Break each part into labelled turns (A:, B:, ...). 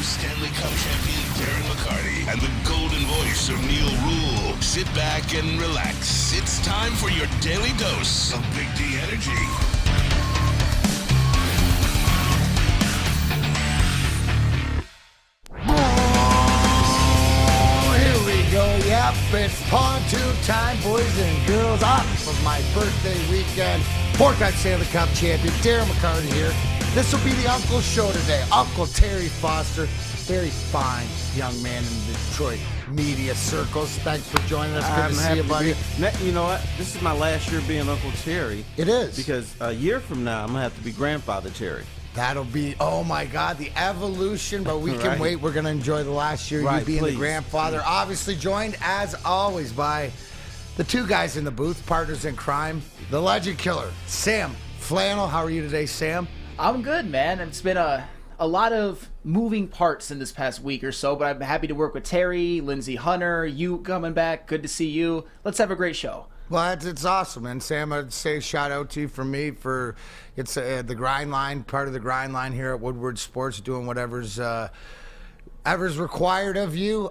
A: Stanley Cup champion Darren McCarty and the golden voice of Neil Rule. Sit back and relax. It's time for your daily dose of Big D energy.
B: Yep, it's pontoon time, boys and girls. Off of my birthday weekend. Four-time Stanley Cup champion, Darren McCarty here. This will be the Uncle Show today. Uncle Terry Foster, very fine young man in the Detroit media circles. Thanks for joining us. Good to see you, buddy.
C: You know what? This is my last year being Uncle Terry.
B: It is.
C: Because a year from now, I'm going to have to be Grandfather Terry.
B: That'll be, oh my God, the evolution, but we can wait. We're going to enjoy the last year, you being the grandfather. Obviously joined, as always, by the two guys in the booth, partners in crime, the legend killer, Sam Flannel. How are you today, Sam?
D: I'm good, man. It's been a lot of moving parts in this past week or so, but I'm happy to work with Terry, Lindsey Hunter, you coming back. Good to see you. Let's have a great show.
B: Well, it's awesome, and Sam, I'd say shout out to you from me for it's the grind line, part of the grind line here at Woodward Sports, doing whatever's required of you.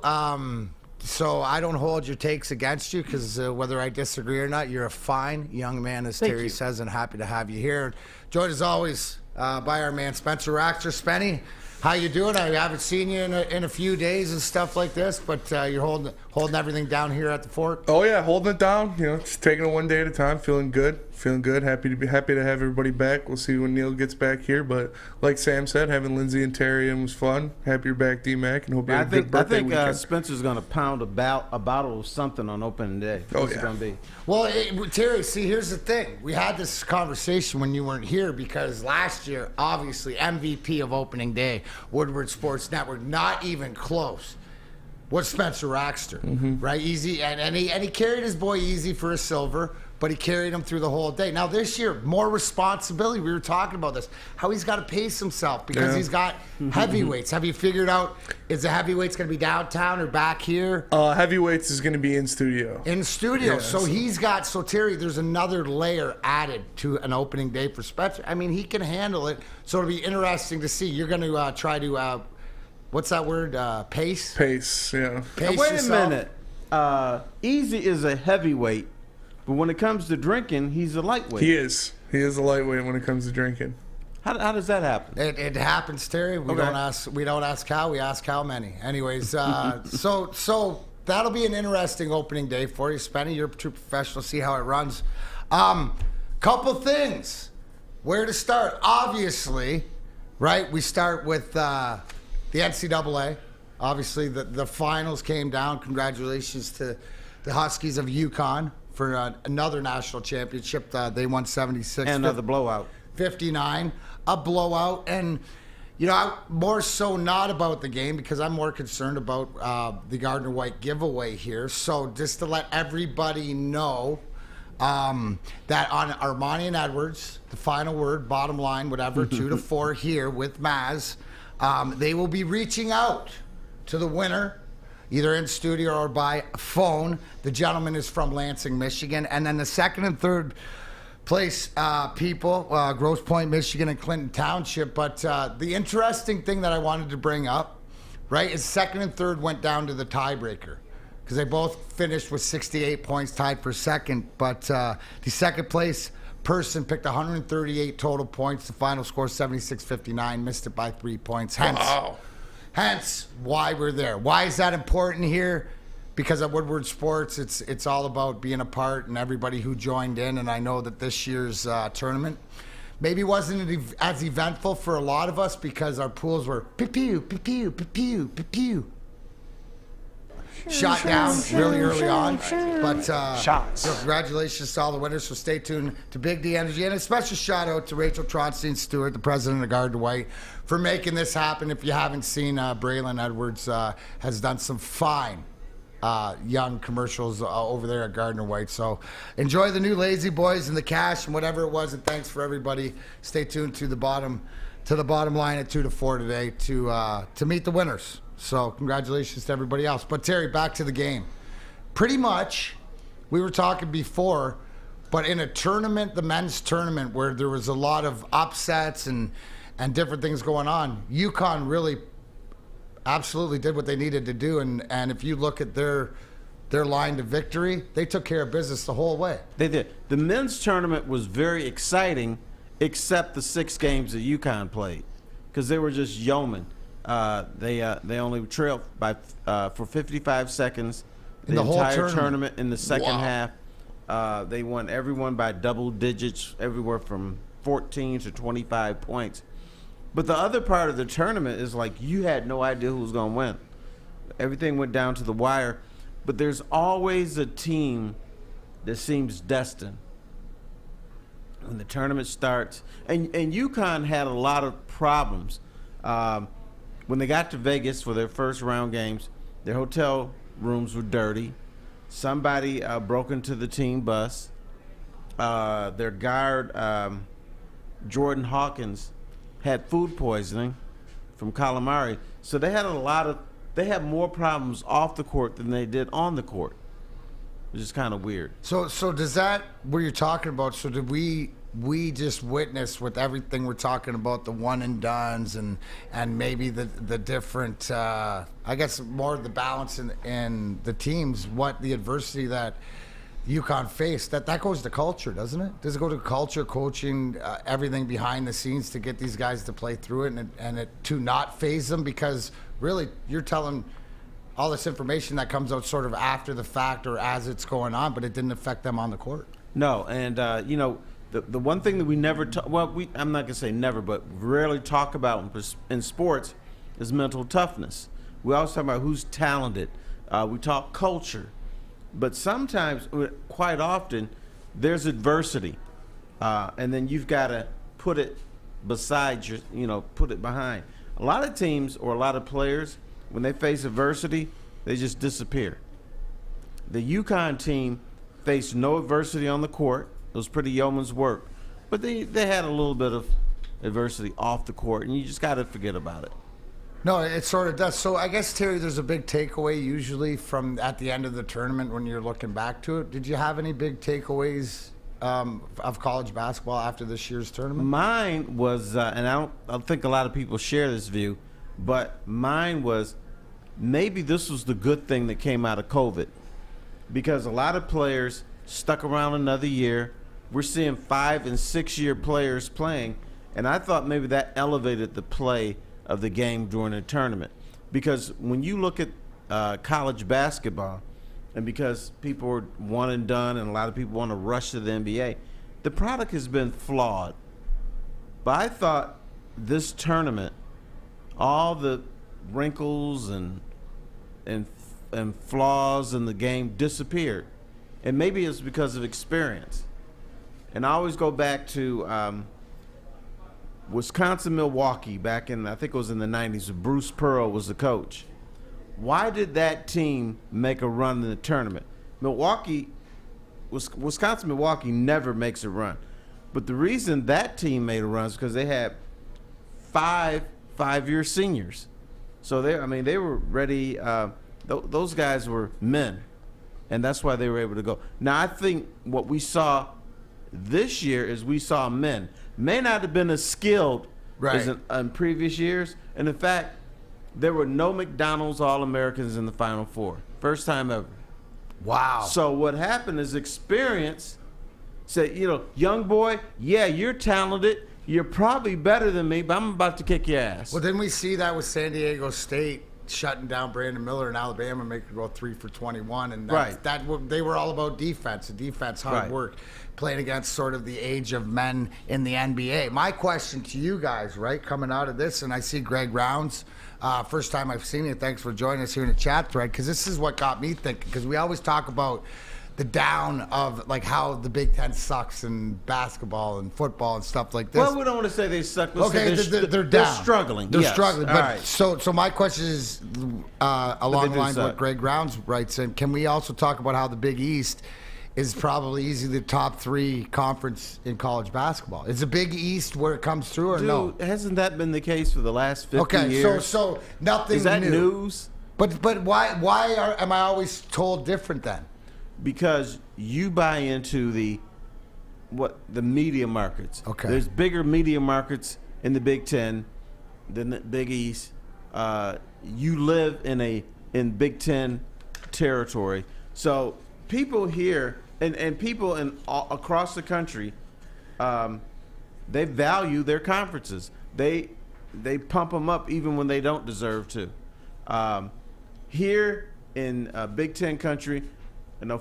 B: So I don't hold your takes against you, because whether I disagree or not, you're a fine young man, as Terry says, and happy to have you here. Joined as always by our man Spencer Raxter. Spenny, how you doing? I haven't seen you in a few days and stuff like this, but you're holding everything down here at the fort.
E: Oh yeah, holding it down. You know, just taking it one day at a time. Feeling good. Happy to have everybody back. We'll see when Neil gets back here. But like Sam said, having Lindsey and Terry in was fun. Happy you're back, D-Mac, and hope you had a good birthday weekend.
C: I think Spencer's going to pound a bottle of something on opening day. What's it going to be?
B: Well, Terry, see, here's the thing. We had this conversation when you weren't here, because last year, obviously, MVP of opening day, Woodward Sports Network, not even close, was Spencer Raxter, right? Easy, and he carried his boy Easy for a silver, but he carried him through the whole day. Now this year, more responsibility. We were talking about this, how he's got to pace himself, because he's got heavyweights. Have you figured out, is the heavyweights going to be downtown or back here?
E: Heavyweights is going to be in studio.
B: In studio. Yeah, so Terry, there's another layer added to an opening day for Spencer. I mean, he can handle it, so it'll be interesting to see. You're going to try to, what's that word? Pace?
E: Pace, yeah.
C: Now, wait a minute. Easy is a heavyweight, but when it comes to drinking, he's a lightweight.
E: He is a lightweight when it comes to drinking.
C: How does that happen?
B: It happens, Terry. We don't ask how, we ask how many. Anyways, so that'll be an interesting opening day for you, Spenny. You're a true professional. See how it runs. Couple things. Where to start? Obviously, right? We start with the NCAA. Obviously, the finals came down. Congratulations to the Huskies of UConn for another national championship. They won 76.
C: And another blowout.
B: 59. A blowout. And, you know, I'm more so not about the game, because I'm more concerned about the Gardner White giveaway here. So just to let everybody know that on Ermanni and Edwards, the final word, bottom line, whatever, 2-4 here with Maz, they will be reaching out to the winner, either in studio or by phone. The gentleman is from Lansing, Michigan. And then the second and third place people, Grosse Pointe, Michigan, and Clinton Township. But the interesting thing that I wanted to bring up, right, is second and third went down to the tiebreaker, because they both finished with 68 points, tied for second. But the second place person picked 138 total points. The final score 76-59, missed it by 3 points. Hence why we're there. Why is that important here? Because at Woodward Sports, it's all about being a part, and everybody who joined in. And I know that this year's tournament maybe wasn't as eventful for a lot of us, because our pools were pew, pew, pew, pew, pew, shot down really early on. But
E: shots.
B: So congratulations to all the winners. So stay tuned to Big D Energy. And a special shout out to Rachel Tronstein Stewart, the president of Gardner White, for making this happen. If you haven't seen, Braylon Edwards has done some fine young commercials over there at Gardner White. So enjoy the new Lazy Boys and the cash and whatever it was. And thanks for everybody. Stay tuned to the bottom line at 2-4 today to meet the winners. So congratulations to everybody else. But Terry, back to the game. Pretty much, we were talking before, but in a tournament, the men's tournament, where there was a lot of upsets and different things going on, UConn really absolutely did what they needed to do. And if you look at their line to victory, they took care of business the whole way.
C: They did. The men's tournament was very exciting, except the 6 games that UConn played, because they were just yeomen. They only trailed by for 55 seconds
B: In the whole
C: entire
B: tournament.
C: in the second
B: Wow.
C: half. They won everyone by double digits, everywhere from 14 to 25 points. But the other part of the tournament is like you had no idea who was going to win. Everything went down to the wire. But there's always a team that seems destined when the tournament starts. And UConn had a lot of problems. When they got to Vegas for their first round games, their hotel rooms were dirty. Somebody broke into the team bus. Their guard, Jordan Hawkins, had food poisoning from calamari. So they had more problems off the court than they did on the court, which is kind of weird.
B: So does that, what you're talking about, so did we just witness with everything we're talking about, the one and dones and maybe the different, I guess more of the balance in the teams, what the adversity that UConn faced, that goes to culture, doesn't it? Does it go to culture, coaching, everything behind the scenes to get these guys to play through it and it to not phase them? Because really, you're telling all this information that comes out sort of after the fact or as it's going on, but it didn't affect them on the court.
C: No, and the one thing that we never I'm not gonna say never, but rarely talk about in sports is mental toughness. We always talk about who's talented. We talk culture, but sometimes, quite often, there's adversity, and then you've got to put it beside put it behind. A lot of teams or a lot of players, when they face adversity, they just disappear. The UConn team faced no adversity on the court. It was pretty yeoman's work. But they had a little bit of adversity off the court, and you just got to forget about it.
B: No, it sort of does. So I guess, Terry, there's a big takeaway usually from at the end of the tournament when you're looking back to it. Did you have any big takeaways of college basketball after this year's tournament?
C: Mine was, and I don't think a lot of people share this view, but mine was maybe this was the good thing that came out of COVID, because a lot of players stuck around another year. We're seeing 5- and 6-year players playing, and I thought maybe that elevated the play of the game during the tournament. Because when you look at college basketball, and because people are one and done and a lot of people want to rush to the NBA, the product has been flawed. But I thought this tournament, all the wrinkles and flaws in the game disappeared. And maybe it's because of experience. And I always go back to Wisconsin-Milwaukee back in, I think it was in the 90s, when Bruce Pearl was the coach. Why did that team make a run in the tournament? Wisconsin-Milwaukee never makes a run. But the reason that team made a run is because they had 5 5-year seniors. So they were ready. Those guys were men, and that's why they were able to go. Now, I think what we saw this year is we saw men. May not have been as skilled as in previous years. And in fact, there were no McDonald's All-Americans in the Final Four. First time ever.
B: Wow.
C: So what happened is experience said, young boy, yeah, you're talented. You're probably better than me, but I'm about to kick your ass.
B: Well, didn't we see that with San Diego State shutting down Brandon Miller in Alabama, making him go 3 for 21, and they were all about defense, hard work, playing against sort of the age of men in the NBA. My question to you guys, coming out of this, and I see Greg Rounds, first time I've seen you. Thanks for joining us here in the chat thread, because this is what got me thinking, because we always talk about the down of how the Big Ten sucks in basketball and football and stuff like this.
C: Well, we don't want to say they suck. Let's
B: okay,
C: say
B: they're down.
C: They're struggling.
B: They're
C: yes.
B: struggling.
C: All
B: But
C: right.
B: so my question is along the lines of
C: suck.
B: what Greg Rounds writes in. Can we also talk about how the Big East is probably easily the top 3 conference in college basketball? Is the Big East where it comes through, or no?
C: Hasn't that been the case for the last 50 years?
B: Okay, so nothing
C: is that
B: new.
C: news?
B: But why am I always told different then?
C: Because you buy into the media markets.
B: Okay.
C: There's bigger media markets in the Big Ten than the Big East. you live in Big Ten territory. So people here and people across the country, they value their conferences. They pump them up even when they don't deserve to. Here in Big Ten country,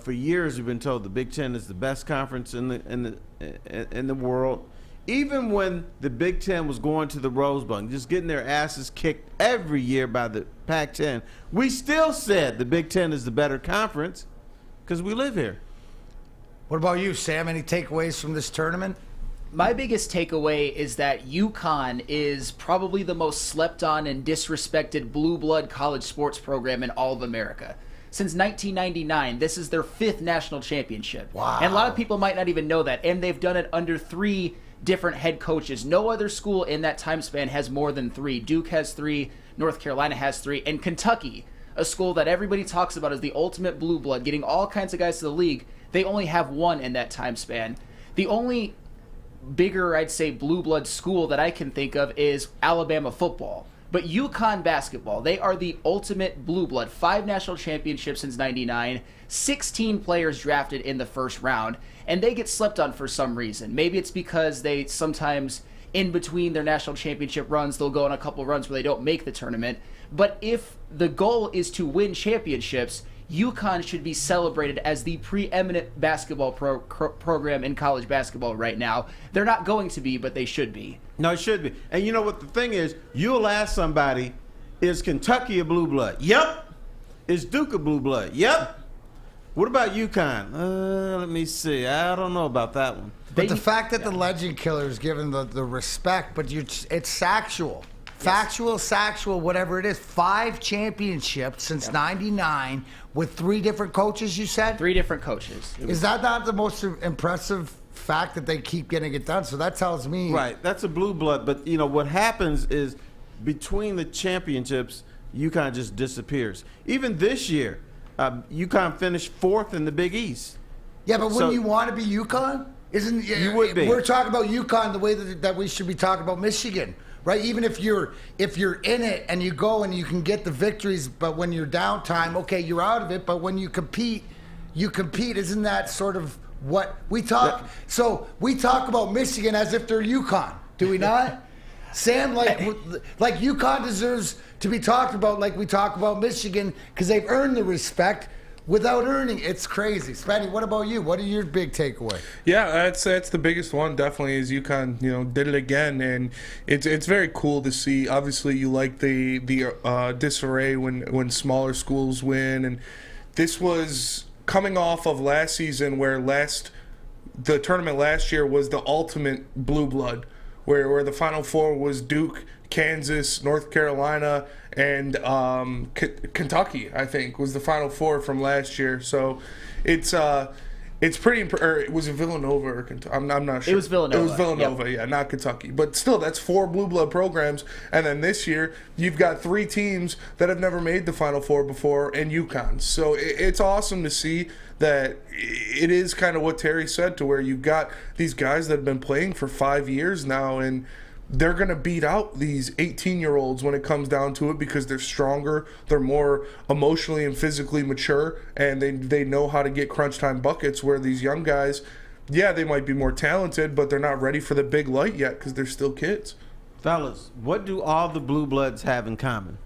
C: for years we've been told the Big Ten is the best conference in the world. Even when the Big Ten was going to the Rose Bowl, just getting their asses kicked every year by the Pac-10, we still said the Big Ten is the better conference because we live here.
B: What about you, Sam? Any takeaways from this tournament?
D: My biggest takeaway is that UConn is probably the most slept on and disrespected blue blood college sports program in all of America. Since 1999, this is their 5th national championship.
B: Wow.
D: And a lot of people might not even know that. And they've done it under 3 different head coaches. No other school in that time span has more than 3. Duke has 3, North Carolina has 3, and Kentucky, a school that everybody talks about as the ultimate blue blood, getting all kinds of guys to the league, they only have 1 in that time span. The only bigger, I'd say, blue blood school that I can think of is Alabama football. But UConn basketball, they are the ultimate blue blood. 5 national championships since '99, 16 players drafted in the first round, and they get slept on for some reason. Maybe it's because they sometimes, in between their national championship runs, they'll go on a couple runs where they don't make the tournament. But if the goal is to win championships, UConn should be celebrated as the preeminent basketball program in college basketball right now. They're not going to be, but they should be.
C: No, it should be. And you know what the thing is? You'll ask somebody, is Kentucky a blue blood? Yep. Is Duke a blue blood? Yep. What about UConn? Let me see. I don't know about that one.
B: But the fact that the Legend Killer is given the respect, but it's factual. Factual, sexual, whatever it is. 5 championships since '99 with 3 different coaches, you said?
D: 3 different coaches.
B: Is that not the most impressive fact that they keep getting it done? So that tells me...
C: Right, that's a blue blood. But, what happens is between the championships, UConn just disappears. Even this year, UConn finished 4th in the Big East.
B: Yeah, but wouldn't you want to be UConn?
C: You would be.
B: We're talking about UConn the way that we should be talking about Michigan. Right, even if you're in it and you go and you can get the victories, but when you're downtime, okay, you're out of it. But when you compete. Isn't that sort of what we talk?
C: Yeah.
B: So we talk about Michigan as if they're UConn, do we not? Sam, like UConn deserves to be talked about like we talk about Michigan because they've earned the respect. Without earning, it's crazy. Spenny, what about you? What are your big takeaway?
E: Yeah, that's the biggest one. Definitely is UConn. Did it again, and it's very cool to see. Obviously, you like the disarray when smaller schools win, and this was coming off of last season where the tournament last year was the ultimate blue blood, where the Final Four was Duke, Kansas, North Carolina, and Kentucky, I think, was the Final Four from last year. So it's pretty it was Villanova or Kentucky? I'm not sure.
D: It was Villanova.
E: It was Villanova,
D: yep.
E: Yeah, not Kentucky. But still, that's 4 blue blood programs. And then this year, you've got 3 teams that have never made the Final Four before, and UConn. So it's awesome to see that it is kind of what Terry said, to where you've got these guys that have been playing for 5 years now, and they're going to beat out these 18-year-olds when it comes down to it because they're stronger, they're more emotionally and physically mature, and they know how to get crunch time buckets, where these young guys, yeah, they might be more talented, but they're not ready for the big light yet because they're still kids.
C: Fellas, what do all the blue bloods have in common?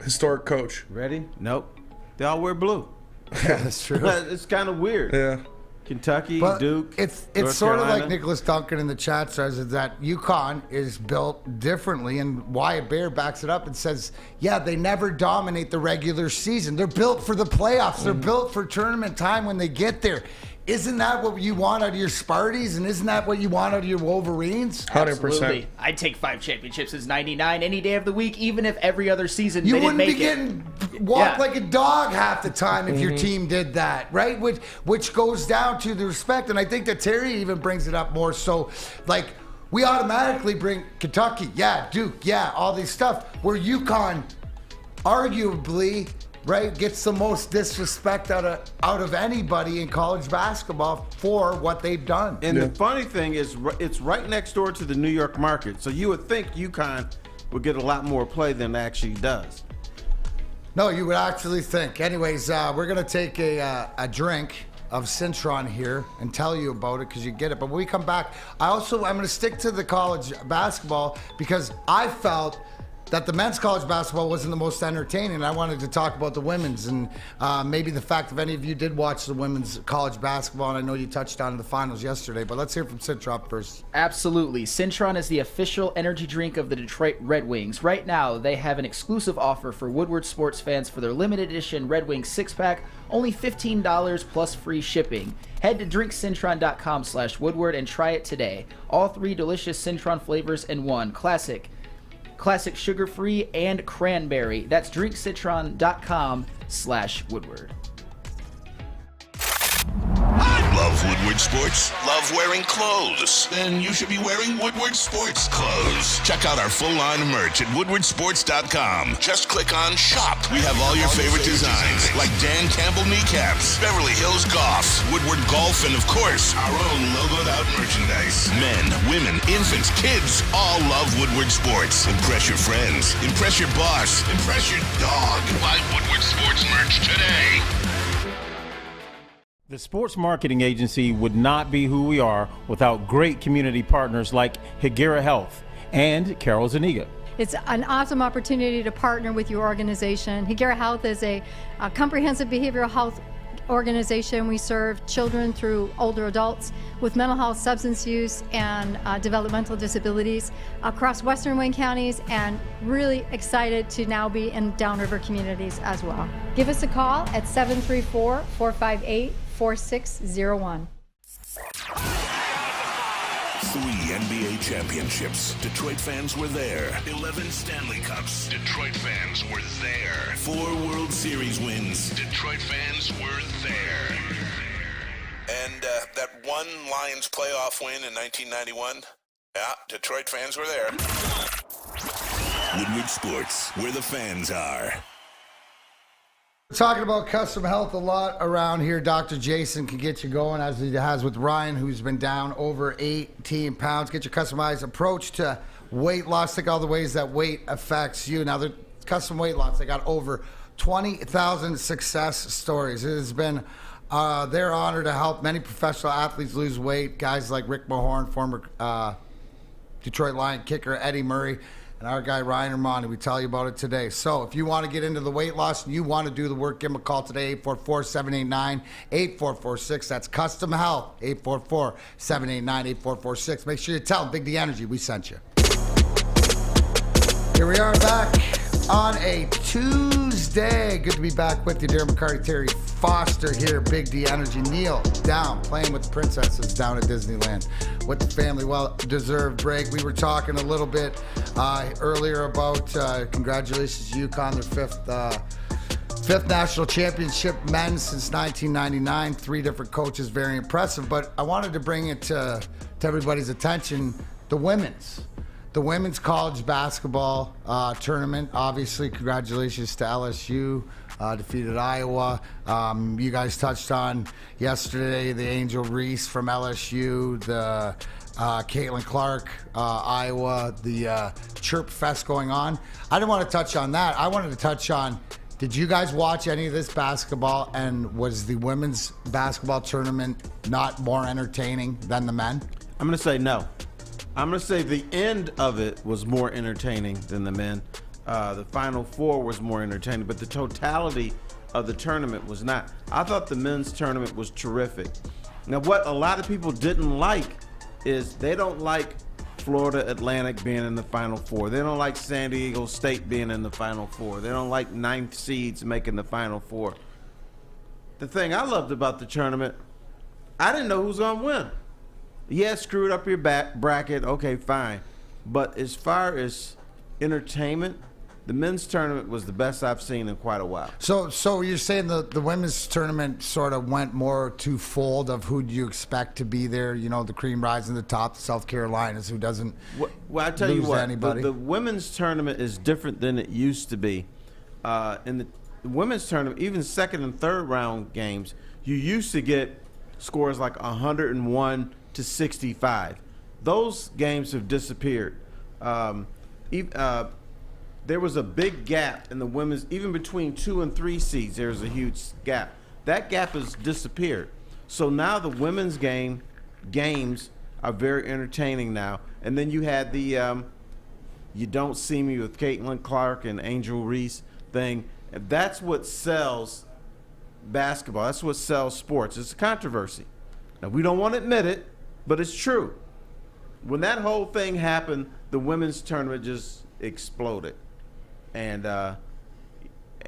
E: Historic coach.
C: Ready? Nope. They all wear blue.
B: Yeah, that's true.
C: It's kind of weird.
E: Yeah.
C: Kentucky,
B: But
C: Duke,
B: it's
C: North
B: sort of
C: Carolina.
B: like Nicholas Duncan in the chat says, is that UConn is built differently, and Wyatt Bear backs it up and says, yeah, they never dominate the regular season. They're built for the playoffs. They're built for tournament time when they get there. Isn't that what you want out of your Sparties, and isn't that what you want out of your Wolverines?
E: 100%.
D: Absolutely. I'd take 5 championships since '99 any day of the week, even if every other season
B: You
D: they didn't
B: wouldn't
D: make
B: be
D: it.
B: getting walked
D: Yeah.
B: like a dog half the time if your team did that, right? Which goes down to the respect, and I think that Terry even brings it up more so, like, we automatically bring Kentucky, yeah, Duke, yeah, all these stuff, where UConn arguably, right, gets the most disrespect out of anybody in college basketball for what they've done.
C: And the funny thing is, it's right next door to the New York market. So you would think UConn would get a lot more play than it actually does.
B: No, you would actually think. Anyways, we're going to take a drink of Cintron here and tell you about it because you get it. But when we come back, I'm going to stick to the college basketball because I felt that the men's college basketball wasn't the most entertaining. I wanted to talk about the women's and maybe the fact if any of you did watch the women's college basketball, and I know you touched on the finals yesterday, but let's hear from Cintron first.
D: Absolutely. Cintron is the official energy drink of the Detroit Red Wings. Right now, they have an exclusive offer for Woodward sports fans for their limited edition Red Wings 6-pack, only $15 plus free shipping. Head to drinkcintron.com/Woodward and try it today. All 3 delicious Cintron flavors in one. Classic, sugar-free, and cranberry. That's drinkcitron.com/Woodward.
A: Love Woodward Sports? Love wearing clothes? Then you should be wearing Woodward Sports clothes. Check out our full line of merch at woodwardsports.com. Just click on Shop. We have all your favorite designs, like Dan Campbell kneecaps, Beverly Hills Golf, Woodward Golf, and of course, our own logoed out merchandise. Men, women, infants, kids all love Woodward Sports. Impress your friends. Impress your boss. Impress your dog. Buy Woodward Sports merch today.
F: The sports marketing agency would not be who we are without great community partners like Higuera Health and Carol Zaniga.
G: It's an awesome opportunity to partner with your organization. Higuera Health is a comprehensive behavioral health organization. We serve children through older adults with mental health, substance use, and developmental disabilities across Western Wayne counties, and really excited to now be in downriver communities as well. Give us a call at 734-458-4601.
A: 3 NBA championships. Detroit fans were there. 11 Stanley Cups. Detroit fans were there. 4 World Series wins. Detroit fans were there. And that one Lions playoff win in 1991? Yeah, Detroit fans were there. Woodward Sports, where the fans are.
B: Talking about custom health a lot around here. Dr. Jason can get you going, as he has with Ryan, who's been down over 18 pounds. Get your customized approach to weight loss. Think all the ways that weight affects you. Now, the custom weight loss, they got over 20,000 success stories. It has been their honor to help many professional athletes lose weight. Guys like Rick Mahorn, former Detroit Lion kicker Eddie Murray, and our guy Ryan Ermanni. We tell you about it today. So if you want to get into the weight loss and you want to do the work, give them a call today, 844-789-8446. That's Custom Health, 844-789-8446. Make sure you tell them Big D Energy we sent you. Here we are back on a Tuesday. Good to be back with you. Darren McCarty, Terry Foster here, Big D Energy. Neil down playing with the princesses down at Disneyland with the family. Well-deserved break. We were talking a little bit earlier about congratulations to UConn, their fifth national championship, men since 1999. 3 different coaches, very impressive. But I wanted to bring it to everybody's attention, the women's college basketball tournament. Obviously, congratulations to LSU, defeated Iowa. You guys touched on yesterday the Angel Reese from LSU, the Caitlin Clark, Iowa, the Chirp Fest going on. I didn't want to touch on that. I wanted to touch on, did you guys watch any of this basketball, and was the women's basketball tournament not more entertaining than the men?
C: I'm going to say no. I'm going to say the end of it was more entertaining than the men. The Final Four was more entertaining, but the totality of the tournament was not. I thought the men's tournament was terrific. Now, what a lot of people didn't like is they don't like Florida Atlantic being in the Final Four. They don't like San Diego State being in the Final Four. They don't like 9th seeds making the Final Four. The thing I loved about the tournament, I didn't know who was going to win. Yeah, screwed up your bracket. Okay, fine. But as far as entertainment, the men's tournament was the best I've seen in quite a while.
B: So you're saying the women's tournament sort of went more to fold of who do you expect to be there? You know, the cream rising to the top, the South Carolinas, who doesn't
C: well, I tell you what,
B: anybody.
C: The women's tournament is different than it used to be. In the women's tournament, even second and third round games, you used to get scores like 101 to 65. Those games have disappeared. there was a big gap in the women's, even between 2 and 3 seeds, there's a huge gap. That gap has disappeared. So now the women's games are very entertaining now. And then you had the You Don't See Me with Caitlin Clark and Angel Reese thing. That's what sells basketball. That's what sells sports. It's a controversy. Now, we don't want to admit it, but it's true. When that whole thing happened, the women's tournament just exploded. And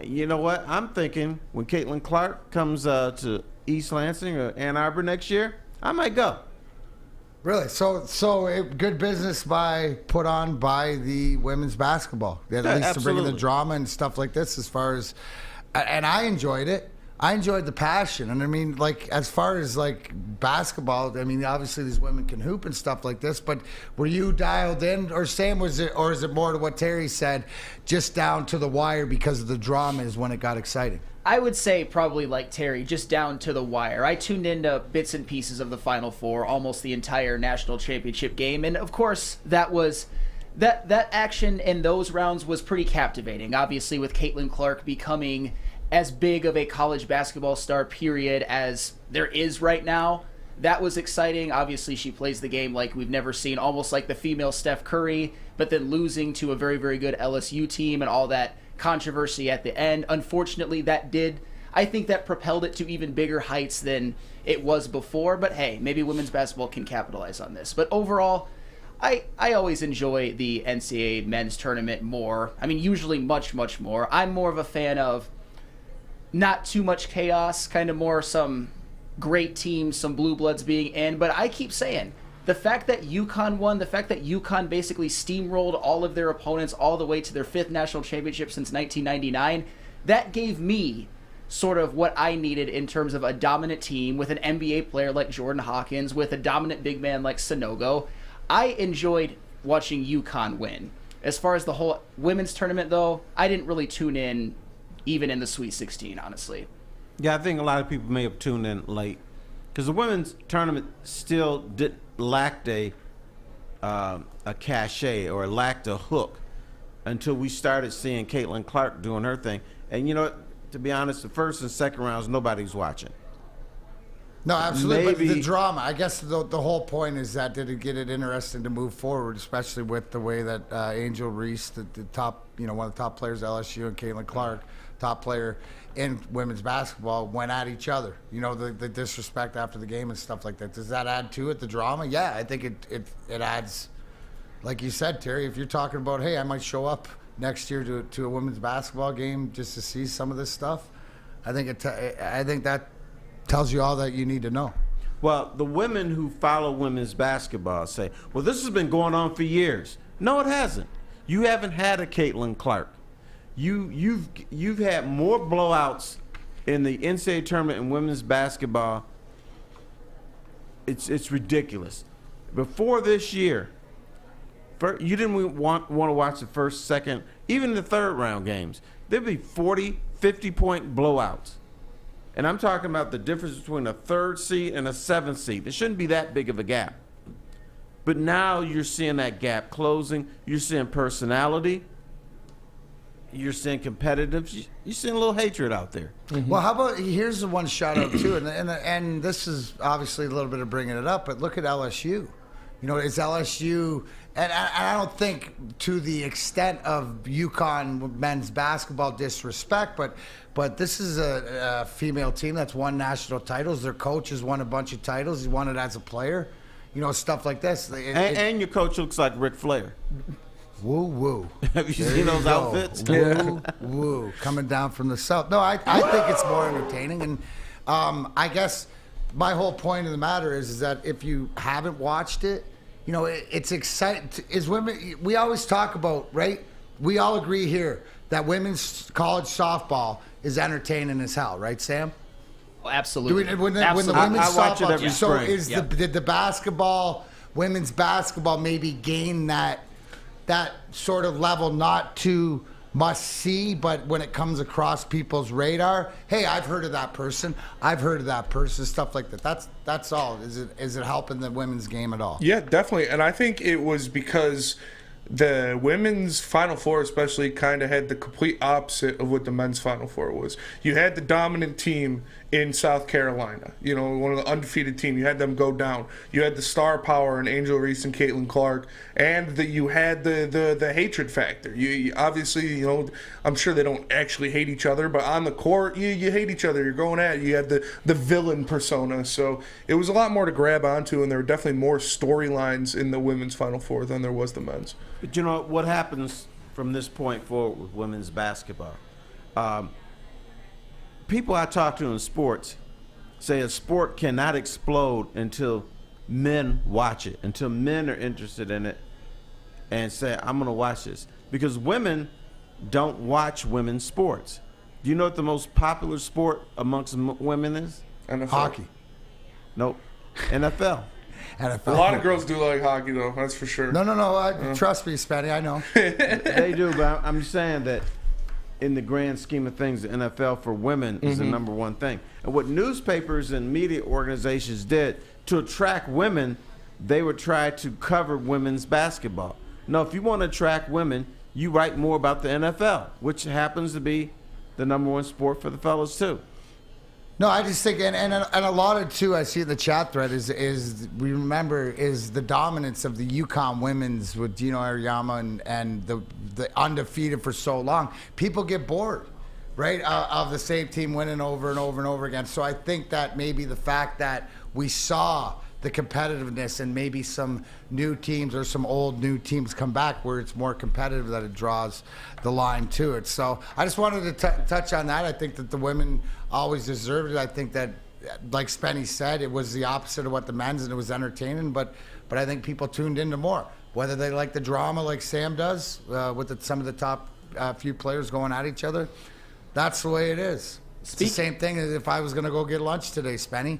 C: you know what? I'm thinking when Caitlin Clark comes to East Lansing or Ann Arbor next year, I might go.
B: Really? So good business put on by the women's basketball. At least to bring in the drama and stuff like this as far as, and I enjoyed it. I enjoyed the passion. And I mean, like, as far as like basketball, I mean, obviously these women can hoop and stuff like this, but were you dialed in, or Sam, is it more to what Terry said, just down to the wire because of the drama is when it got exciting?
D: I would say probably like Terry, just down to the wire. I tuned into bits and pieces of the Final Four, almost the entire national championship game, and of course that action in those rounds was pretty captivating. Obviously, with Caitlin Clark becoming as big of a college basketball star period as there is right now, that was exciting. Obviously, she plays the game like we've never seen, almost like the female Steph Curry, but then losing to a very, very good LSU team and all that controversy at the end. Unfortunately, I think that propelled it to even bigger heights than it was before, but hey, maybe women's basketball can capitalize on this. But overall, I always enjoy the NCAA men's tournament more. I mean, usually much, much more. I'm more of a fan of not too much chaos, kind of more some great teams, some blue bloods being in. But I keep saying, the fact that UConn won, the fact that UConn basically steamrolled all of their opponents all the way to their 5th national championship since 1999, that gave me sort of what I needed in terms of a dominant team with an NBA player like Jordan Hawkins, with a dominant big man like Sanogo. I enjoyed watching UConn win. As far as the whole women's tournament, though, I didn't really tune in even in the Sweet 16, honestly.
C: Yeah, I think a lot of people may have tuned in late because the women's tournament still lacked a cachet or lacked a hook until we started seeing Caitlin Clark doing her thing. And you know, to be honest, the first and second rounds, nobody's watching.
B: No, absolutely.
C: Maybe,
B: but the drama, I guess the whole point is that did it get it interesting to move forward, especially with the way that Angel Reese, the top, one of the top players at LSU, and Caitlin Clark, top player in women's basketball, went at each other. The disrespect after the game and stuff like that. Does that add to it, the drama? Yeah, I think it adds, like you said, Terry, if you're talking about, hey, I might show up next year to a women's basketball game just to see some of this stuff, I think that tells you all that you need to know.
C: Well, the women who follow women's basketball say, well, this has been going on for years. No, it hasn't. You haven't had a Caitlin Clark. You've had more blowouts in the NCAA tournament in women's basketball. It's ridiculous. Before this year, you didn't want to watch the first, second, even the third round games. There'd be 40, 50-point blowouts. And I'm talking about the difference between a 3rd seed and a 7th seed. It shouldn't be that big of a gap. But now you're seeing that gap closing. You're seeing personality. You're seeing competitive. You're seeing a little hatred out there.
B: Mm-hmm. Well, how about, here's the one shout out too, and this is obviously a little bit of bringing it up, but look at LSU. It's LSU, and I don't think to the extent of UConn men's basketball disrespect, but this is a female team that's won national titles. Their coach has won a bunch of titles. He won it as a player. Stuff like this.
C: And your coach looks like Ric Flair.
B: Woo woo.
C: Have you seen those outfits?
B: Woo woo. Coming down from the south. No, I think it's more entertaining, and I guess my whole point of the matter is that if you haven't watched it, it's exciting. Is women? We always talk about, right? We all agree here that women's college softball is entertaining as hell, right, Sam?
D: Well, absolutely.
B: When the women's
C: I watch
B: softball,
C: it every
B: so
C: spring.
B: did the basketball, women's basketball, maybe gain that sort of level, not too must see, but when it comes across people's radar, hey, I've heard of that person, stuff like that. That's all. Is it helping the women's game at all?
E: Yeah, definitely. And I think it was because the women's Final Four especially kind of had the complete opposite of what the men's Final Four was. You had the dominant team in South Carolina, one of the undefeated team. You had them go down. You had the star power in Angel Reese and Caitlin Clark, and you had the hatred factor. You obviously, I'm sure they don't actually hate each other, but on the court, you hate each other. You're going at it. You have the villain persona. So it was a lot more to grab onto, and there were definitely more storylines in the women's Final Four than there was the men's.
C: But what happens from this point forward with women's basketball? People I talk to in sports say a sport cannot explode until men watch it, until men are interested in it and say, I'm going to watch this. Because women don't watch women's sports. Do you know what the most popular sport amongst women is?
E: NFL.
B: Hockey.
C: Nope. NFL.
B: NFL.
E: A lot of girls do like hockey, though. That's for sure.
B: No. Trust me, Spenny. I know.
C: They do, but I'm saying that in the grand scheme of things, the NFL for women is the number one thing. And what newspapers and media organizations did to attract women, they would try to cover women's basketball. Now, if you want to attract women, you write more about the NFL, which happens to be the number one sport for the fellas, too.
B: No, I just think, and a lot of too, I see in the chat thread is the dominance of the UConn women's with Dino Ariyama and the undefeated for so long. People get bored, right, of the same team winning over and over and over again. So I think that maybe the fact that we saw the competitiveness and maybe some new teams or some old new teams come back where it's more competitive, that it draws the line to it. So I just wanted to touch on that. I think that the women always deserved it. I think that, like Spenny said, it was the opposite of what the men's, and it was entertaining, but I think people tuned into more. Whether they like the drama like Sam does with some of the top few players going at each other, that's the way it is. It's the same thing as if I was going to go get lunch today, Spenny.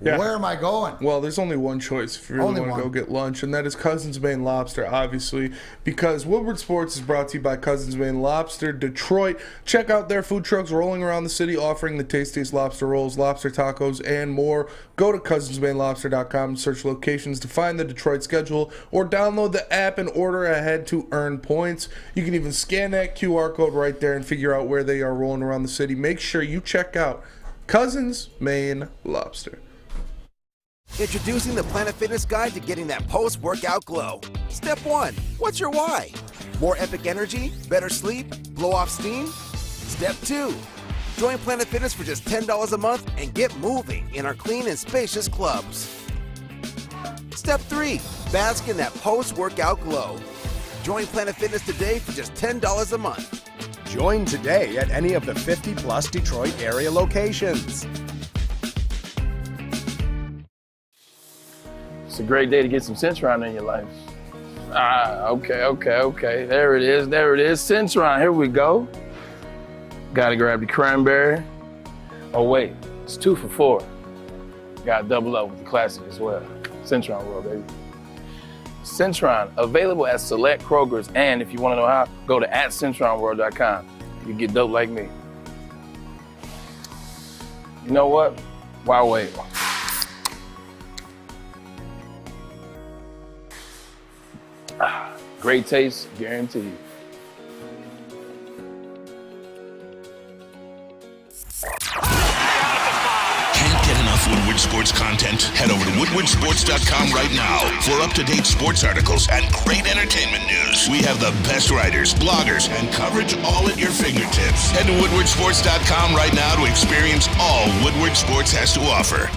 B: Yeah. Where am I going?
E: Well, there's only one choice if you really want to go get lunch, and that is Cousins Bay and Lobster, obviously, because Woodward Sports is brought to you by Cousins Bay and Lobster, Detroit. Check out their food trucks rolling around the city, offering the tastiest lobster rolls, lobster tacos, and more. Go to cousinsbayandlobster.com and search locations to find the Detroit schedule, or download the app and order ahead to earn points. You can even scan that QR code right there and figure out where they are rolling around the city. Make sure you check out Cousins Maine Lobster.
H: Introducing the Planet Fitness Guide to getting that post-workout glow. Step 1. What's your why? More epic energy? Better sleep? Blow off steam? Step 2. Join Planet Fitness for just $10 a month and get moving in our clean and spacious clubs. Step 3. Bask in that post-workout glow. Join Planet Fitness today for just $10 a month.
I: Join today at any of the 50-plus Detroit area locations.
J: It's a great day to get some Centron in your life. Okay. There it is. Centron, here we go. Gotta grab the cranberry. Oh wait, it's 2 for $4. Gotta double up with the classic as well. Centron World, baby. Centron, available at select Krogers, and if you wanna know how, go to @CentronWorld.com. You get dope like me. You know what? Why wait? Great taste, guaranteed.
A: Can't get enough Woodward Sports content? Head over to woodwardsports.com right now for up-to-date sports articles and great entertainment news. We have the best writers, bloggers, and coverage all at your fingertips. Head to woodwardsports.com right now to experience all Woodward Sports has to offer.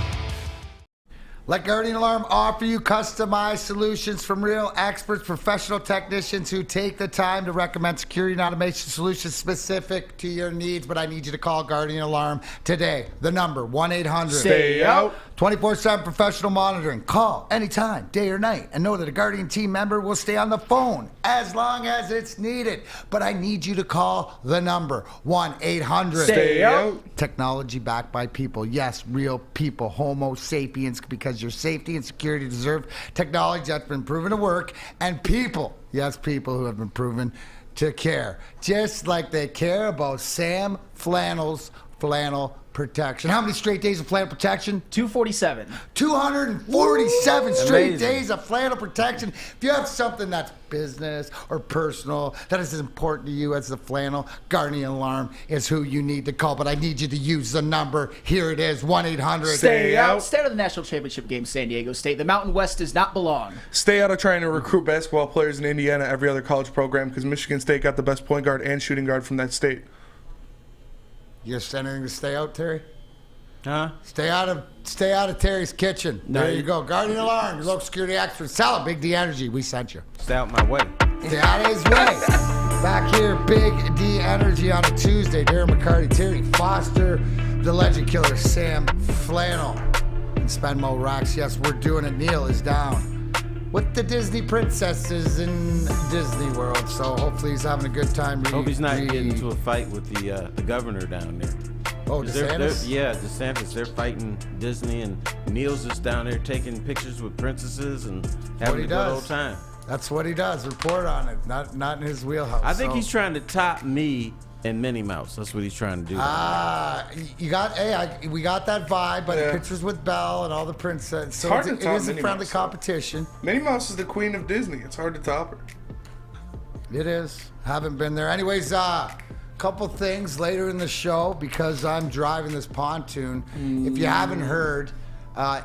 B: Let Guardian Alarm offer you customized solutions from real experts, professional technicians who take the time to recommend security and automation solutions specific to your needs. But I need you to call Guardian Alarm today. The number, 1-800-STAY-OUT. 24/7 professional monitoring. Call anytime, day or night, and know that a Guardian team member will stay on the phone as long as it's needed. But I need you to call the number, 1-800-STAY-OUT. Technology backed by people. Yes, real people, Homo sapiens, because your safety and security deserve technology that's been proven to work, and people, yes, people who have been proven to care. Just like they care about Sam Flannel's flannel protection. How many straight days of flannel protection?
D: 247.
B: 247 straight
C: Amazing.
B: days of flannel protection. If you have something that's business or personal that is as important to you as the flannel, Guardian Alarm is who you need to call. But I need you to use the number. Here it is, 1-800.
E: Stay out.
D: Stay out of the national championship game, San Diego State. The Mountain West does not belong.
E: Stay out of trying to recruit basketball players in Indiana, every other college program, because Michigan State got the best point guard and shooting guard from that state.
B: You have anything to stay out, Terry?
C: Huh?
B: Stay out of Terry's kitchen.
C: No,
B: There you go. Guardian Alarm, your local security expert. Sell it, Big D Energy. We sent you.
C: Stay out my way.
B: Stay out of his way. Back here, Big D Energy on a Tuesday. Darren McCarty, Terry Foster, the Legend Killer, Sam Flannel, and Spenmo Rocks. Yes, we're doing it. Neil is down with the Disney princesses in Disney World, so hopefully he's having a good time.
C: Hope he's not getting into a fight with the governor down there.
B: Oh, DeSantis?
C: Yeah, DeSantis. They're fighting Disney, and Neil's just down there taking pictures with princesses and having a good old time.
B: That's what he does. Report on it. Not in his wheelhouse.
C: I think he's trying to top me and Minnie Mouse. That's what he's trying to do.
B: We got that vibe, but the pictures with Belle and all the princesses. So
E: hard to
B: it
E: top
B: is a
E: Minnie
B: friendly
E: Mouse,
B: competition.
E: Minnie Mouse is the queen of Disney. It's hard to top her.
B: It is. Haven't been there. Anyways, couple things later in the show because I'm driving this pontoon. If you haven't heard,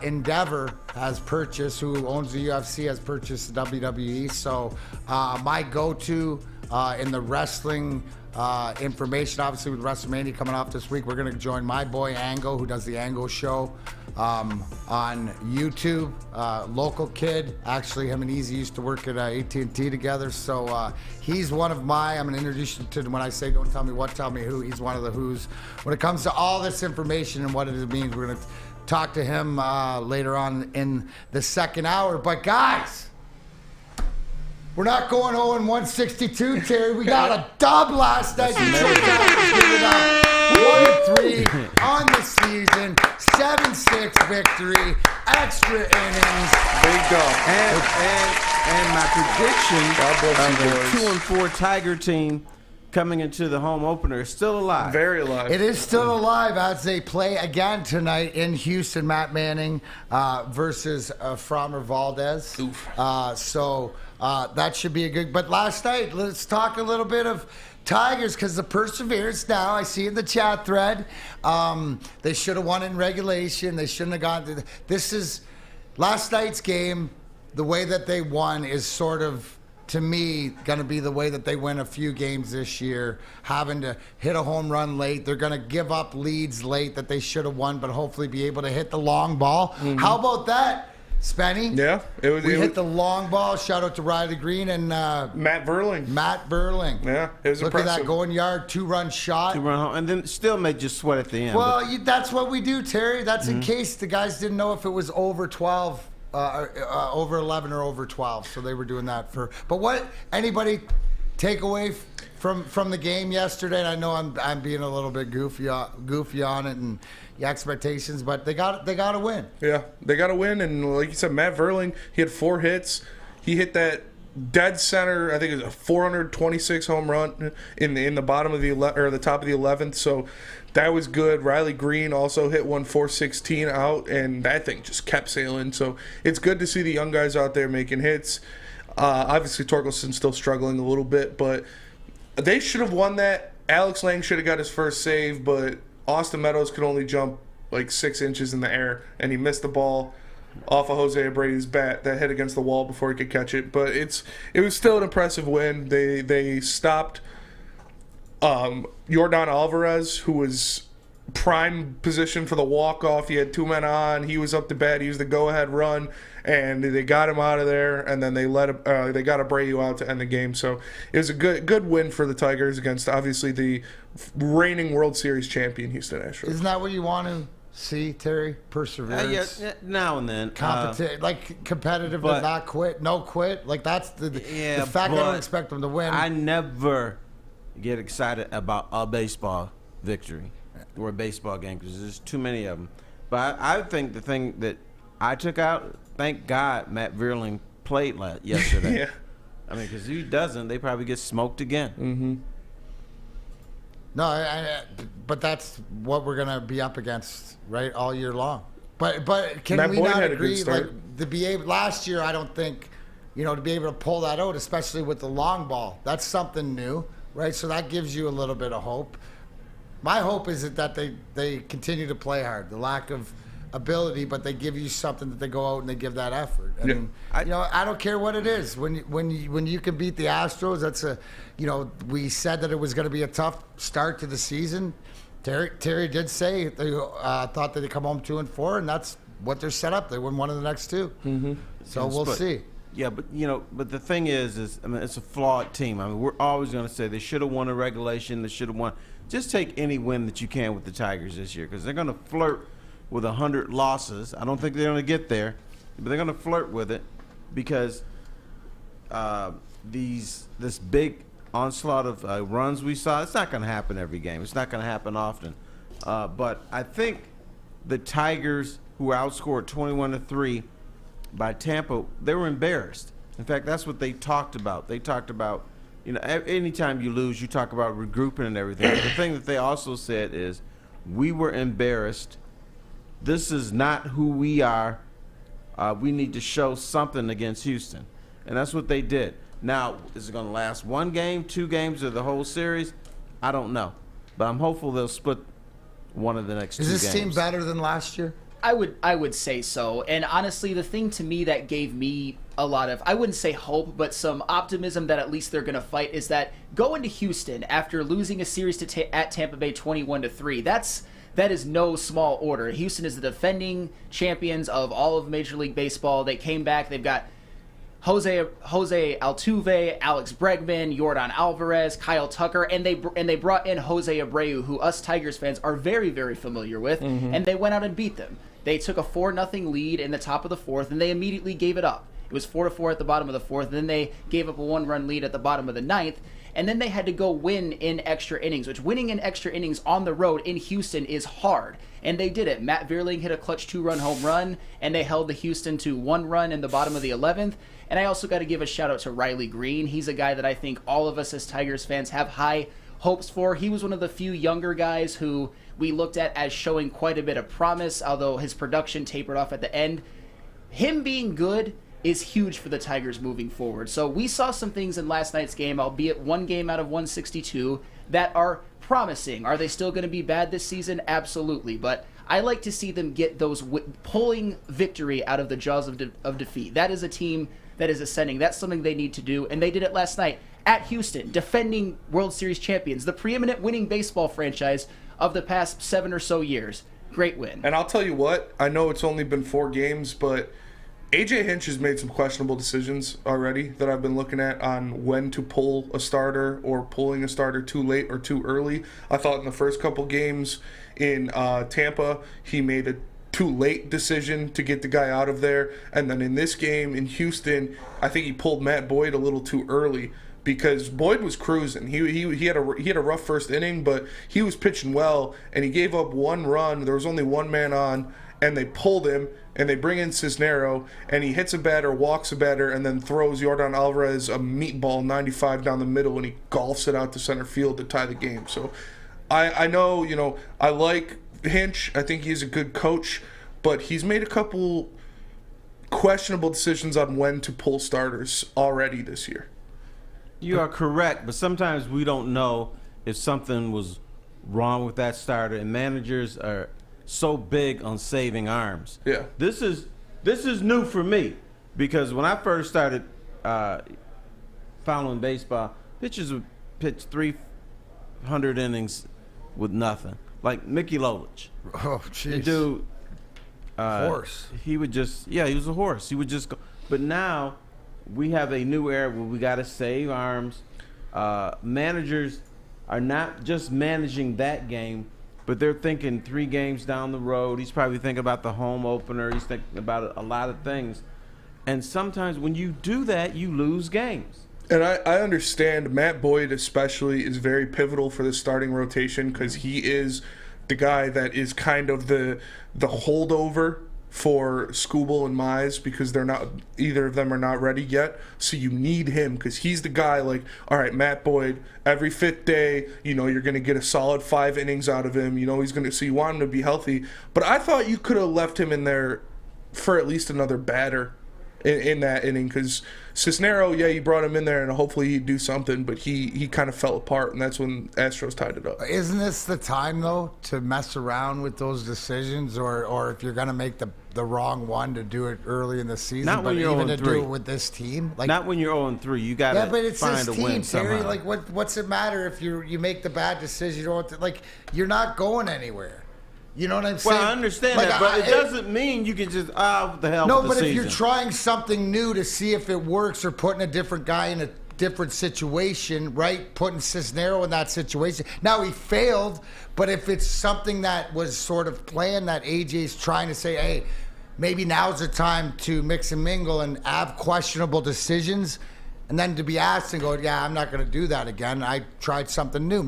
B: Endeavor has purchased, who owns the UFC, has purchased the WWE. So my go-to in the wrestling information, obviously with WrestleMania coming off this week, we're going to join my boy Ango, who does the Ango Show on YouTube. Local kid. Actually, him and Easy used to work at AT&T together. So he's one of my, I'm going to introduce you to, when I say don't tell me what, tell me who, he's one of the who's. When it comes to all this information and what it means, we're going to talk to him later on in the second hour. But guys, we're not going 0-162, Terry. We got a dub last night. Detroit Tigers give it up 1-3 on the season. 7-6 victory. Extra innings.
E: Big dub.
C: And my
E: God bless you,
C: prediction
E: boys.
C: of the 2-4 Tiger team coming into the home opener is still alive.
E: Very alive.
B: It is still alive as they play again tonight in Houston. Matt Manning versus Framber Valdez. So that should be a good. But last night, let's talk a little bit of Tigers, because the perseverance now, I see in the chat thread, they should have won in regulation. They shouldn't have gone. This is last night's game. The way that they won is sort of, to me, going to be the way that they win a few games this year, having to hit a home run late. They're going to give up leads late that they should have won, but hopefully be able to hit the long ball. How about that, Spenny?
E: Yeah.
B: We hit the long ball. Shout out to Riley Green and
E: Matt Verling.
B: Yeah,
E: it was
B: Look
E: impressive.
B: at that going yard, 2-run shot.
C: 2-run home, and then still made you sweat at the end.
B: Well, that's what we do, Terry. That's in case the guys didn't know if it was over 12. Over 11 or over 12, so they were doing that for. But what anybody take away from the game yesterday? And I know I'm being a little bit goofy on it and the expectations, but they got to win.
E: Yeah, they got to win, and like you said, Matt Verling, he had 4 hits. He hit that dead center. I think it was a 426 home run in the bottom of the top of the 11th. So that was good. Riley Green also hit one 416 out, and that thing just kept sailing. So it's good to see the young guys out there making hits. Obviously, Torkelson's still struggling a little bit, but they should have won that. Alex Lang should have got his first save, but Austin Meadows could only jump like 6 inches in the air, and he missed the ball off of Jose Abreu's bat that hit against the wall before he could catch it. But it was still an impressive win. They stopped Yordan Alvarez, who was prime position for the walk-off. He had 2 men on. He was up to bat. He was the go-ahead run, and they got him out of there, and then they got Abreu out to end the game. So it was a good win for the Tigers against, obviously, the reigning World Series champion Houston Astros.
B: Isn't that what you want to see, Terry? Perseverance.
C: Yeah, now and then.
B: Like competitive,
C: but
B: not quit, no quit. Like that's the fact I don't expect them to win.
C: I never get excited about a baseball victory or a baseball game because there's too many of them. But I think the thing that I took out, thank God Matt Verling played yesterday.
E: Yeah.
C: I mean, because if he doesn't, they probably get smoked again.
B: No, but that's what we're gonna be up against, right, all year long. But can
E: Matt
B: we
E: Boyd
B: not
E: had a good
B: agree?
E: start.
B: Like to be able last year, I don't think, to be able to pull that out, especially with the long ball. That's something new, right? So that gives you a little bit of hope. My hope is that they continue to play hard. The lack of ability, but they give you something that they go out and they give that effort. And I don't care what it is. When you can beat the Astros, that's we said that it was going to be a tough start to the season. Terry did say they thought that they'd come home 2-4, and that's what they're set up. They win one of the next two. Mm-hmm. So we'll see.
C: Yeah, but the thing is it's a flawed team. I mean, we're always going to say they should have won a regulation. They should have won. Just take any win that you can with the Tigers this year, because they're going to flirt with 100 losses. I don't think they're going to get there, but they're going to flirt with it because this big onslaught of runs we saw, it's not going to happen every game. It's not going to happen often. But I think the Tigers, who were outscored 21-3 by Tampa, they were embarrassed. In fact, that's what they talked about. They talked about, anytime you lose, you talk about regrouping and everything. The thing that they also said is, we were embarrassed. This is not who we are. We need to show something against Houston. And that's what they did. Now, is it going to last one game, 2 games, or the whole series? I don't know. But I'm hopeful they'll split one of the next 2 games.
B: Is this team better than last year?
D: I would say so. And honestly, the thing to me that gave me a lot of, I wouldn't say hope, but some optimism that at least they're going to fight is that going to Houston after losing a series at Tampa Bay 21-3, that is no small order. Houston is the defending champions of all of Major League Baseball. They came back. They've got Jose Altuve, Alex Bregman, Yordan Alvarez, Kyle Tucker, and they brought in Jose Abreu, who us Tigers fans are very, very familiar with, and they went out and beat them. They took a 4-0 lead in the top of the 4th, and they immediately gave it up. It was 4-4 at the bottom of the 4th, and then they gave up a 1-run lead at the bottom of the 9th. And then they had to go win in extra innings, which winning in extra innings on the road in Houston is hard. And they did it. Matt Vierling hit a clutch 2-run home run, and they held the Houston to 1 run in the bottom of the 11th. And I also got to give a shout out to Riley Green. He's a guy that I think all of us as Tigers fans have high hopes for. He was one of the few younger guys who we looked at as showing quite a bit of promise, although his production tapered off at the end. Him being good is huge for the Tigers moving forward. So we saw some things in last night's game, albeit 1 game out of 162, that are promising. Are they still going to be bad this season? Absolutely. But I like to see them get those pulling victory out of the jaws of defeat. That is a team that is ascending. That's something they need to do, and they did it last night at Houston, defending World Series champions, the preeminent winning baseball franchise of the past 7 or so years. Great win.
E: And I'll tell you what, I know it's only been 4 games, but AJ Hinch has made some questionable decisions already that I've been looking at on when to pull a starter or pulling a starter too late or too early. I thought in the first couple games in Tampa, he made a too late decision to get the guy out of there. And then in this game in Houston, I think he pulled Matt Boyd a little too early because Boyd was cruising. He had a rough first inning, but he was pitching well, and he gave up 1 run. There was only 1 man on, and they pulled him, and they bring in Cisnero, and he hits a batter, walks a batter, and then throws Yordan Alvarez a meatball 95 down the middle, and he golfs it out to center field to tie the game. So I know, I like Hinch. I think he's a good coach, but he's made a couple questionable decisions on when to pull starters already this year.
C: You are correct, but sometimes we don't know if something was wrong with that starter, and managers are so big on saving arms.
E: Yeah.
C: This is new for me because when I first started following baseball, pitchers would pitch 300 innings with nothing. Like Mickey Lolich.
B: Oh, jeez.
C: The dude,
B: horse.
C: He would just, he was a horse. He would just go. But now we have a new era where we got to save arms. Managers are not just managing that game, but they're thinking 3 games down the road. He's probably thinking about the home opener. He's thinking about a lot of things. And sometimes when you do that, you lose games.
E: And I understand Matt Boyd especially is very pivotal for the starting rotation because he is the guy that is kind of the holdover for Skubal and Mize because either of them are not ready yet. So you need him because he's the guy. Like, all right, Matt Boyd, every 5th day, you're going to get a solid 5 innings out of him. So you want him to be healthy. But I thought you could have left him in there for at least another batter in that inning because Cisnero, you brought him in there and hopefully he'd do something, but he kind of fell apart, and that's when Astros tied it up.
B: Isn't this the time, though, to mess around with those decisions, or if you're going to make the wrong one, to do it early in the season?
C: Not when you're
B: even to
C: 0-3.
B: do it with this team? Like,
C: not when you're 0-3. You got to
B: but it's
C: find
B: this
C: a
B: team,
C: win
B: Terry.
C: somehow.
B: Like, what's it matter if you make the bad decision? You don't you're not going anywhere. You know what I'm saying?
C: Well, I understand that, but it doesn't mean you can just, what the hell
B: No,
C: with the
B: but if
C: season.
B: you're trying something new to see if it works, or putting a different guy in a different situation, right? Putting Cisnero in that situation. Now, he failed, but if it's something that was sort of planned, that AJ's trying to say, hey, maybe now's the time to mix and mingle and have questionable decisions, and then to be asked and go, yeah, I'm not going to do that again. I tried something new.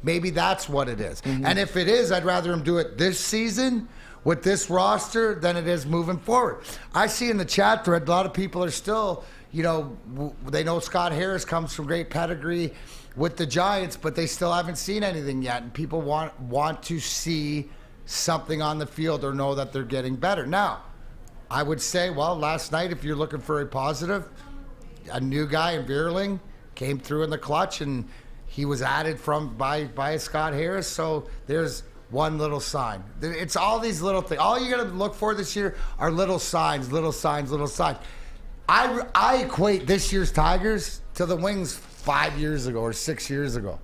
B: Maybe that's what it is. Mm-hmm. And if it is, I'd rather him do it this season with this roster than it is moving forward. I see in the chat thread, a lot of people are still, they know Scott Harris comes from great pedigree with the Giants, but they still haven't seen anything yet. And people want to see something on the field or know that they're getting better. Now, I would say, well, last night, if you're looking for a positive, a new guy in Vierling came through in the clutch, and he was added by Scott Harris. So there's one little sign. It's all these little things. All you got to look for this year are little signs, little signs, little signs. I equate this year's Tigers to the Wings 5 years ago or 6 years ago.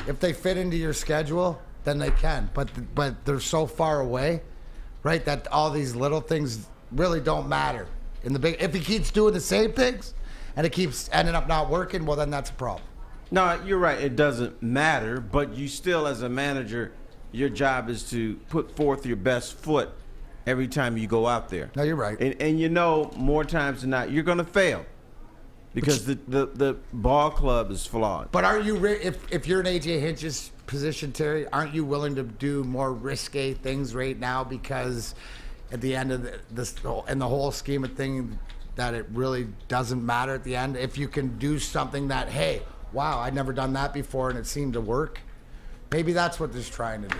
B: If they fit into your schedule, then they can. But they're so far away, right, that all these little things really don't matter. If he keeps doing the same things and it keeps ending up not working, well, then that's a problem.
C: No, you're right. It doesn't matter, but you still, as a manager, your job is to put forth your best foot every time you go out there.
B: No, you're right.
C: And more times than not, you're going to fail because the ball club is flawed.
B: But are you, if you're in AJ Hinch's position, Terry, aren't you willing to do more risque things right now? Because at the end of in the whole scheme of things, that it really doesn't matter at the end. If you can do something that, hey, wow, I'd never done that before and it seemed to work. Maybe that's what they're trying to do.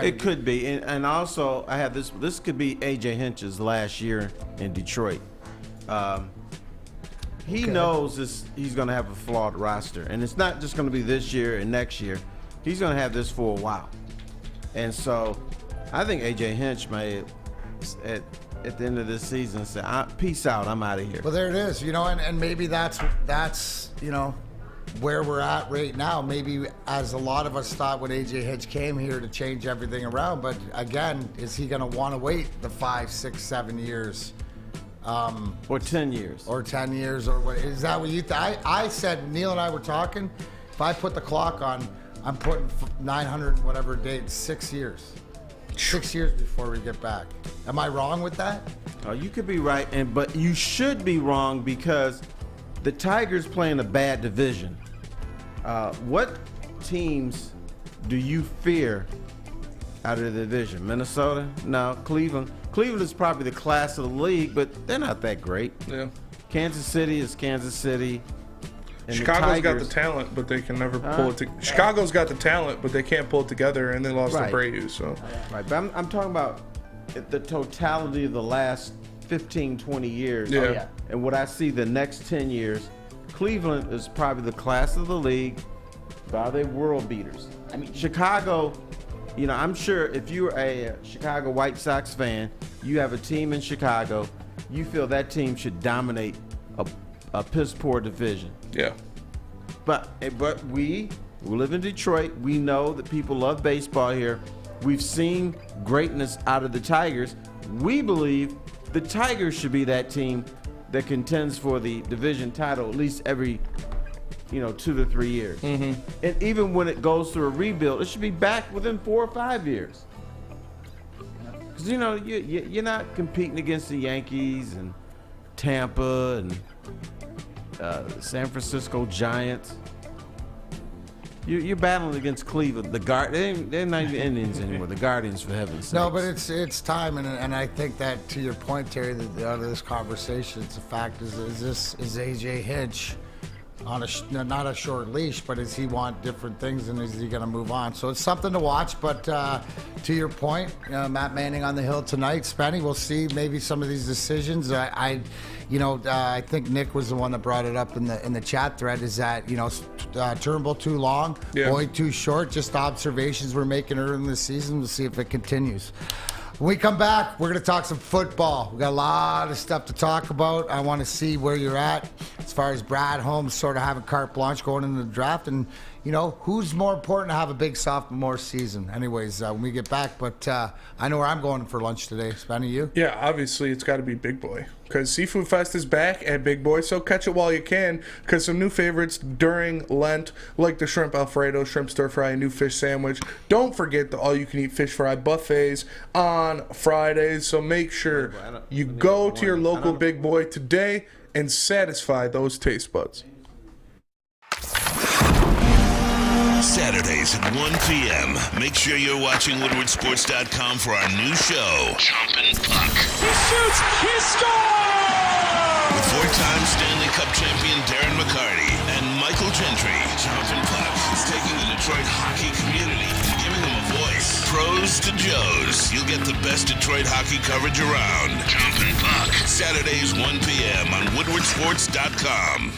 C: It could be. And also, I have this could be AJ Hinch's last year in Detroit. He knows he's going to have a flawed roster. And it's not just going to be this year and next year. He's going to have this for a while. And so I think AJ Hinch may, at the end of this season, say, peace out, I'm out of here.
B: Well, there it is, and maybe that's where we're at right now. Maybe as a lot of us thought when AJ Hinch came here to change everything around, but again, is he going to want to wait the 5, 6, 7 years?
C: Or 10 years.
B: Or 10 years, or what? Is that what you I said, Neil and I were talking, if I put the clock on, I'm putting 900 whatever date, 6 years. 6 years before we get back. Am I wrong with that?
C: Oh, you could be right, but you should be wrong because the Tigers play in a bad division. What teams do you fear out of the division? Minnesota? No. Cleveland? Cleveland is probably the class of the league, but they're not that great.
E: Yeah.
C: Kansas City is Kansas City. And
E: Chicago's got the talent, but they can never pull it together. Chicago's got the talent, but they can't pull it together, and they lost to Abreu. So.
C: Right, but I'm talking about the totality of the last 15, 20 years.
E: Yeah. Oh, yeah.
C: And what I see the next 10 years, Cleveland is probably the class of the league. Are they world beaters? I mean, Chicago, I'm sure if you're a Chicago White Sox fan, you have a team in Chicago, you feel that team should dominate a piss-poor division.
E: Yeah.
C: But we who live in Detroit, we know that people love baseball here. We've seen greatness out of the Tigers. We believe the Tigers should be that team that contends for the division title at least every 2 to 3 years. Mm-hmm. And even when it goes through a rebuild, it should be back within 4 or 5 years. Because you're not competing against the Yankees and Tampa and San Francisco Giants. You're battling against Cleveland. They're not even Indians anymore. The Guardians, for heaven's sake.
B: No, but it's time, and I think that, to your point, Terry, out of this conversation, it's a fact. Is AJ Hinch on not a short leash, but does he want different things, and is he going to move on? So it's something to watch. But to your point, Matt Manning on the hill tonight, Spenny, we'll see maybe some of these decisions. I think Nick was the one that brought it up in the chat thread. Is that Turnbull too long, Boyd too short? Just observations we're making early in the season. We'll see if it continues. When we come back, we're going to talk some football. We got a lot of stuff to talk about. I want to see where you're at as far as Brad Holmes sort of having carte blanche going into the draft, and who's more important to have a big sophomore season. Anyways, when we get back, but I know where I'm going for lunch today. Spenny, you?
E: Yeah, obviously it's got to be Big Boy, because Seafood Fest is back at Big Boy, so catch it while you can, because some new favorites during Lent, like the shrimp Alfredo, shrimp stir fry, and new fish sandwich. Don't forget the all-you-can-eat fish fry buffets on Fridays, so make sure you go to your local Big Boy today and satisfy those taste buds.
A: Saturdays at 1 p.m. Make sure you're watching WoodwardSports.com for our new show, Chompin' Puck.
K: He shoots! He scores!
A: With four-time Stanley Cup champion Darren McCarty and Michael Gentry, Chompin' Puck is taking the Detroit hockey community and giving them a voice. Pros to Joes. You'll get the best Detroit hockey coverage around. Chompin' Puck. Saturdays 1 p.m. on WoodwardSports.com.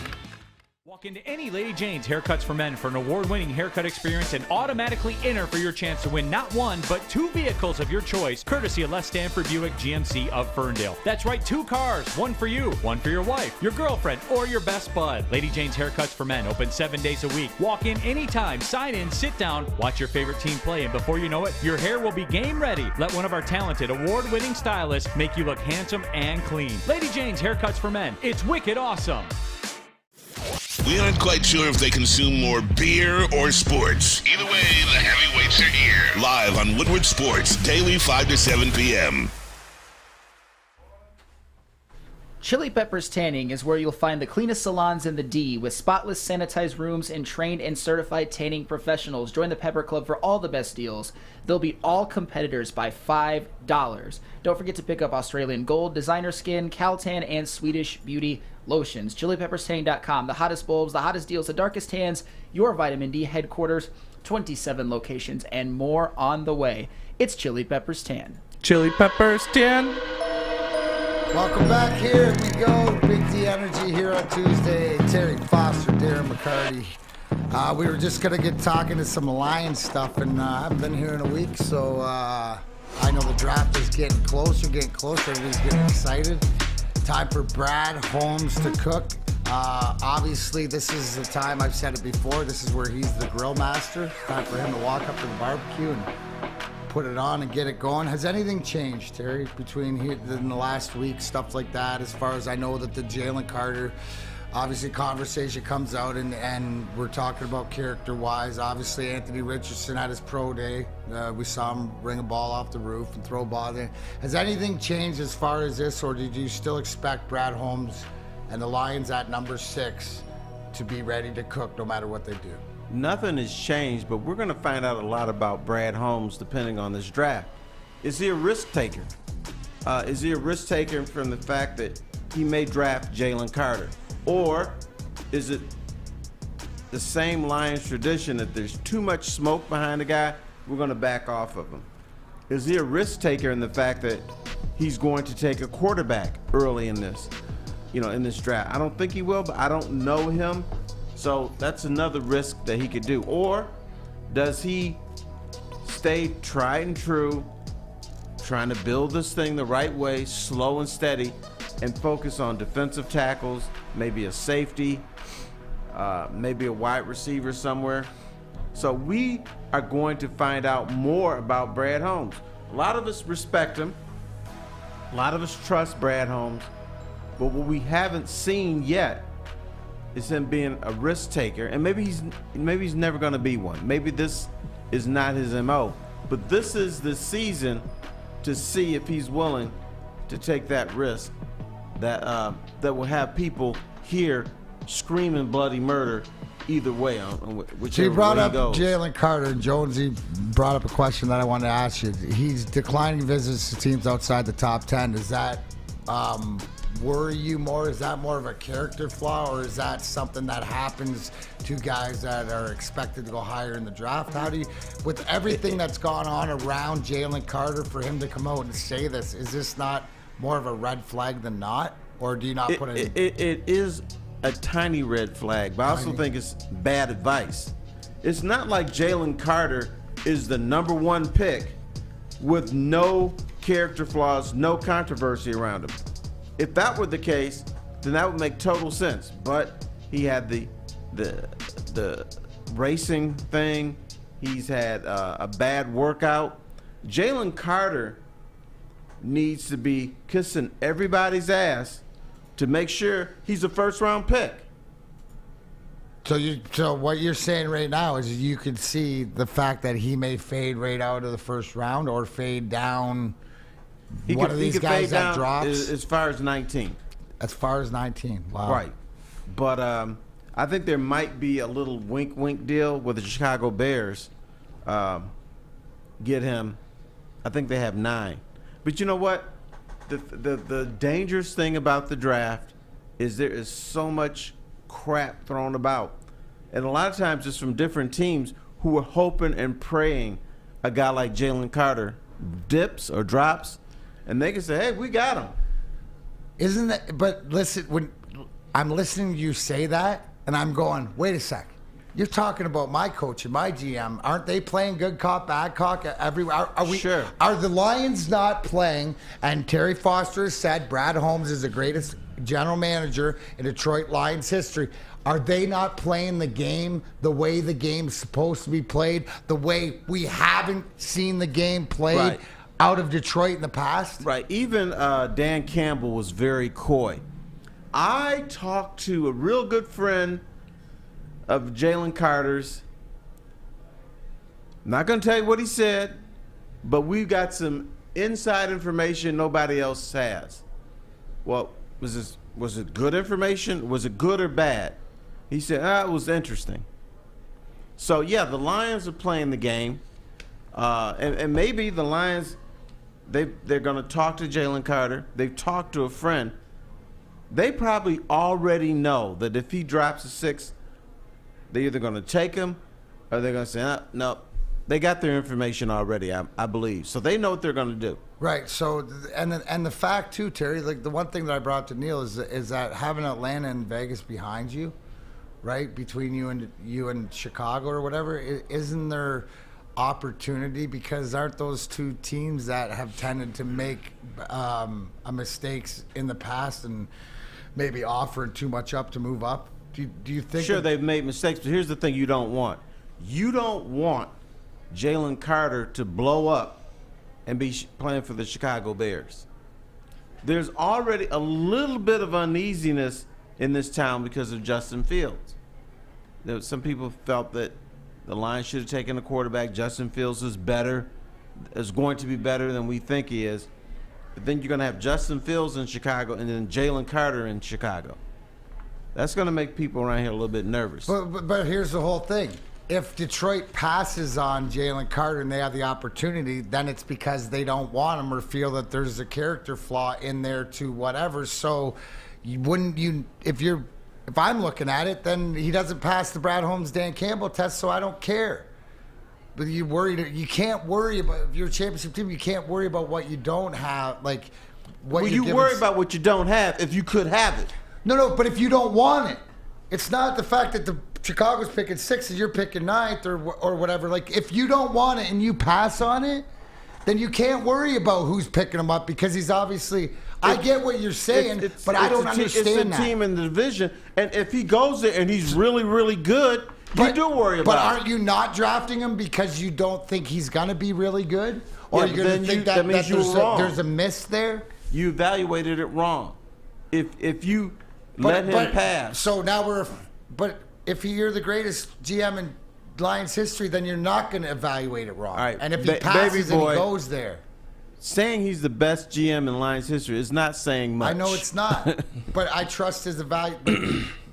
K: Walk into any Lady Jane's Haircuts for Men for an award-winning haircut experience and automatically enter for your chance to win not one, but 2 vehicles of your choice, courtesy of Les Stanford Buick GMC of Ferndale. That's right, 2 cars, one for you, one for your wife, your girlfriend, or your best bud. Lady Jane's Haircuts for Men, open 7 days a week. Walk in anytime, sign in, sit down, watch your favorite team play, and before you know it, your hair will be game ready. Let one of our talented, award-winning stylists make you look handsome and clean. Lady Jane's Haircuts for Men. It's wicked awesome.
A: We aren't quite sure if they consume more beer or sports. Either way, the heavyweights are here. Live on Woodward Sports, daily 5 to 7 p.m.
D: Chili Peppers Tanning is where you'll find the cleanest salons in the D, with spotless, sanitized rooms and trained and certified tanning professionals. Join the Pepper Club for all the best deals. They'll beat all competitors by $5. Don't forget to pick up Australian Gold, Designer Skin, Caltan, and Swedish Beauty lotions. ChiliPeppersTanning.com. The hottest bulbs, the hottest deals, the darkest tans, your vitamin D headquarters, 27 locations, and more on the way. It's Chili Peppers Tan.
E: Chili Peppers Tan.
B: Welcome back. Here we go. Big D Energy here on Tuesday. Terry, Foster, Darren McCarty. We were just going to get talking to some Lions stuff, and I haven't been here in a week, so I know the draft is getting closer. Everybody's getting excited. Time for Brad Holmes to cook. Obviously, this is the time, I've said it before, this is where he's the grill master. Time for him to walk up to the barbecue and put it on and get it going. Has anything changed, Terry, between here in the last week, stuff like that, as far as I know that the Jalen Carter, obviously conversation comes out and we're talking about character-wise. Obviously, Anthony Richardson had his pro day. We saw him ring a ball off the roof and throw a ball there. Has anything changed as far as this, or did you still expect Brad Holmes and the Lions at number 6 to be ready to cook no matter what they do?
C: Nothing has changed, but we're going to find out a lot about Brad Holmes depending on this draft. Is he a risk taker? Is he a risk taker from the fact that he may draft Jalen Carter? Or is it the same Lions tradition that there's too much smoke behind the guy, we're going to back off of him? Is he a risk taker in the fact that he's going to take a quarterback early in this, in this draft? I don't think he will, but I don't know him. So that's another risk that he could do. Or does he stay tried and true, trying to build this thing the right way, slow and steady, and focus on defensive tackles, maybe a safety, maybe a wide receiver somewhere? So we are going to find out more about Brad Holmes. A lot of us respect him. A lot of us trust Brad Holmes. But what we haven't seen yet is him being a risk taker, and maybe he's never going to be one. Maybe this is not his MO, but this is the season to see if he's willing to take that risk that will have people here screaming bloody murder either way on
B: So
C: whichever
B: you brought
C: way
B: up
C: he goes.
B: Jalen Carter, and Jonesy brought up a question that I wanted to ask you. He's declining visits to teams outside the top 10. Does that worry you more? Is that more of a character flaw, or is that something that happens to guys that are expected to go higher in the draft? How do you, with everything that's gone on around Jalen Carter, for him to come out and say this, is this not more of a red flag than not? Or do you not put it?
C: It is a tiny red flag, but I also think it's bad advice. It's not like Jalen Carter is the number 1 pick with no character flaws, no controversy around him. If that were the case, then that would make total sense. But he had the racing thing. He's had a bad workout. Jalen Carter needs to be kissing everybody's ass to make sure he's a first-round pick.
B: So what you're saying right now is you could see the fact that he may fade right out of the first round or fade down. One of these guys that drops
C: as far as 19.
B: As far as 19, wow.
C: Right, but I think there might be a little wink deal with the Chicago Bears. Get him. I think they have 9. But you know what? The dangerous thing about the draft is there is so much crap thrown about. And a lot of times it's from different teams who are hoping and praying a guy like Jalen Carter dips or drops, and they can say, hey, we got him.
B: Isn't that, but listen, when I'm listening to you say that, and I'm going, wait a sec. You're talking about my coach and my GM. Aren't they playing good cop, bad cop everywhere? Are we?
C: Sure.
B: Are the Lions not playing? And Terry Foster has said Brad Holmes is the greatest general manager in Detroit Lions history. Are they not playing the game the way the game's supposed to be played? The way we haven't seen the game played out of Detroit in the past?
C: Right. Even Dan Campbell was very coy. I talked to a real good friend of Jalen Carter's. I'm not going to tell you what he said, but we've got some inside information nobody else has. Well, was it good information? Was it good or bad? He said, it was interesting. So, yeah, the Lions are playing the game. And maybe the Lions, they're going to talk to Jalen Carter. They've talked to a friend. They probably already know that if he drops a 6, they're either going to take him or they're going to say, no. They got their information already, I believe. So they know what they're going to do.
B: Right. So, and the fact, too, Terry, like the one thing that I brought to Neil is that having Atlanta and Vegas behind you, right, between you and Chicago or whatever, isn't there opportunity? Because aren't those two teams that have tended to make mistakes in the past and maybe offering too much up to move up? Do you think?
C: Sure, they've made mistakes, but here's the thing you don't want. You don't want Jalen Carter to blow up and be playing for the Chicago Bears. There's already a little bit of uneasiness in this town because of Justin Fields. Some people felt that the Lions should have taken a quarterback. Justin Fields is going to be better than we think he is. But then you're going to have Justin Fields in Chicago and then Jalen Carter in Chicago. That's going to make people around here a little bit nervous.
B: But here's the whole thing. If Detroit passes on Jalen Carter and they have the opportunity, then it's because they don't want him or feel that there's a character flaw in there to whatever. So if I'm looking at it, then he doesn't pass the Brad Holmes, Dan Campbell test, so I don't care. But you can't worry about, if you're a championship team, you can't worry about what you don't have, like what
C: worry about what you don't have if you could have it.
B: No, but if you don't want it, it's not the fact that the Chicago's picking 6 and you're picking 9th or whatever. Like, if you don't want it and you pass on it, then you can't worry about who's picking him up because he's obviously. I get what you're saying, but I don't understand that.
C: It's a team in the division, and if he goes there and he's really, really good, you do worry about it.
B: But aren't you not drafting him because you don't think he's going to be really good? Or you're going to think that there's a miss there?
C: You evaluated it wrong. If you let him pass.
B: So now but if you're the greatest GM in Lions history, then you're not going to evaluate it wrong.
C: All right.
B: And if he passes and he goes there.
C: Saying he's the best GM in Lions history is not saying much.
B: I know it's not, but I trust his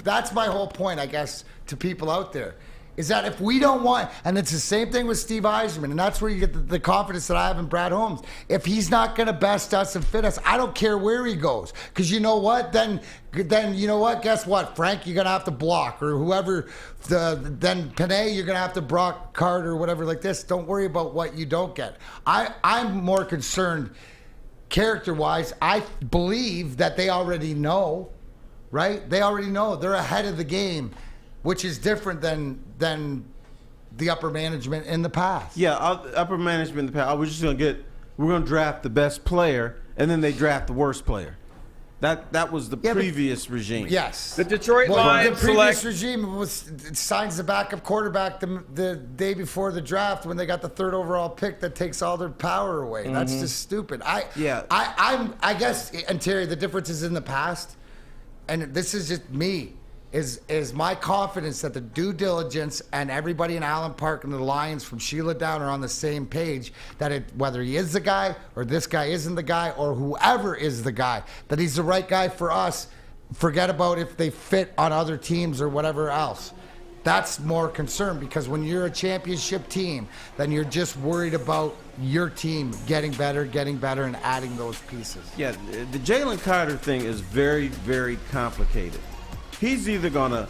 B: that's my whole point, I guess, to people out there. Is that if we don't want, and it's the same thing with Steve Yzerman, and that's where you get the confidence that I have in Brad Holmes. If he's not going to best us and fit us, I don't care where he goes. Because you know what? Then you know what? Guess what? Frank, you're going to have to block. Or whoever, then Panay, you're going to have to block Carter or whatever like this. Don't worry about what you don't get. I'm more concerned character-wise. I believe that they already know, right? They already know. They're ahead of the game, which is different than the upper management in the past.
C: Yeah, upper management in the past. We're going to draft the best player, and then they draft the worst player. That was the previous regime.
B: Yes.
L: The Detroit Lions
B: the previous regime signs the backup quarterback the day before the draft when they got the 3rd overall pick that takes all their power away. Mm-hmm. That's just stupid. I guess, and Terry, the difference is in the past, and this is just me. Is my confidence that the due diligence and everybody in Allen Park and the Lions from Sheila down are on the same page, that whether he is the guy or this guy isn't the guy or whoever is the guy, that he's the right guy for us. Forget about if they fit on other teams or whatever else. That's more concern, because when you're a championship team, then you're just worried about your team getting better and adding those pieces.
C: Yeah, the Jalen Carter thing is very, very complicated. He's either going to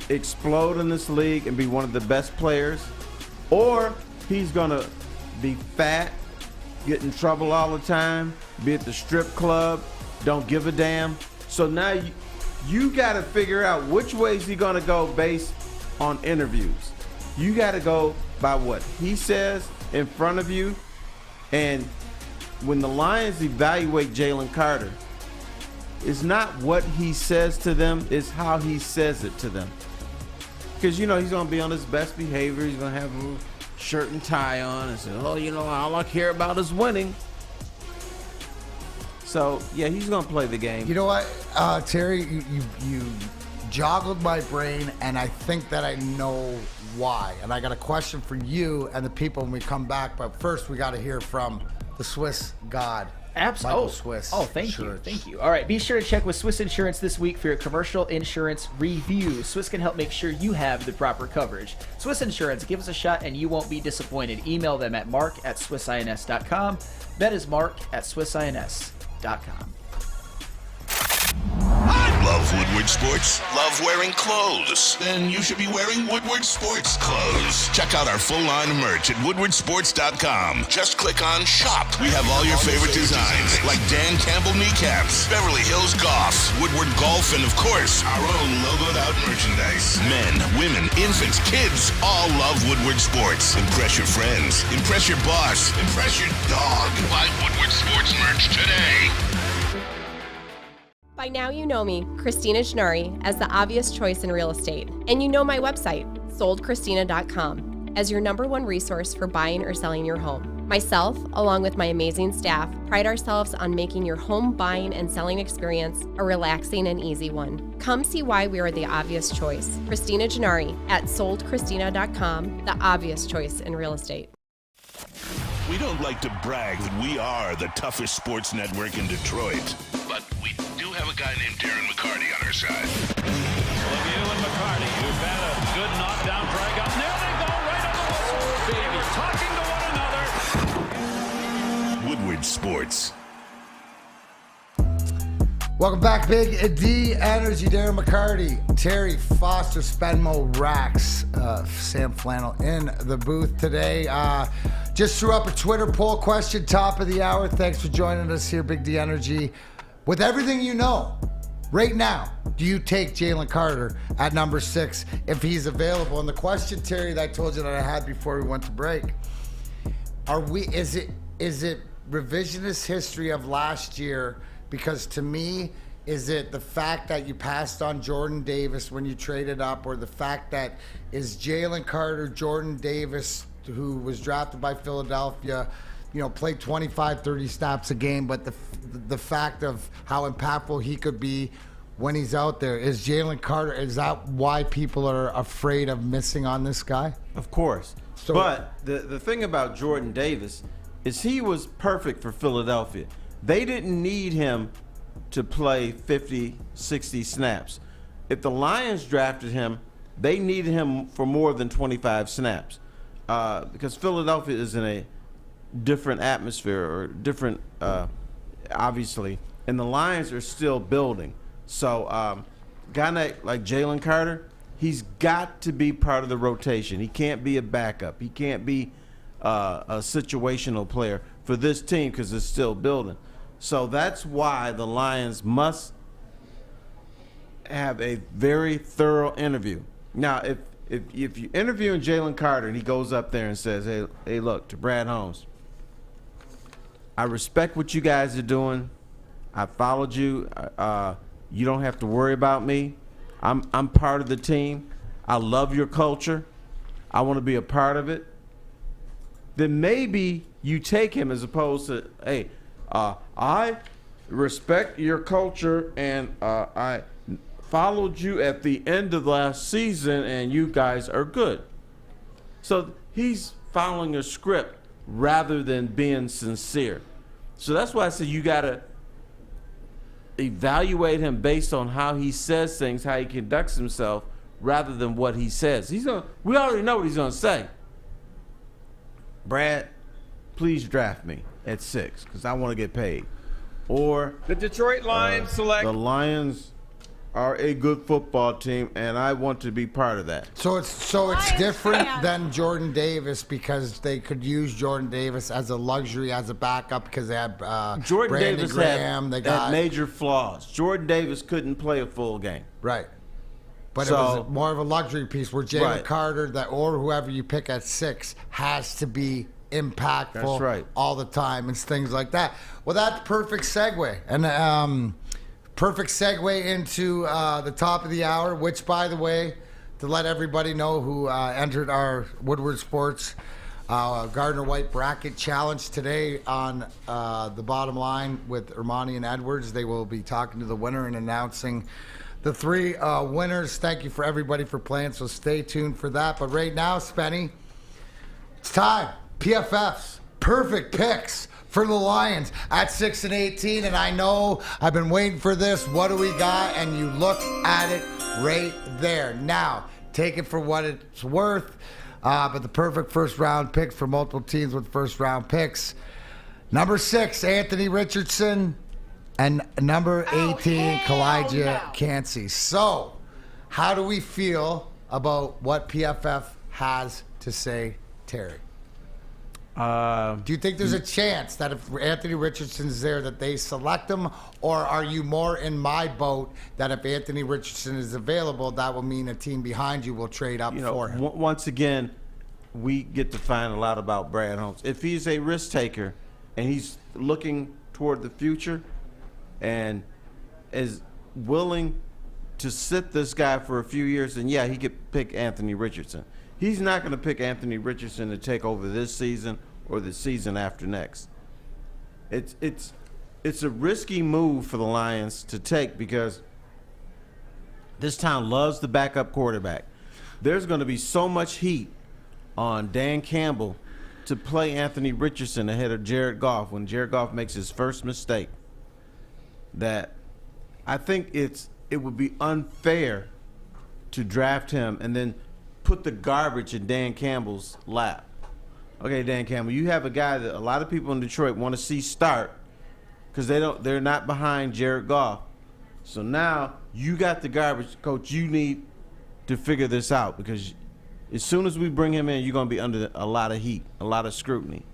C: explode in this league and be one of the best players, or he's going to be fat, get in trouble all the time, be at the strip club, don't give a damn. So now you got to figure out which way is he going to go based on interviews. You got to go by what he says in front of you. And when the Lions evaluate Jalen Carter, it's not what he says to them, it's how he says it to them. Because, he's going to be on his best behavior. He's going to have a shirt and tie on and say, all I care about is winning. So, yeah, he's going to play the game.
B: You know what, Terry, you joggled my brain, and I think that I know why. And I got a question for you and the people when we come back. But first, we got to hear from the Swiss God.
D: Absolutely.
B: Swiss.
D: Oh, thank you. All right, be sure to check with Swiss Insurance this week for your commercial insurance review. Swiss can help make sure you have the proper coverage. Swiss Insurance, give us a shot and you won't be disappointed. Email them at mark@swissins.com. That is mark@swissins.com.
A: Love Woodward Sports? Love wearing clothes? Then you should be wearing Woodward Sports clothes. Check out our full line of merch at woodwardsports.com. Just click on Shop. We have all your favorite designs, like Dan Campbell kneecaps, Beverly Hills Golf, Woodward Golf, and of course, our own logoed out merchandise. Men, women, infants, kids all love Woodward Sports. Impress your friends. Impress your boss. Impress your dog. Buy Woodward Sports merch today.
M: By now you know me, Christina Gennari, as the obvious choice in real estate. And you know my website, soldchristina.com, as your #1 resource for buying or selling your home. Myself, along with my amazing staff, pride ourselves on making your home buying and selling experience a relaxing and easy one. Come see why we are the obvious choice. Christina Gennari at soldchristina.com, the obvious choice in real estate.
A: We don't like to brag that we are the toughest sports network in Detroit, but we do have a guy named Darren McCarty on our side.
K: Lemieux and McCarty, who've had a good knockdown drag up. There they go, right on the whistle. They were talking to one another. Woodward Sports.
B: Welcome back, Big D Energy, Darren McCarty, Terry Foster, Spenmo Rax, Sam Flannel in the booth today. Just threw up a Twitter poll question, top of the hour. Thanks for joining us here, Big D Energy. With everything you know, right now, do you take Jalen Carter at number 6 if he's available? And the question, Terry, that I told you that I had before we went to break, is it revisionist history of last year? Because to me, is it the fact that you passed on Jordan Davis when you traded up, or the fact that is Jalen Carter, Jordan Davis, who was drafted by Philadelphia, played 25, 30 snaps a game, but the fact of how impactful he could be when he's out there, is Jalen Carter, is that why people are afraid of missing on this guy?
C: Of course. But the thing about Jordan Davis is he was perfect for Philadelphia. They didn't need him to play 50, 60 snaps. if the Lions drafted him, they needed him for more than 25 snaps because Philadelphia is in a different atmosphere or different, obviously, and the Lions are still building. So a guy like Jalen Carter, he's got to be part of the rotation. He can't be a backup. He can't be a situational player for this team because it's still building. So that's why the Lions must have a very thorough interview. Now, if you interviewing Jalen Carter and he goes up there and says, hey, look, to Brad Holmes, I respect what you guys are doing. I followed you. You don't have to worry about me. I'm part of the team. I love your culture. I want to be a part of it. Then maybe you take him as opposed to, hey, I respect your culture and I followed you at the end of last season and you guys are good. So he's following a script rather than being sincere. So that's why I said you got to evaluate him based on how he says things, how he conducts himself, rather than what he says. We already know what he's going to say. Brad, please draft me at 6 because I want to get paid. Or
L: the Detroit Lions select.
C: The Lions are a good football team, and I want to be part of that.
B: So it's different than Jordan Davis because they could use Jordan Davis as a luxury, as a backup because they had
C: Jordan
B: Brandon
C: Davis
B: Graham.
C: had major flaws. Jordan Davis couldn't play a full game.
B: Right. But it was more of a luxury piece where Jalen Carter or whoever you pick at 6 has to be impactful all the time and things like that. Well, that's perfect segue. And perfect segue into the top of the hour, which, by the way, to let everybody know who entered our Woodward Sports Gardner White Bracket Challenge today on the bottom line with Ermanni and Edwards. They will be talking to the winner and announcing the 3 winners. Thank you for everybody for playing, so stay tuned for that. But right now, Spenny, it's time. PFF's perfect picks for the Lions at 6 and 18. And I know I've been waiting for this. What do we got? And you look at it right there. Now, take it for what it's worth. But the perfect first-round picks for multiple teams with first-round picks. Number 6, Anthony Richardson. And number 18, Kalijah Cansey. So, how do we feel about what PFF has to say, Terry? Do you think there's a chance that if Anthony Richardson's there that they select him? Or are you more in my boat that if Anthony Richardson is available, that will mean a team behind you will trade up for him?
C: Once again, we get to find a lot about Brad Holmes. If he's a risk taker and he's looking toward the future and is willing to sit this guy for a few years, then yeah, he could pick Anthony Richardson. He's not going to pick Anthony Richardson to take over this season or the season after next. It's a risky move for the Lions to take because this town loves the backup quarterback. There's going to be so much heat on Dan Campbell to play Anthony Richardson ahead of Jared Goff when Jared Goff makes his first mistake that I think it would be unfair to draft him and then put the garbage in Dan Campbell's lap. Okay, Dan Campbell, you have a guy that a lot of people in Detroit want to see start because they're not behind Jared Goff. So now you got the garbage. Coach, you need to figure this out because as soon as we bring him in, you're going to be under a lot of heat, a lot of scrutiny.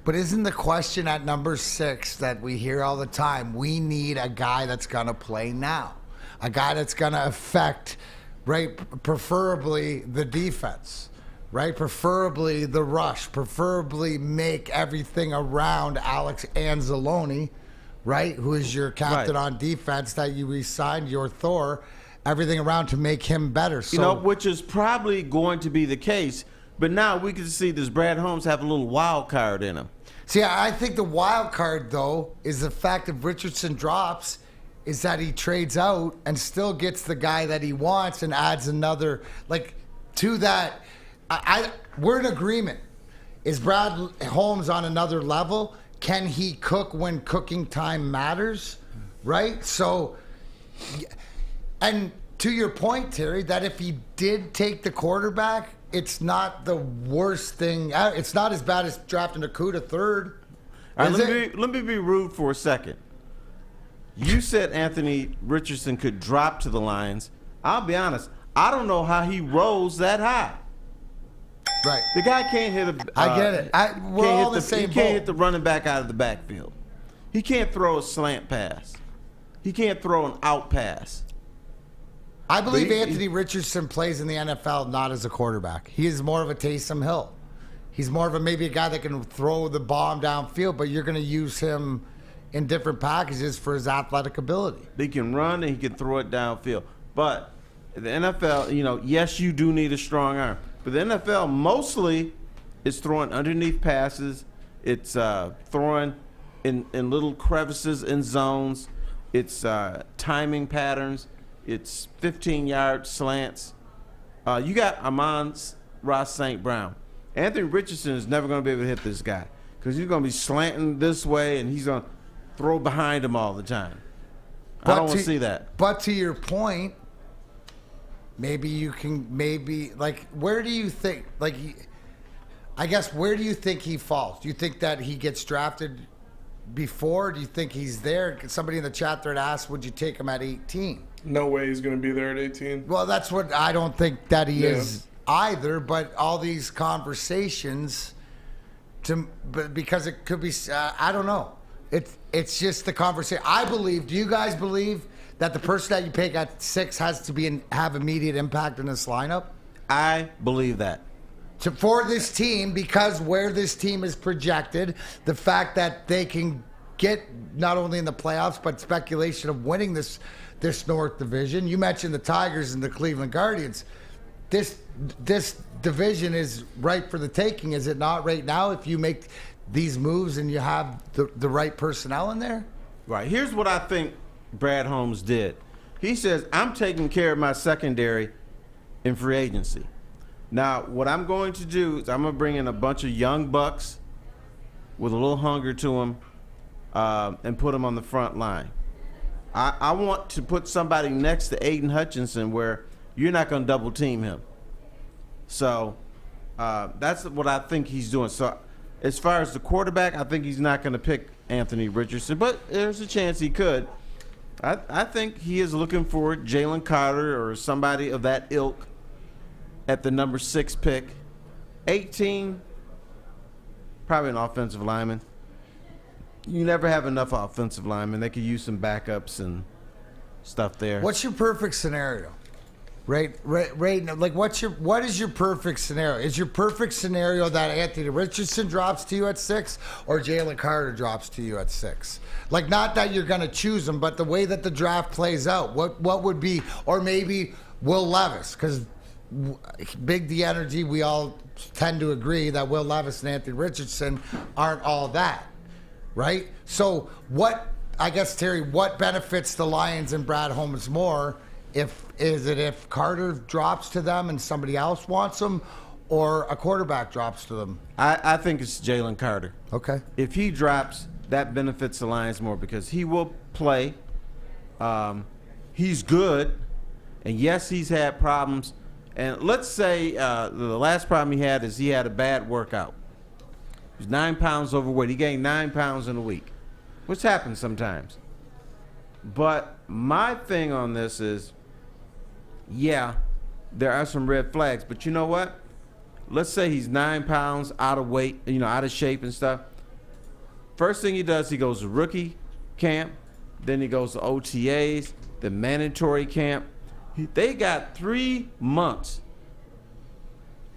B: But isn't the question at number 6 that we hear all the time, we need a guy that's going to play now, a guy that's going to affect, right, preferably the defense, right, preferably the rush, preferably make everything around Alex Anzalone, right, who is your captain on defense that you re-signed, your Thor, everything around to make him better. So,
C: which is probably going to be the case. But now we can see this Brad Holmes have a little wild card in him.
B: See, I think the wild card, though, is the fact if Richardson drops, is that he trades out and still gets the guy that he wants and adds another, to that. We're in agreement. Is Brad Holmes on another level? Can he cook when cooking time matters? Right? So, and to your point, Terry, that if he did take the quarterback, it's not the worst thing. It's not as bad as drafting Akuta third.
C: All right, let me be rude for a second. You said Anthony Richardson could drop to the Lions. I'll be honest. I don't know how he rose that high.
B: Right.
C: The guy can't hit a.
B: I get it. We're all the same
C: He can't hit the running back out of the backfield. He can't throw a slant pass. He can't throw an out pass.
B: I believe Anthony Richardson plays in the NFL not as a quarterback. He is more of a Taysom Hill. He's more of maybe a guy that can throw the bomb downfield, but you're going to use him in different packages for his athletic ability.
C: He can run and he can throw it downfield. But the NFL, yes, you do need a strong arm. But the NFL mostly is throwing underneath passes. It's throwing in little crevices in zones. It's timing patterns. It's 15-yard slants. You got Amon-Ra St. Brown. Anthony Richardson is never going to be able to hit this guy because he's going to be slanting this way and he's going to throw behind him all the time. I don't want to see that.
B: But to your point, maybe you can where do you think where do you think he falls? Do you think that he gets drafted before? Do you think he's there? Somebody in the chat thread asked, would you take him at 18?
E: No way he's going to be there at 18.
B: Well, that's what I don't think that he is either, but all these conversations because it could be I don't know. It's just the conversation. Do you guys believe that the person that you pick at 6 has to have immediate impact in this lineup?
C: I believe that.
B: For this team, because where this team is projected, the fact that they can get not only in the playoffs, but speculation of winning this North Division. You mentioned the Tigers and the Cleveland Guardians. This division is ripe for the taking, is it not right now, if you make these moves and you have the right personnel in there?
C: Right. Here's what I think Brad Holmes did. He says, I'm taking care of my secondary in free agency. Now, what I'm going to do is I'm going to bring in a bunch of young bucks with a little hunger to them and put them on the front line. I want to put somebody next to Aiden Hutchinson where you're not going to double team him. So that's what I think he's doing. So as far as the quarterback, I think he's not going to pick Anthony Richardson, but there's a chance he could. I think he is looking for Jalen Carter or somebody of that ilk at the number 6 pick. 18, probably an offensive lineman. You never have enough offensive linemen. They could use some backups and stuff there.
B: What's your perfect scenario? Right. Like, what is your perfect scenario? Is your perfect scenario that Anthony Richardson drops to you at 6 or Jalen Carter drops to you at 6? Like, not that you're going to choose them, but the way that the draft plays out. What would be, or maybe Will Levis, because Big D Energy, we all tend to agree that Will Levis and Anthony Richardson aren't all that, right? So Terry, what benefits the Lions and Brad Holmes more? If Carter drops to them and somebody else wants them, or a quarterback drops to them?
C: I think it's Jalen Carter.
B: Okay.
C: If he drops, that benefits the Lions more because he will play. He's good, and yes, he's had problems. And let's say the last problem he had is he had a bad workout. He was 9 pounds overweight. He gained 9 pounds in a week, which happens sometimes. But my thing on this is, yeah, there are some red flags. But you know what? Let's say he's 9 pounds out of weight, out of shape and stuff. First thing he does, he goes to rookie camp. Then he goes to OTAs, the mandatory camp. They got 3 months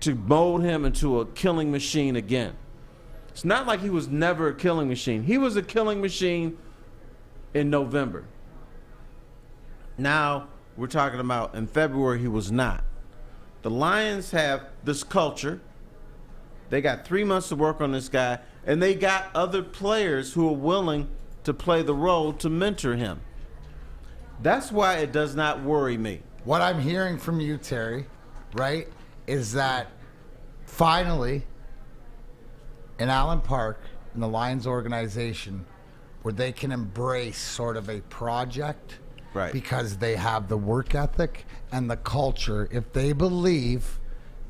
C: to mold him into a killing machine again. It's not like he was never a killing machine. He was a killing machine in November. Now we're talking about in February he was not. The Lions have this culture. They got 3 months to work on this guy, and they got other players who are willing to play the role to mentor him. That's why it does not worry me.
B: What I'm hearing from you, Terry, right, is that finally in Allen Park, in the Lions organization, where they can embrace sort of a project
C: Right.
B: Because they have the work ethic and the culture, if they believe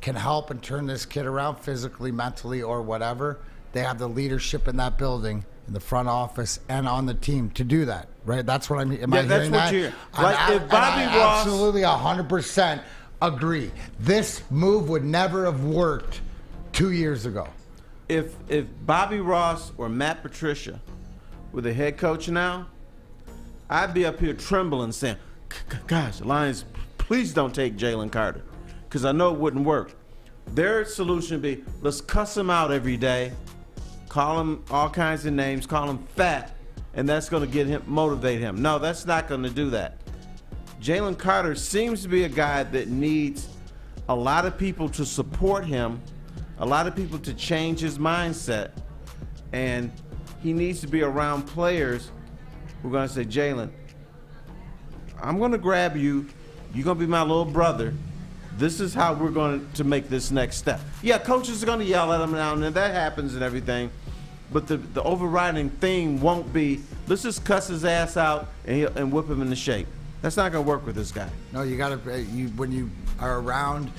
B: can help and turn this kid around physically, mentally, or whatever, they have the leadership in that building, in the front office, and on the team to do that, right? That's what I mean. Am I hearing that?
C: You're, like if Bobby
B: I
C: Ross,
B: absolutely 100% agree. This move would never have worked 2 years ago.
C: If Bobby Ross or Matt Patricia were the head coach now, I'd be up here trembling saying, gosh, Lions, please don't take Jalen Carter, because I know it wouldn't work. Their solution would be, let's cuss him out every day, call him all kinds of names, call him fat, and that's going to motivate him. No, that's not going to do that. Jalen Carter seems to be a guy that needs a lot of people to support him, a lot of people to change his mindset, and he needs to be around players who are going to say, Jalen, I'm going to grab you. You're going to be my little brother. This is how we're going to make this next step. Yeah, coaches are going to yell at him now and then. That happens and everything. But the overriding theme won't be, let's just cuss his ass out and whip him into shape. That's not going to work with this guy.
B: No, you got to, when you are around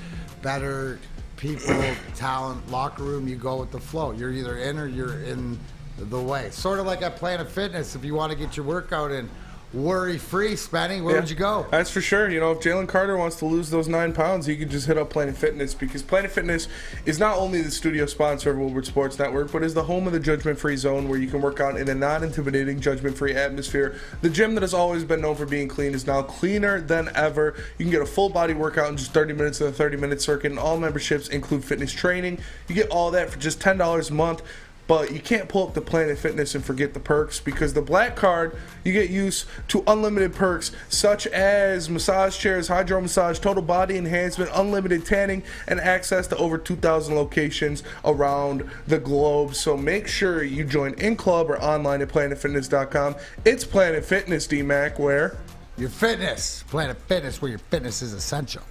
B: better people, talent, locker room, you go with the flow. You're either in or you're in the way. Sort of like at Planet Fitness, if you want to get your workout in, worry-free, Spenny, where would you go?
E: That's for sure. You know, if Jalen Carter wants to lose those 9 pounds, he can just hit up Planet Fitness, because Planet Fitness is not only the studio sponsor of Woodward Sports Network, but is the home of the judgment-free zone, where you can work out in a non-intimidating, judgment-free atmosphere. The gym that has always been known for being clean is now cleaner than ever. You can get a full-body workout in just 30 minutes of the 30-minute circuit, and all memberships include fitness training. You get all that for just $10 a month. But you can't pull up the Planet Fitness and forget the perks, because the Black Card, you get used to unlimited perks such as massage chairs, hydro massage, total body enhancement, unlimited tanning, and access to over 2,000 locations around the globe. So make sure you join in club or online at planetfitness.com. It's Planet Fitness, D-Mac, where
B: your fitness. Planet Fitness, where your fitness is essential.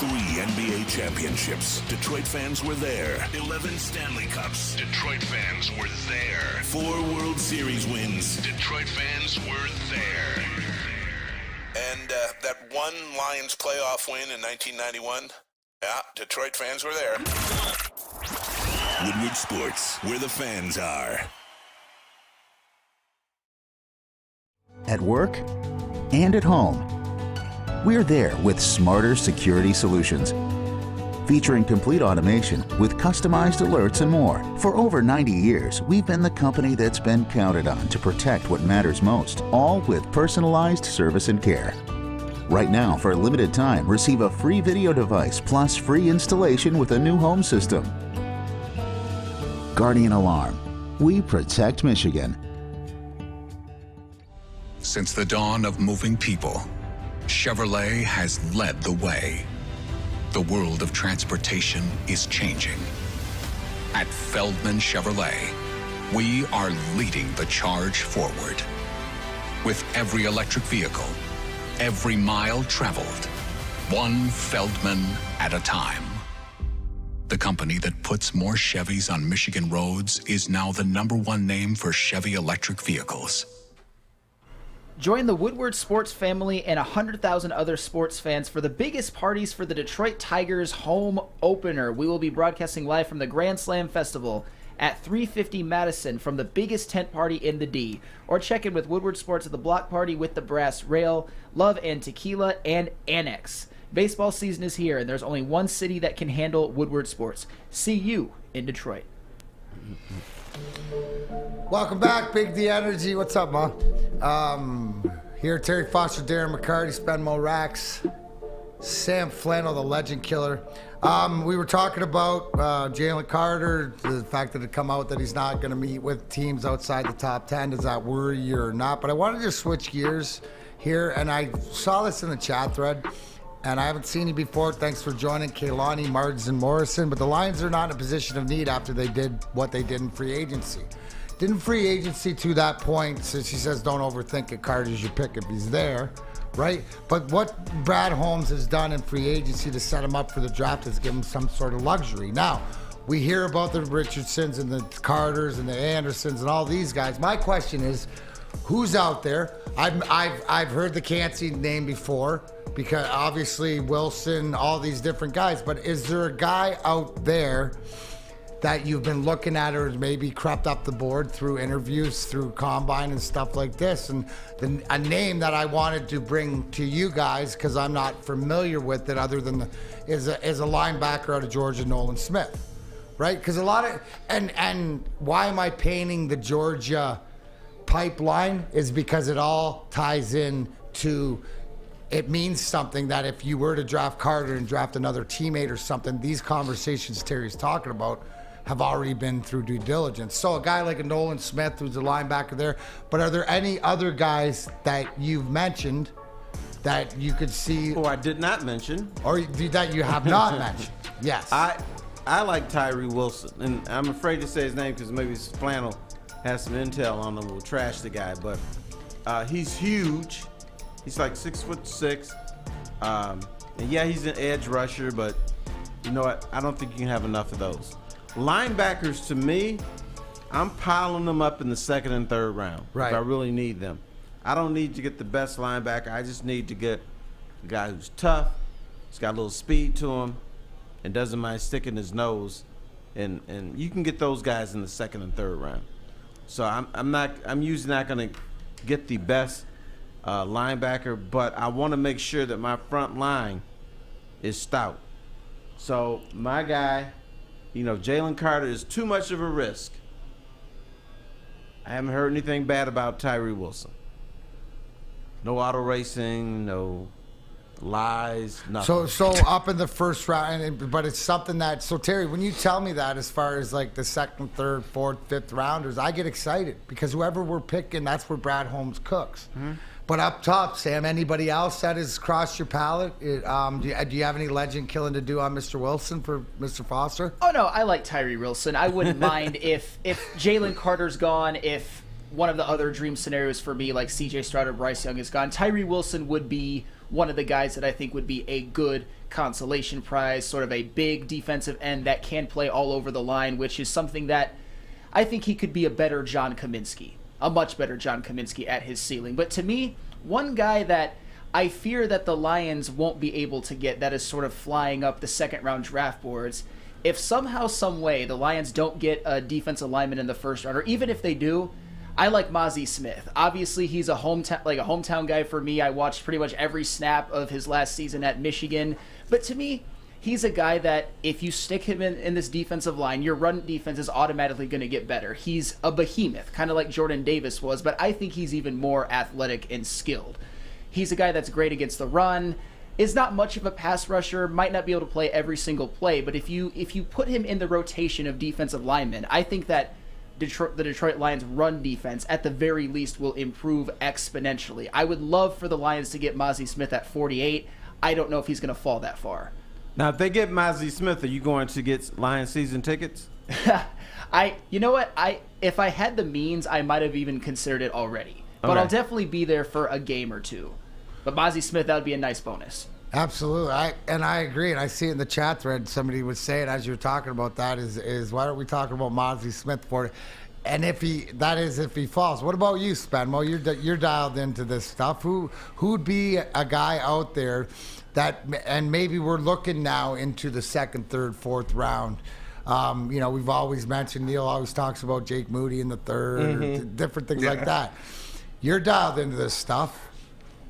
A: 3 NBA championships. Detroit fans were there. 11 Stanley Cups. Detroit fans were there. 4 World Series wins. Detroit fans were there. And that one Lions playoff win in 1991. Yeah, Detroit fans were there. Woodward Sports, where the fans are.
N: At work and at home, we're there with smarter security solutions, featuring complete automation with customized alerts and more. For over 90 years, we've been the company that's been counted on to protect what matters most, all with personalized service and care. Right now, for a limited time, receive a free video device plus free installation with a new home system. Guardian Alarm. We protect Michigan.
O: Since the dawn of moving people, Chevrolet has led the way. The world of transportation is changing. At Feldman Chevrolet, we are leading the charge forward. With every electric vehicle, every mile traveled, one Feldman at a time. The company that puts more Chevys on Michigan roads is now the #1 name for Chevy electric vehicles.
D: Join the Woodward sports family and 100,000 other sports fans for the biggest parties for the Detroit Tigers home opener. We will be broadcasting live from the Grand Slam Festival at 350 Madison from the biggest tent party in the D. Or check in with Woodward Sports at the block party with the Brass Rail, Love and Tequila, and Annex. Baseball season is here, and there's only one city that can handle Woodward Sports. See you in Detroit.
B: Welcome back, Big D Energy. What's up, Ma? Here, Terry Foster, Darren McCarty, Spenmo Rax, Sam Flannel, the legend killer. We were talking about Jalen Carter, the fact that it come out that he's not going to meet with teams outside the top 10. Does that worry you or not? But I wanted to switch gears here, and I saw this in the chat thread, and I haven't seen you before. Thanks for joining, Kaylani, Martins, and Morrison. But the Lions are not in a position of need after they did what they did in free agency. Didn't free agency to that point, since she says don't overthink it, Carter's your pick if he's there, right? But what Brad Holmes has done in free agency to set him up for the draft has given him some sort of luxury. Now, we hear about the Richardsons and the Carters and the Andersons and all these guys. My question is, who's out there? I've heard the Cansey name before, because obviously Wilson, all these different guys. But is there a guy out there that you've been looking at, or maybe crept up the board through interviews, through combine and stuff like this? And a name that I wanted to bring to you guys, because I'm not familiar with it, other than is a linebacker out of Georgia, Nolan Smith, right? Because a lot of and why am I painting the Georgia pipeline is because it all ties in to. It means something that if you were to draft Carter and draft another teammate or something, these conversations Terry's talking about have already been through due diligence. So a guy like a Nolan Smith, who's a linebacker there, but are there any other guys that you've mentioned that you could see?
C: Oh, I did not mention.
B: Or that you have not mentioned? Yes.
C: I like Tyree Wilson, and I'm afraid to say his name because maybe Flannel has some intel on him. We'll trash the guy, but he's huge. He's like 6'6". And yeah, he's an edge rusher, but you know what? I don't think you can have enough of those. Linebackers, to me, I'm piling them up in the second and third round.
B: Right.
C: If I really need them. I don't need to get the best linebacker. I just need to get a guy who's tough, he's got a little speed to him, and doesn't mind sticking his nose. And you can get those guys in the second and third round. So I'm usually not going to get the best linebacker, but I want to make sure that my front line is stout. So my guy, Jalen Carter is too much of a risk. I haven't heard anything bad about Tyree Wilson. No auto racing, no lies, nothing.
B: So up in the first round, but it's something that. So Terry, when you tell me that, as far as like the second, third, fourth, fifth rounders, I get excited because whoever we're picking, that's where Brad Holmes cooks. Mm-hmm. But up top, Sam, anybody else that has crossed your palate? Do you have any legend killing to do on Mr. Wilson for Mr. Foster?
D: Oh, no, I like Tyree Wilson. I wouldn't mind if Jalen Carter's gone, if one of the other dream scenarios for me, like C.J. Stroud or Bryce Young, is gone. Tyree Wilson would be one of the guys that I think would be a good consolation prize, sort of a big defensive end that can play all over the line, which is something that I think he could be a better John Kaminsky. A much better John Kaminsky at his ceiling. But to me, one guy that I fear that the Lions won't be able to get, that is sort of flying up the second round draft boards, if somehow, some way, the Lions don't get a defensive lineman in the first round, or even if they do, I like Mazi Smith. Obviously, he's a hometown guy for me. I watched pretty much every snap of his last season at Michigan. But to me, he's a guy that if you stick him in this defensive line, your run defense is automatically going to get better. He's a behemoth, kind of like Jordan Davis was, but I think he's even more athletic and skilled. He's a guy that's great against the run, is not much of a pass rusher, might not be able to play every single play, but if you put him in the rotation of defensive linemen, I think that the Detroit Lions' run defense, at the very least, will improve exponentially. I would love for the Lions to get Mazi Smith at 48. I don't know if he's going to fall that far.
C: Now, if they get Mazi Smith, are you going to get Lions season tickets?
D: You know what? If I had the means, I might have even considered it already. But
C: Okay.
D: I'll definitely be there for a game or two. But Mazi Smith, that would be a nice bonus.
B: Absolutely, I agree, and I see it in the chat thread. Somebody was saying as you were talking about that is why aren't we talking about Mazi Smith for it? And if he falls, what about you, Spenmo? You're dialed into this stuff. Who'd be a guy out there that, and maybe we're looking now into the second, third, fourth round. We've always mentioned, Neil always talks about Jake Moody in the third, different things like that. You're dialed into this stuff.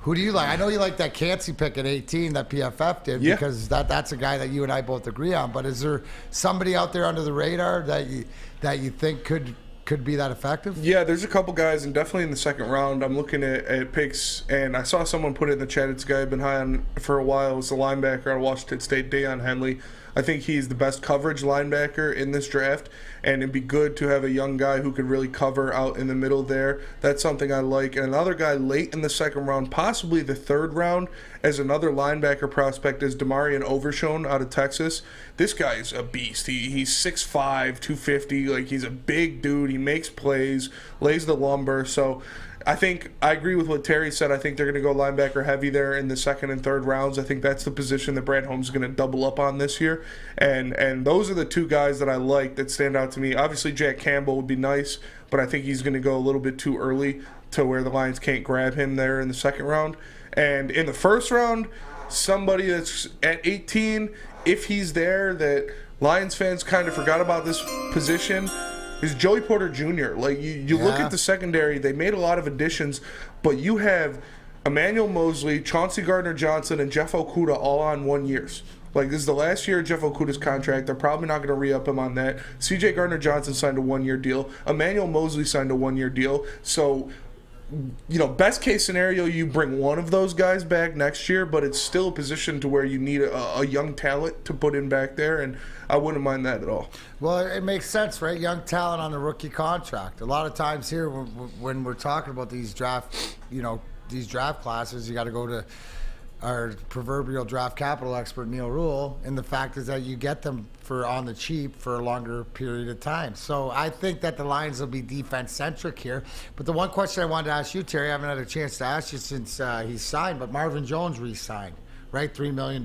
B: Who do you like? I know you like that Cansey pick at 18 that PFF did, because that's a guy that you and I both agree on. But is there somebody out there under the radar that you think could be that effective?
E: Yeah, there's a couple guys, and definitely in the second round. I'm looking at picks, and I saw someone put it in the chat. It's a guy I've been high on for a while. It's a linebacker out of Washington State, Deion Henley. I think he's the best coverage linebacker in this draft, and it'd be good to have a young guy who could really cover out in the middle there. That's something I like. And another guy late in the second round, possibly the third round, as another linebacker prospect, is Demarion Overshone out of Texas. This guy's a beast. He's 6'5", 250. Like, he's a big dude. He makes plays, lays the lumber. So I agree with what Terry said. I think they're going to go linebacker heavy there in the second and third rounds. I think that's the position that Brad Holmes is going to double up on this year. And those are the two guys that I like that stand out to me. Obviously, Jack Campbell would be nice, but I think he's going to go a little bit too early to where the Lions can't grab him there in the second round. And in the first round, somebody that's at 18, if he's there, that Lions fans kind of forgot about this position, is Joey Porter Jr. Like, you look at the secondary, they made a lot of additions, but you have Emmanuel Mosley, Chauncey Gardner-Johnson, and Jeff Okudah all on 1 years. Like, this is the last year of Jeff Okudah's contract. They're probably not going to re-up him on that. C.J. Gardner-Johnson signed a 1-year deal. Emmanuel Mosley signed a 1-year deal. So, best case scenario, you bring one of those guys back next year, but it's still a position to where you need a young talent to put in back there, and I wouldn't mind that at all.
B: Well, it makes sense, right? Young talent on the rookie contract. A lot of times here, when we're talking about these draft classes, you got to go to our proverbial draft capital expert, Neil Rule, and the fact is that you get them for on the cheap for a longer period of time. So I think that the Lions will be defense-centric here. But the one question I wanted to ask you, Terry, I haven't had a chance to ask you since he's signed, but Marvin Jones re-signed, right? $3 million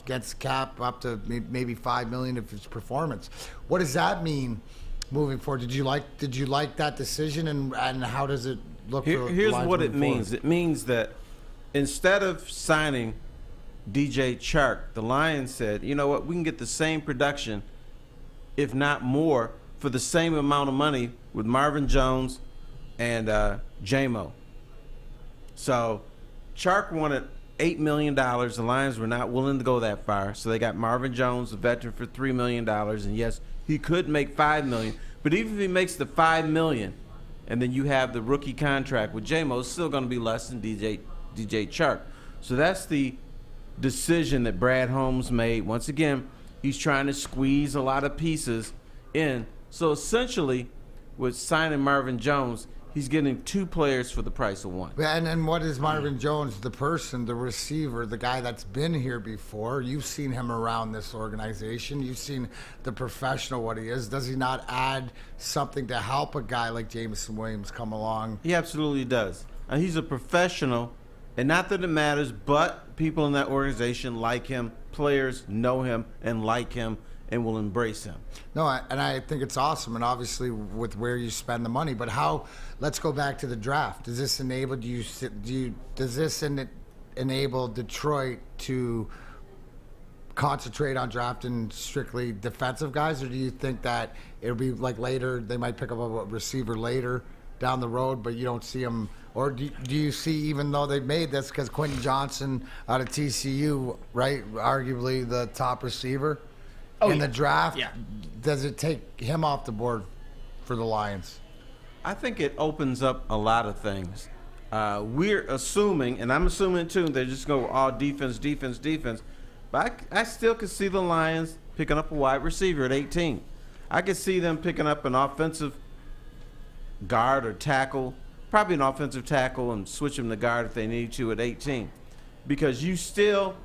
B: against cap up to maybe $5 million if it's performance. What does that mean moving forward? Did you like that decision, and how does it look for the Lions?
C: Here's what it
B: forward?
C: means. It means that instead of signing DJ Chark, the Lions said, you know what, we can get the same production, if not more, for the same amount of money with Marvin Jones and J-Mo. So Chark wanted $8 million. The Lions were not willing to go that far, so they got Marvin Jones, the veteran, for $3 million. And yes, he could make $5 million, but even if he makes the $5 million, and then you have the rookie contract with J-Mo, it's still going to be less than DJ Chark. So that's the decision that Brad Holmes made. Once again, he's trying to squeeze a lot of pieces in. So essentially, with signing Marvin Jones, he's getting 2 players for the price of 1.
B: And what is Marvin Jones, the person, the receiver, the guy that's been here before? You've seen him around this organization. You've seen the professional, what he is. Does he not add something to help a guy like Jameson Williams come along?
C: He absolutely does. And he's a professional. And not that it matters, but people in that organization like him, players know him and like him and will embrace him.
B: No, and I think it's awesome, and obviously with where you spend the money. But let's go back to the draft. Does this enable, enable Detroit to concentrate on drafting strictly defensive guys, or do you think that it'll be like later, they might pick up a receiver later down the road, but you don't see them? Or do you see, even though they've made this, because Quentin Johnson out of TCU, right, arguably the top receiver in the draft, does it take him off the board for the Lions?
C: I think it opens up a lot of things. We're assuming, and I'm assuming too, they just go all defense. But I still could see the Lions picking up a wide receiver at 18. I could see them picking up an offensive guard or tackle, probably an offensive tackle, and switch them to guard if they need to at 18, because you still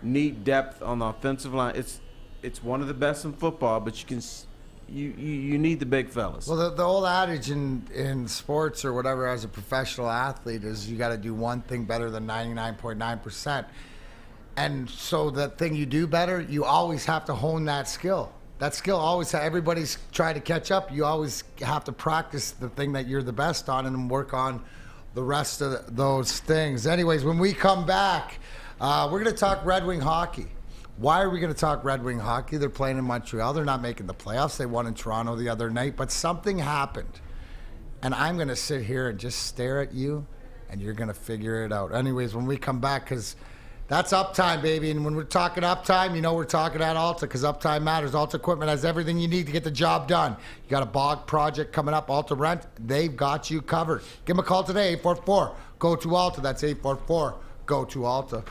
C: need depth on the offensive line. It's one of the best in football, but you need the big fellas.
B: Well, the old adage in sports or whatever, as a professional athlete, is you got to do one thing better than 99.9%. And so the thing you do better, you always have to hone that skill. That skill always, everybody's trying to catch up. You always have to practice the thing that you're the best on and then work on the rest of those things. Anyways, when we come back, we're going to talk Red Wing hockey. Why are we going to talk Red Wing hockey? They're playing in Montreal. They're not making the playoffs. They won in Toronto the other night, but something happened. And I'm going to sit here and just stare at you, and you're going to figure it out. Anyways, when we come back, because that's uptime, baby. And when we're talking uptime, you know we're talking at Alta, because uptime matters. Alta Equipment has everything you need to get the job done. You got a bog project coming up, Alta Rent, they've got you covered. Give them a call today, 844-GO-TO-ALTA. That's 844-GO-TO-ALTA.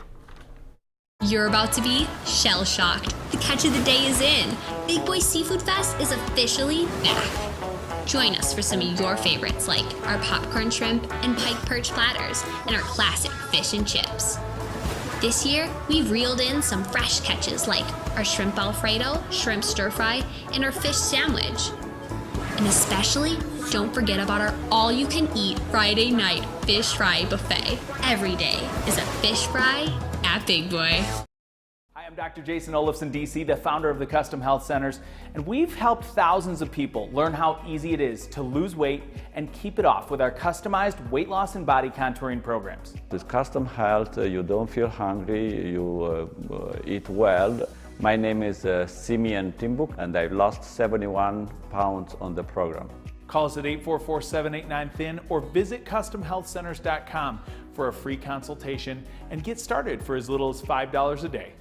P: You're about to be shell-shocked. The catch of the day is in. Big Boy Seafood Fest is officially back. Join us for some of your favorites, like our popcorn shrimp and pike perch platters and our classic fish and chips. This year, we've reeled in some fresh catches like our shrimp Alfredo, shrimp stir fry, and our fish sandwich. And especially, don't forget about our all-you-can-eat Friday night fish fry buffet. Every day is a fish fry at Big Boy.
K: Hi, I'm Dr. Jason Olafson, DC, the founder of the Custom Health Centers, and we've helped thousands of people learn how easy it is to lose weight and keep it off with our customized weight loss and body contouring programs.
Q: With Custom Health, you don't feel hungry, you eat well. My name is Simeon Timbuk, and I've lost 71 pounds on the program.
K: Call us at 844-789-THIN or visit CustomHealthCenters.com for a free consultation and get started for as little as $5 a day.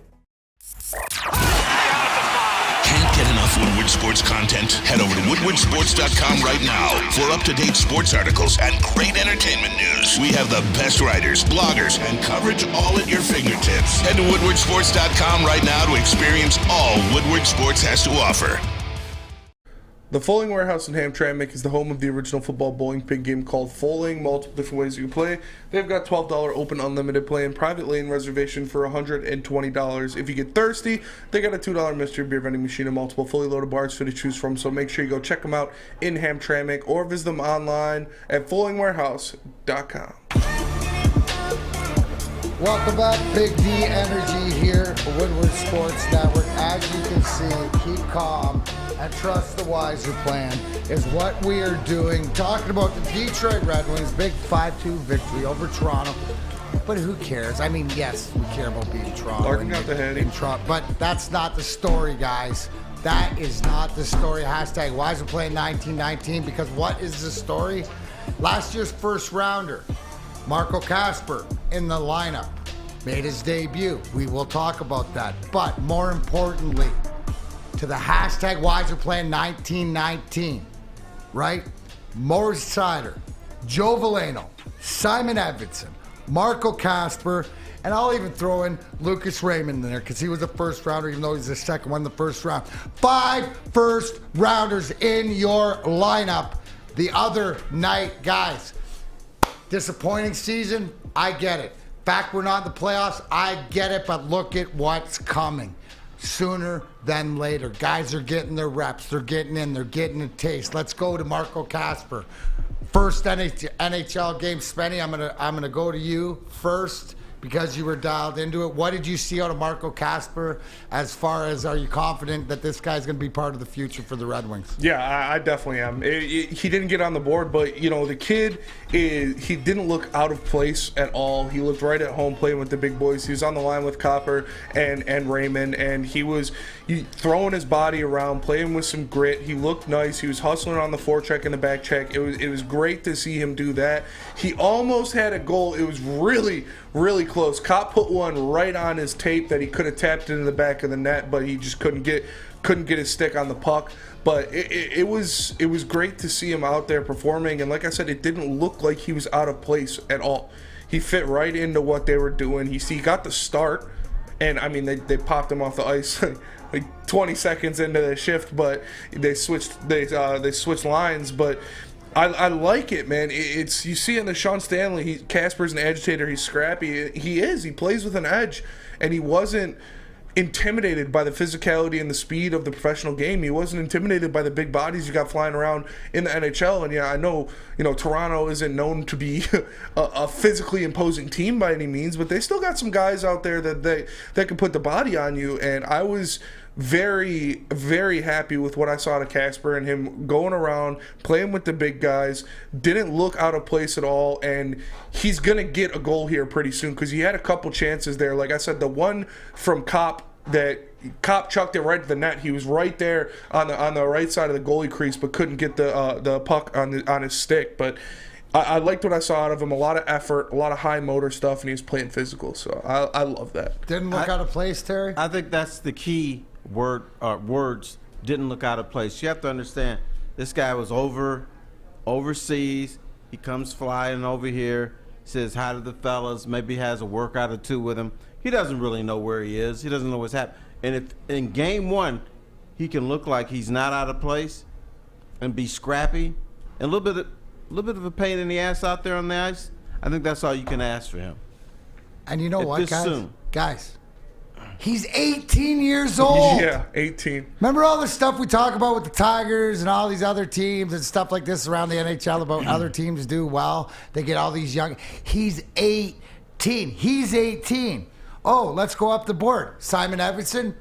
A: Can't get enough Woodward Sports content? Head over to woodwardsports.com right now for up-to-date sports articles and great entertainment news. We have the best writers, bloggers, and coverage all at your fingertips. Head to woodwardsports.com right now to experience all Woodward Sports has to offer.
E: The Foaling Warehouse in Hamtramck is the home of the original football bowling pin game called Foaling. Multiple different ways you can play. They've got $12 open unlimited play and private lane reservation for $120. If you get thirsty, they got a $2 mystery beer vending machine and multiple fully loaded bars for you to choose from. So make sure you go check them out in Hamtramck or visit them online at foalingwarehouse.com.
B: Welcome back, Big D Energy here, Woodward Sports Network. As you can see, keep calm and trust the wiser plan is what we are doing. Talking about the Detroit Red Wings, big 5-2 victory over Toronto. But who cares? I mean, yes, we care about beating Toronto.
E: Larkin got the heading.
B: But that's not the story, guys. That is not the story. Hashtag wiser plan 1919, because what is the story? Last year's first rounder, Marco Kasper, in the lineup, made his debut. We will talk about that. But more importantly, to the hashtag WiserPlan 1919, right? Morris Sider, Joe Veleno, Simon Edvidson, Marco Kasper, and I'll even throw in Lucas Raymond in there because he was a first rounder, even though he's the second one in the first round. 5 first rounders in your lineup the other night, guys. Disappointing season, I get it. Fact we're not in the playoffs, I get it, but look at what's coming. Sooner than later. Guys are getting their reps, they're getting in, they're getting a taste. Let's go to Marco Kasper. First NHL game, Spenny, I'm gonna go to you first because you were dialed into it. What did you see out of Marco Kasper as far as, are you confident that this guy's going to be part of the future for the Red Wings?
E: Yeah, I definitely am. He didn't get on the board, but, you know, the kid, he didn't look out of place at all. He looked right at home playing with the big boys. He was on the line with Kasper and Raymond, and he was throwing his body around, playing with some grit. He looked nice. He was hustling on the forecheck and the back check. It was great to see him do that. He almost had a goal. It was really close. Kopp put one right on his tape that he could have tapped into the back of the net, but he just couldn't get his stick on the puck. But it was great to see him out there performing, and like I said, it didn't look like he was out of place at all. He fit right into what they were doing. He got the start, and I mean they popped him off the ice like 20 seconds into the shift, but they switched lines, but I like it, man. It's you see in the Sean Stanley, Kasper's an agitator. He's scrappy. He plays with an edge, and he wasn't intimidated by the physicality and the speed of the professional game. He wasn't intimidated by the big bodies you got flying around in the NHL. And yeah, I know, Toronto isn't known to be a physically imposing team by any means, but they still got some guys out there that can put the body on you. And I was very, very happy with what I saw to Kasper and him going around, playing with the big guys. Didn't look out of place at all, and he's going to get a goal here pretty soon because he had a couple chances there. Like I said, the one from Kopp that Kopp chucked it right to the net. He was right there on the right side of the goalie crease, but couldn't get the puck on his stick. But I liked what I saw out of him. A lot of effort, a lot of high motor stuff, and he was playing physical. So I love that.
B: Didn't look out of place, Terry?
C: I think that's the key words. Didn't look out of place. You have to understand, this guy was overseas. He comes flying over here, says hi to the fellas, maybe has a workout or two with him. He doesn't really know where he is. He doesn't know what's happening. And if in game one he can look like he's not out of place and be scrappy and a little bit of a pain in the ass out there on the ice, I think that's all you can ask for him.
B: And you know what, guys? Guys, He's 18 years old.
E: Yeah, 18.
B: Remember all the stuff we talk about with the Tigers and all these other teams and stuff like this around the NHL about other teams do well? They get all these young. He's 18. He's 18. Oh, let's go up the board. Simon Edvinsson,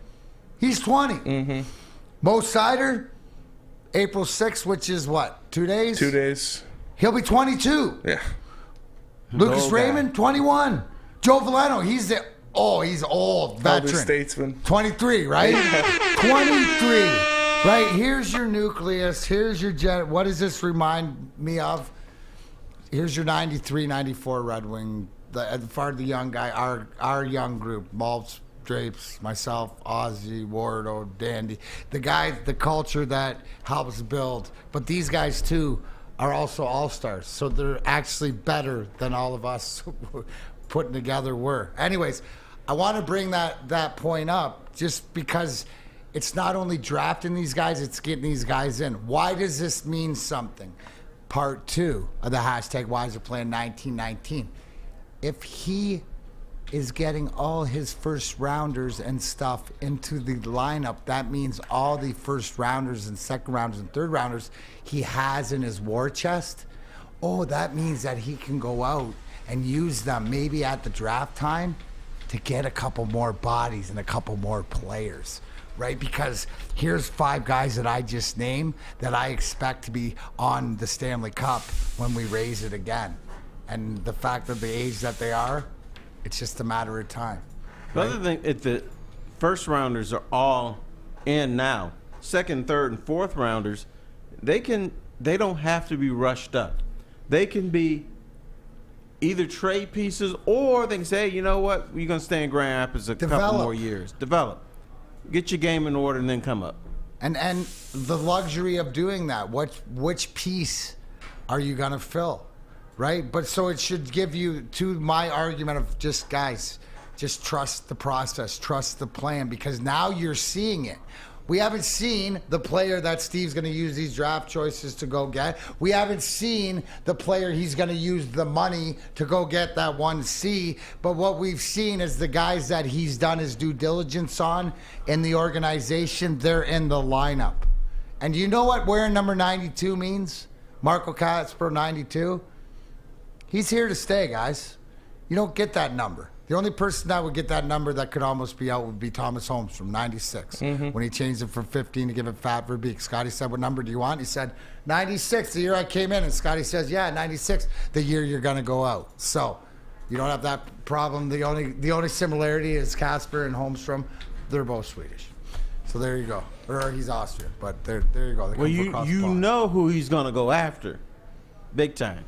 B: he's 20.
E: Mm-hmm.
B: Mo Seider, April 6th, which is what, 2 days?
E: 2 days.
B: He'll be 22.
E: Yeah.
B: Lucas Raymond, 21. Joe Valeno, he's old, veteran.
E: Older statesman.
B: 23, right? 23. Right, here's your nucleus. Here's your what does this remind me of? Here's your 93, 94 Red Wing. The young guy, our young group, Maltz, Drapes, myself, Ozzy, Wardo, Dandy. The guys, the culture that helps build. But these guys, too, are also all-stars. So they're actually better than all of us putting together were. Anyways, I want to bring that point up just because it's not only drafting these guys, it's getting these guys in. Why does this mean something? Part 2 of the hashtag Why is it playing 1919? If he is getting all his first rounders and stuff into the lineup, that means all the first rounders and second rounders and third rounders he has in his war chest. Oh, that means that he can go out and use them maybe at the draft time to get a couple more bodies and a couple more players, right? Because here's 5 guys that I just named that I expect to be on the Stanley Cup when we raise it again. And the fact of the age that they are, it's just a matter of time.
C: The other thing, if the first rounders are all in now, second, third, and fourth rounders, they don't have to be rushed up. They can be either trade pieces, or they can say, you know what, you're going to stay in Grand Rapids a couple more years. Develop. Get your game in order and then come up.
B: And the luxury of doing that, which piece are you going to fill, right? But so it should give you, to my argument of just, guys, just trust the process, trust the plan, because now you're seeing it. We haven't seen the player that Steve's going to use these draft choices to go get. We haven't seen the player he's going to use the money to go get that 1C. But what we've seen is the guys that he's done his due diligence on in the organization, they're in the lineup. And you know what wearing number 92 means? Marco Kasper, 92. He's here to stay, guys. You don't get that number. The only person that would get that number that could almost be out would be Thomas Holmes from 96.
E: Mm-hmm.
B: When he changed it from 15 to give it fat verbeek. Scotty said, what number do you want? He said, 96, the year I came in. And Scotty says, yeah, 96, the year you're going to go out. So you don't have that problem. The only similarity is Kasper and Holmstrom. They're both Swedish. So there you go. Or he's Austrian. But there you go.
C: Well, you know who he's going to go after. Big time.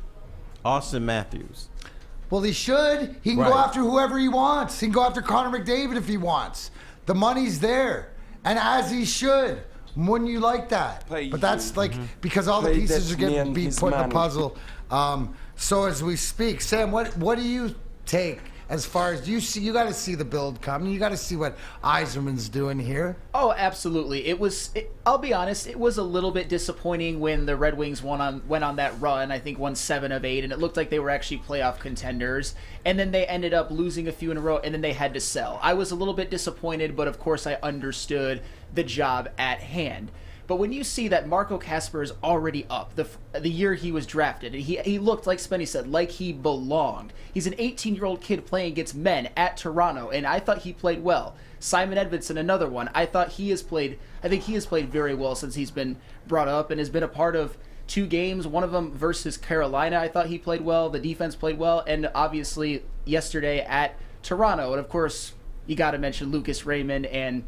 C: Austin Matthews.
B: Well, he should. He can go after whoever he wants. He can go after Connor McDavid if he wants. The money's there. And as he should. Wouldn't you like that? But that's like, because all the pieces are getting to be put in the puzzle. So as we speak, Sam, what do you take as far as you got to see the build coming? You got to see what Yzerman's doing here.
D: Oh, absolutely. I'll be honest, it was a little bit disappointing when the Red Wings went on that run. I think won 7 of 8, and it looked like they were actually playoff contenders. And then they ended up losing a few in a row, and then they had to sell. I was a little bit disappointed, but of course I understood the job at hand. But when you see that Marco Kasper is already up, the year he was drafted, and he looked, like Spenny said, like he belonged. He's an 18-year-old kid playing against men at Toronto, and I thought he played well. Simon Edvinsson, another one. I think he has played very well since he's been brought up and has been a part of 2 games, one of them versus Carolina. I thought he played well. The defense played well, and obviously yesterday at Toronto. And of course, you got to mention Lucas Raymond and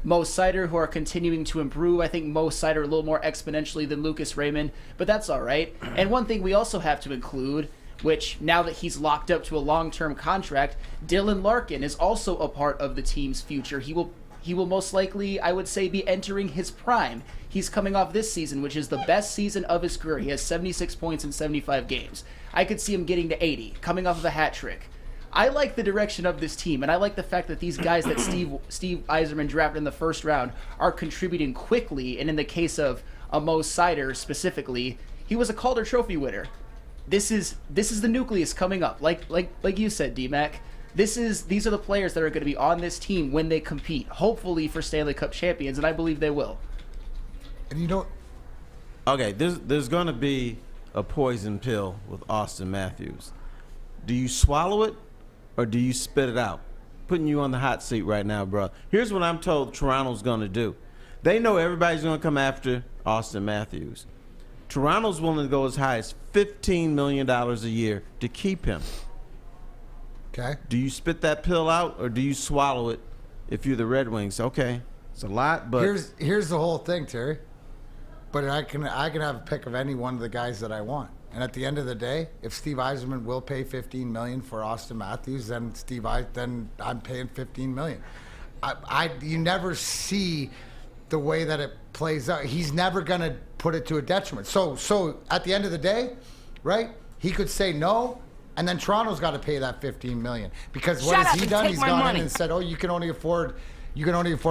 D: Mo Seider, who are continuing to improve. I think Mo Seider a little more exponentially than Lucas Raymond, but that's all right. And one thing we also have to include, which now that he's locked up to a long-term contract, Dylan Larkin is also a part of the team's future. He will most likely, I would say, be entering his prime. He's coming off this season, which is the best season of his career. He has 76 points in 75 games. I could see him getting to 80, coming off of a hat trick. I like the direction of this team, and I like the fact that these guys that Steve Yzerman drafted in the first round are contributing quickly, and in the case of Mo Seider specifically, he was a Calder Trophy winner. This is the nucleus coming up. Like you said, D-Mac, These are the players that are going to be on this team when they compete, hopefully for Stanley Cup champions, and I believe they will.
B: And you don't.
C: Okay, there's going to be a poison pill with Austin Matthews. Do you swallow it or do you spit it out? Putting you on the hot seat right now, bro. Here's what I'm told Toronto's going to do. They know everybody's going to come after Austin Matthews. Toronto's willing to go as high as $15 million a year to keep him.
B: Okay.
C: Do you spit that pill out or do you swallow it if you're the Red Wings? Okay, it's a lot, but
B: here's the whole thing, Terry. But I can have a pick of any one of the guys that I want. And at the end of the day, if Steve Yzerman will pay $15 million for Austin Matthews, then then I'm paying $15 million. You never see the way that it plays out. He's never going to put it to a detriment. So at the end of the day, right? He could say no, and then Toronto's got to pay that $15 million because what has he done? He's gone in and said, "Oh, you can only afford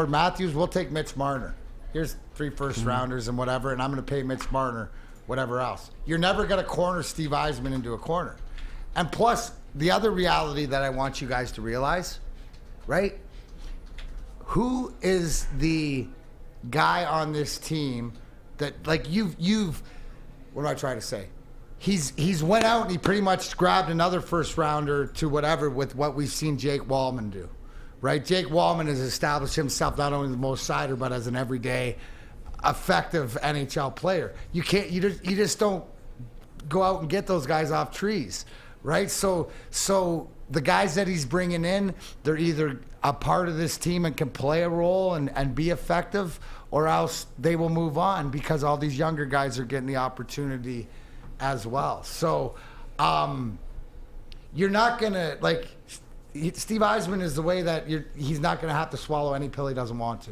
B: Matthews. We'll take Mitch Marner. Here's 3 first rounders and whatever, and I'm going to pay Mitch Marner whatever else." You're never going to corner Steve Yzerman into a corner. And plus, the other reality that I want you guys to realize, right? Who is the guy on this team that, like, you've what am I trying to say? He's went out and he pretty much grabbed another first rounder to whatever with what we've seen Jake Wallman do, right? Jake Wallman has established himself not only as the most cider, but as an everyday effective NHL player. You just don't go out and get those guys off trees, right? So the guys that he's bringing in, they're either a part of this team and can play a role and be effective, or else they will move on because all these younger guys are getting the opportunity as well. So you're not gonna, like, Steve Yzerman is the way that he's not gonna have to swallow any pill he doesn't want to.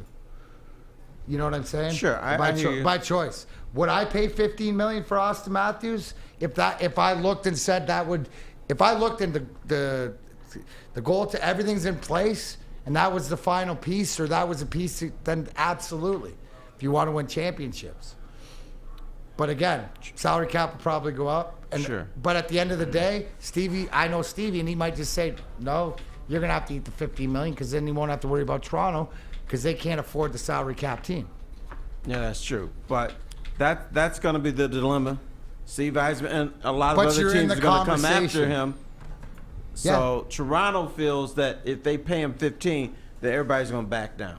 B: You know what I'm saying?
C: Sure,
B: by choice. Would I pay $15 million for Austin Matthews if I looked and said that would? If I looked and the goal to everything's in place and that was the final piece, or that was a piece, then absolutely. If you want to win championships. But again, salary cap will probably go up.
C: Sure.
B: But at the end of the day, I know Stevie, and he might just say, no, you're going to have to eat the $15 million because then you won't have to worry about Toronto because they can't afford the salary cap team.
C: Yeah, that's true. But that's going to be the dilemma. Steve Yzerman and a lot of other teams are going to come after him. So Toronto feels that if they pay him 15, that everybody's going to back down.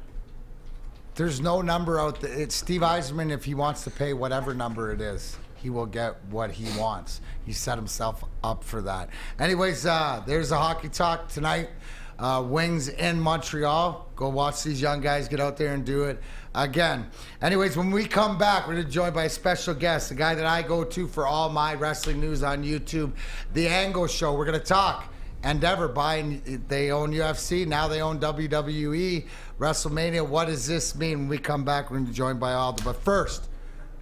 B: There's no number out there. It's Steve Yzerman. If he wants to pay whatever number it is, he will get what he wants. He set himself up for that. Anyways, there's a hockey talk tonight. Wings in Montreal. Go watch these young guys get out there and do it again. Anyways, when we come back, we're going to be joined by a special guest, the guy that I go to for all my wrestling news on YouTube, The Angle Show. We're going to talk Endeavor they own UFC, now they own WWE, WrestleMania. What does this mean? When we come back, we're going to be joined by Aldo. But first,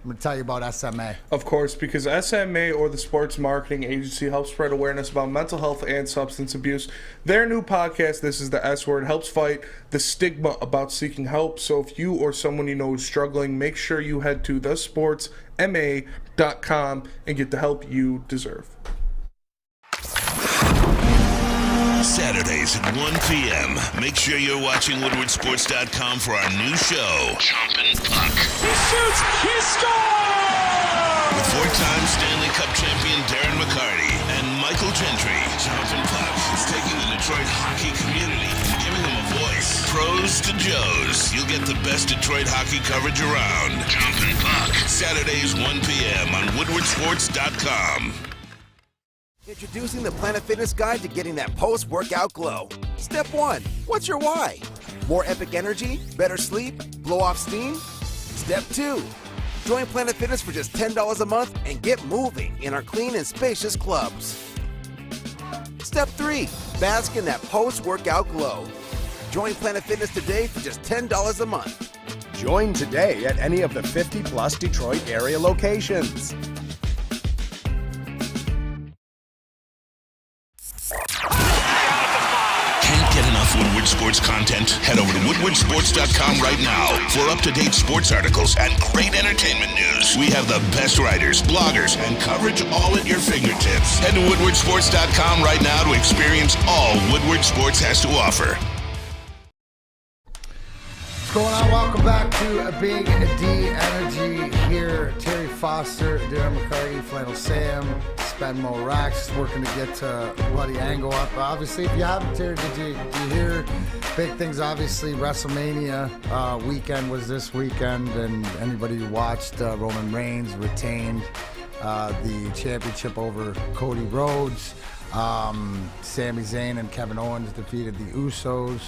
B: I'm going to tell you about SMA.
E: Of course, because SMA, or the Sports Marketing Agency, helps spread awareness about mental health and substance abuse. Their new podcast, This is the S Word, helps fight the stigma about seeking help. So if you or someone you know is struggling, make sure you head to thesportsma.com and get the help you deserve.
A: Saturdays at 1 p.m. Make sure you're watching WoodwardSports.com for our new show, Chompin' Puck.
L: He shoots! He scores!
A: With 4-time Stanley Cup champion Darren McCarty and Michael Gentry, Chompin' Puck is taking the Detroit hockey community and giving them a voice. Pros to Joes. You'll get the best Detroit hockey coverage around. Chompin' Puck. Saturdays 1 p.m. on WoodwardSports.com.
H: Introducing the Planet Fitness Guide to getting that post-workout glow. Step 1. What's your why? More epic energy? Better sleep? Blow off steam? Step 2. Join Planet Fitness for just $10 a month and get moving in our clean and spacious clubs. Step 3. Bask in that post-workout glow. Join Planet Fitness today for just $10 a month.
I: Join today at any of the 50-plus Detroit area locations.
A: Woodward Sports content? Head over to Woodward woodwardsports.com right now for up-to-date sports articles and great entertainment news. We have the best writers, bloggers, and coverage all at your fingertips. Head to woodwardsports.com right now to experience all Woodward Sports has to offer.
B: What's going on? Welcome back to a Big D Energy here. Terry Foster, Darren McCarty, Flannel Sam, Spenmo Rax, working to get Bloody Angle up. Obviously, if you haven't, Terry, did you hear big things? Obviously, WrestleMania weekend was this weekend, and anybody who watched, Roman Reigns retained the championship over Cody Rhodes. Sami Zayn and Kevin Owens defeated the Usos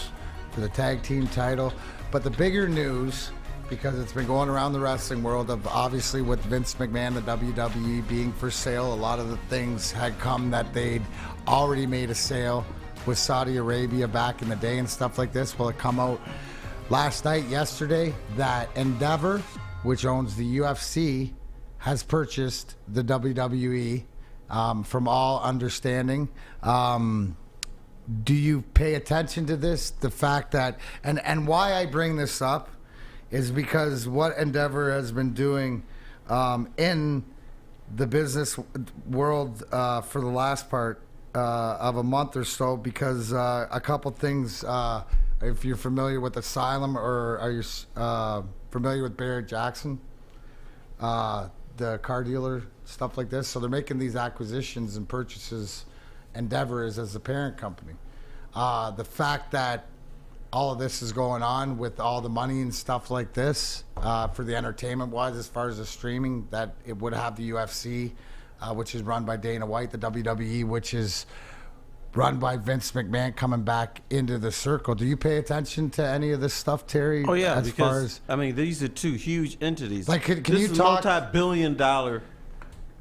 B: for the tag team title. But the bigger news, because it's been going around the wrestling world, of obviously with Vince McMahon, the WWE being for sale, a lot of the things had come that they'd already made a sale with Saudi Arabia back in the day and stuff like this. Well, it come out last night, yesterday, that Endeavor, which owns the UFC, has purchased the WWE, from all understanding. Do you pay attention to this? The fact that, and why I bring this up is because what Endeavor has been doing in the business world for the last part of a month or so, because a couple things, if you're familiar with Asylum, or are you familiar with Barrett Jackson, the car dealer, stuff like this. So they're making these acquisitions and purchases. Endeavor is as a parent company. The fact that all of this is going on with all the money and stuff like this for the entertainment wise, as far as the streaming, that it would have the UFC, which is run by Dana White, the WWE, which is run by Vince McMahon, coming back into the circle. Do you pay attention to any of this stuff, Terry?
C: Oh yeah,
B: as
C: because
B: far as,
C: I mean, these are two huge entities.
B: Like, can
C: this
B: you
C: is
B: talk?
C: multi-billion-dollar.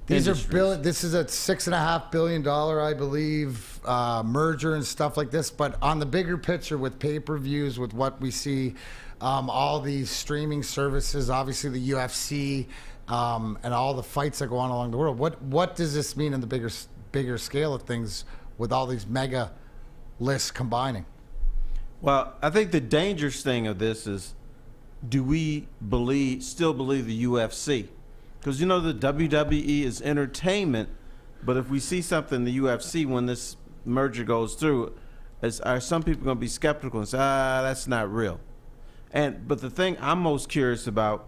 B: These
C: industries.
B: are this is a $6.5 billion, I believe, merger and stuff like this. But on the bigger picture, with pay-per-views, with what we see, all these streaming services, obviously the UFC, and all the fights that go on along the world. What does this mean in the bigger scale of things, with all these mega lists combining?
C: Well, I think the dangerous thing of this is, do we still believe the UFC? Because, you know, the WWE is entertainment, but if we see something in the UFC when this merger goes through, are some people going to be skeptical and say, that's not real? But the thing I'm most curious about,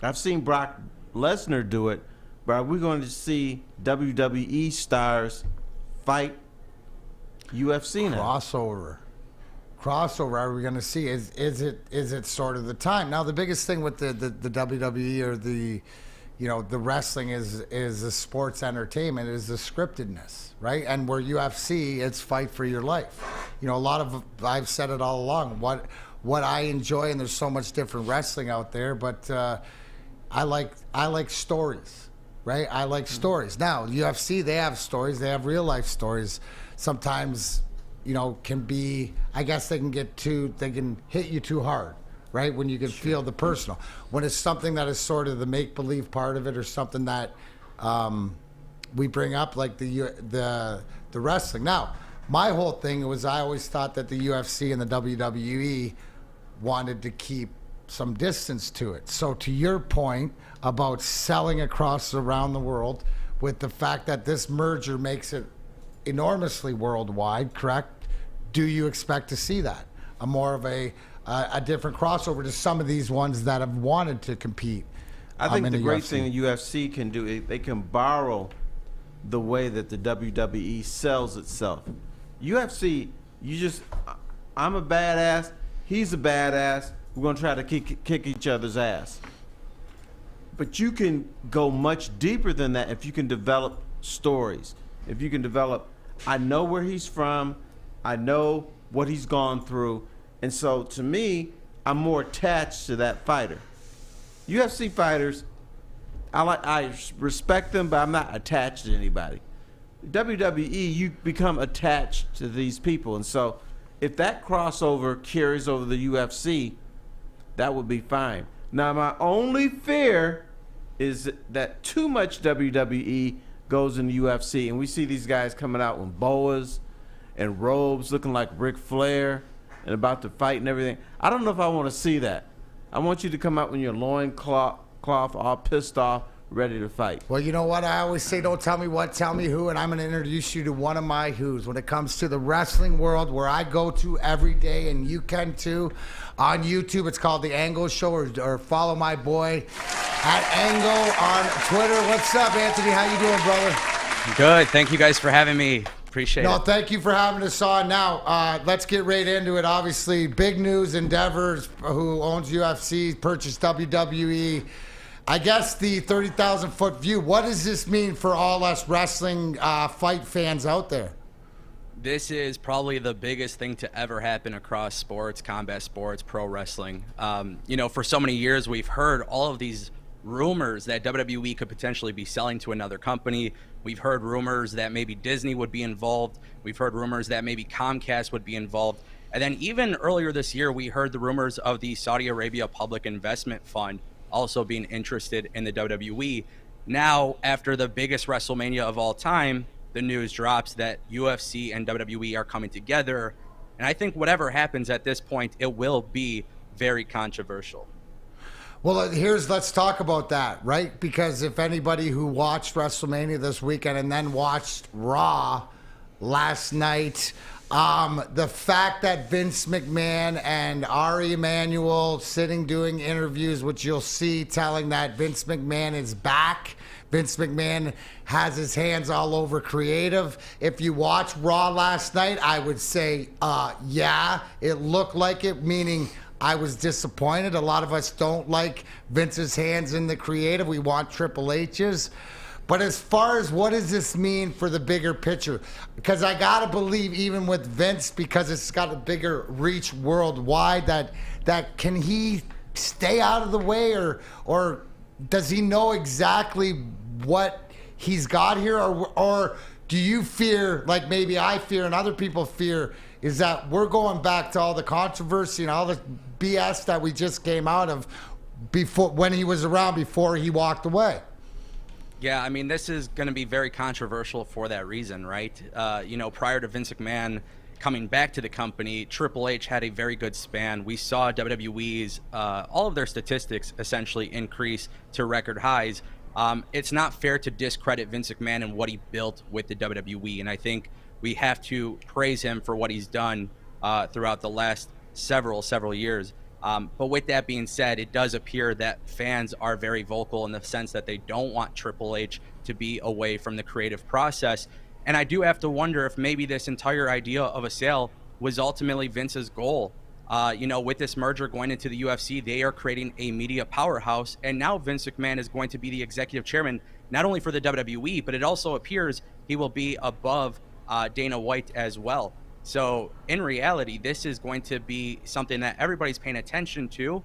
C: I've seen Brock Lesnar do it, but are we going to see WWE stars fight UFC now?
B: Crossover, are we going to see? Is it sort of the time? Now, the biggest thing with the WWE, or the wrestling, is the sports entertainment, is the scriptedness, right? And where UFC, it's fight for your life. You know, I've said it all along, what I enjoy, and there's so much different wrestling out there, but I like stories, right? I like stories. Now, UFC, they have stories, they have real life stories. Sometimes, can be, I guess they can hit you too hard, right? When you can feel the personal. When it's something that is sort of the make-believe part of it, or something that we bring up, like the wrestling. Now, my whole thing was, I always thought that the UFC and the WWE wanted to keep some distance to it. So to your point about selling around the world, with the fact that this merger makes it enormously worldwide, correct? Do you expect to see that? A more of a different crossover to some of these ones that have wanted to compete?
C: I think the great thing the UFC can do, they can borrow the way that the WWE sells itself. UFC, I'm a badass, he's a badass, we're going to try to kick each other's ass. But you can go much deeper than that if you can develop stories. If you can develop, I know where he's from, I know what he's gone through, and so to me, I'm more attached to that fighter. UFC fighters, I respect them, but I'm not attached to anybody. WWE, you become attached to these people, and so if that crossover carries over the UFC, that would be fine. Now, my only fear is that too much WWE goes in the UFC, and we see these guys coming out with boas and robes looking like Ric Flair, and about to fight and everything. I don't know if I want to see that. I want you to come out with your loincloth all pissed off, ready to fight.
B: Well, you know what? I always say, don't tell me what, tell me who, and I'm going to introduce you to one of my who's when it comes to the wrestling world, where I go to every day, and you can too. On YouTube, it's called The Angle Show, or follow my boy at Angle on Twitter. What's up, Anthony? How you doing, brother?
R: Good. Thank you guys for having me. Appreciate it.
B: No, thank you for having us on. Now, let's get right into it. Obviously, big news. Endeavors, who owns UFC, purchased WWE. I guess the 30,000-foot view. What does this mean for all us wrestling fight fans out there?
R: This is probably the biggest thing to ever happen across sports, combat sports, pro wrestling. For so many years, we've heard all of these rumors that WWE could potentially be selling to another company. We've heard rumors that maybe Disney would be involved. We've heard rumors that maybe Comcast would be involved. And then even earlier this year, we heard the rumors of the Saudi Arabia Public Investment Fund also being interested in the WWE. Now, after the biggest WrestleMania of all time, the news drops that UFC and WWE are coming together. And I think whatever happens at this point, it will be very controversial.
B: Well, let's talk about that, right? Because if anybody who watched WrestleMania this weekend and then watched Raw last night, the fact that Vince McMahon and Ari Emanuel sitting doing interviews, which you'll see telling that Vince McMahon is back. Vince McMahon has his hands all over creative. If you watch Raw last night, I would say, yeah, it looked like it, meaning I was disappointed. A lot of us don't like Vince's hands in the creative. We want Triple H's. But as far as what does this mean for the bigger picture? Because I got to believe even with Vince, because it's got a bigger reach worldwide, that can he stay out of the way, or does he know exactly what he's got here? Or do you fear, like maybe I fear and other people fear, is that we're going back to all the controversy and all the BS that we just came out of before, when he was around, before he walked away?
R: Yeah, I mean, this is going to be very controversial for that reason, right? Prior to Vince McMahon coming back to the company, Triple H had a very good span. We saw WWE's, all of their statistics essentially increase to record highs. It's not fair to discredit Vince McMahon and what he built with the WWE, and I think we have to praise him for what he's done throughout the last several years. But with that being said, it does appear that fans are very vocal in the sense that they don't want Triple H to be away from the creative process. And I do have to wonder if maybe this entire idea of a sale was ultimately Vince's goal. With this merger going into the UFC, they are creating a media powerhouse. And now Vince McMahon is going to be the executive chairman, not only for the WWE, but it also appears he will be above Dana White as well. So in reality, this is going to be something that everybody's paying attention to.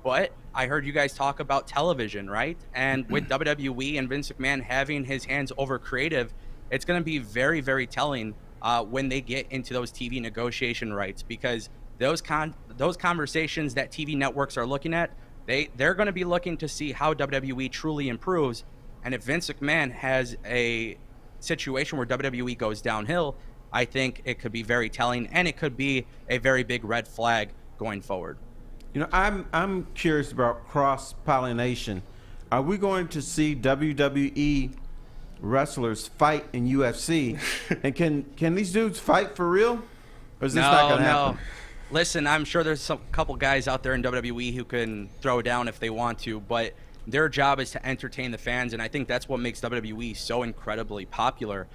R: But I heard you guys talk about television, right? And with WWE and Vince McMahon having his hands over creative, it's going to be very, very telling when they get into those TV negotiation rights, because those conversations that TV networks are looking at, they're going to be looking to see how WWE truly improves. And if Vince McMahon has a situation where WWE goes downhill, I think it could be very telling, and it could be a very big red flag going forward.
C: I'm curious about cross-pollination. Are we going to see WWE wrestlers fight in UFC? And can these dudes fight for real? Or is this not going to happen?
R: Listen, I'm sure there's a couple guys out there in WWE who can throw down if they want to, but their job is to entertain the fans, and I think that's what makes WWE so incredibly popular.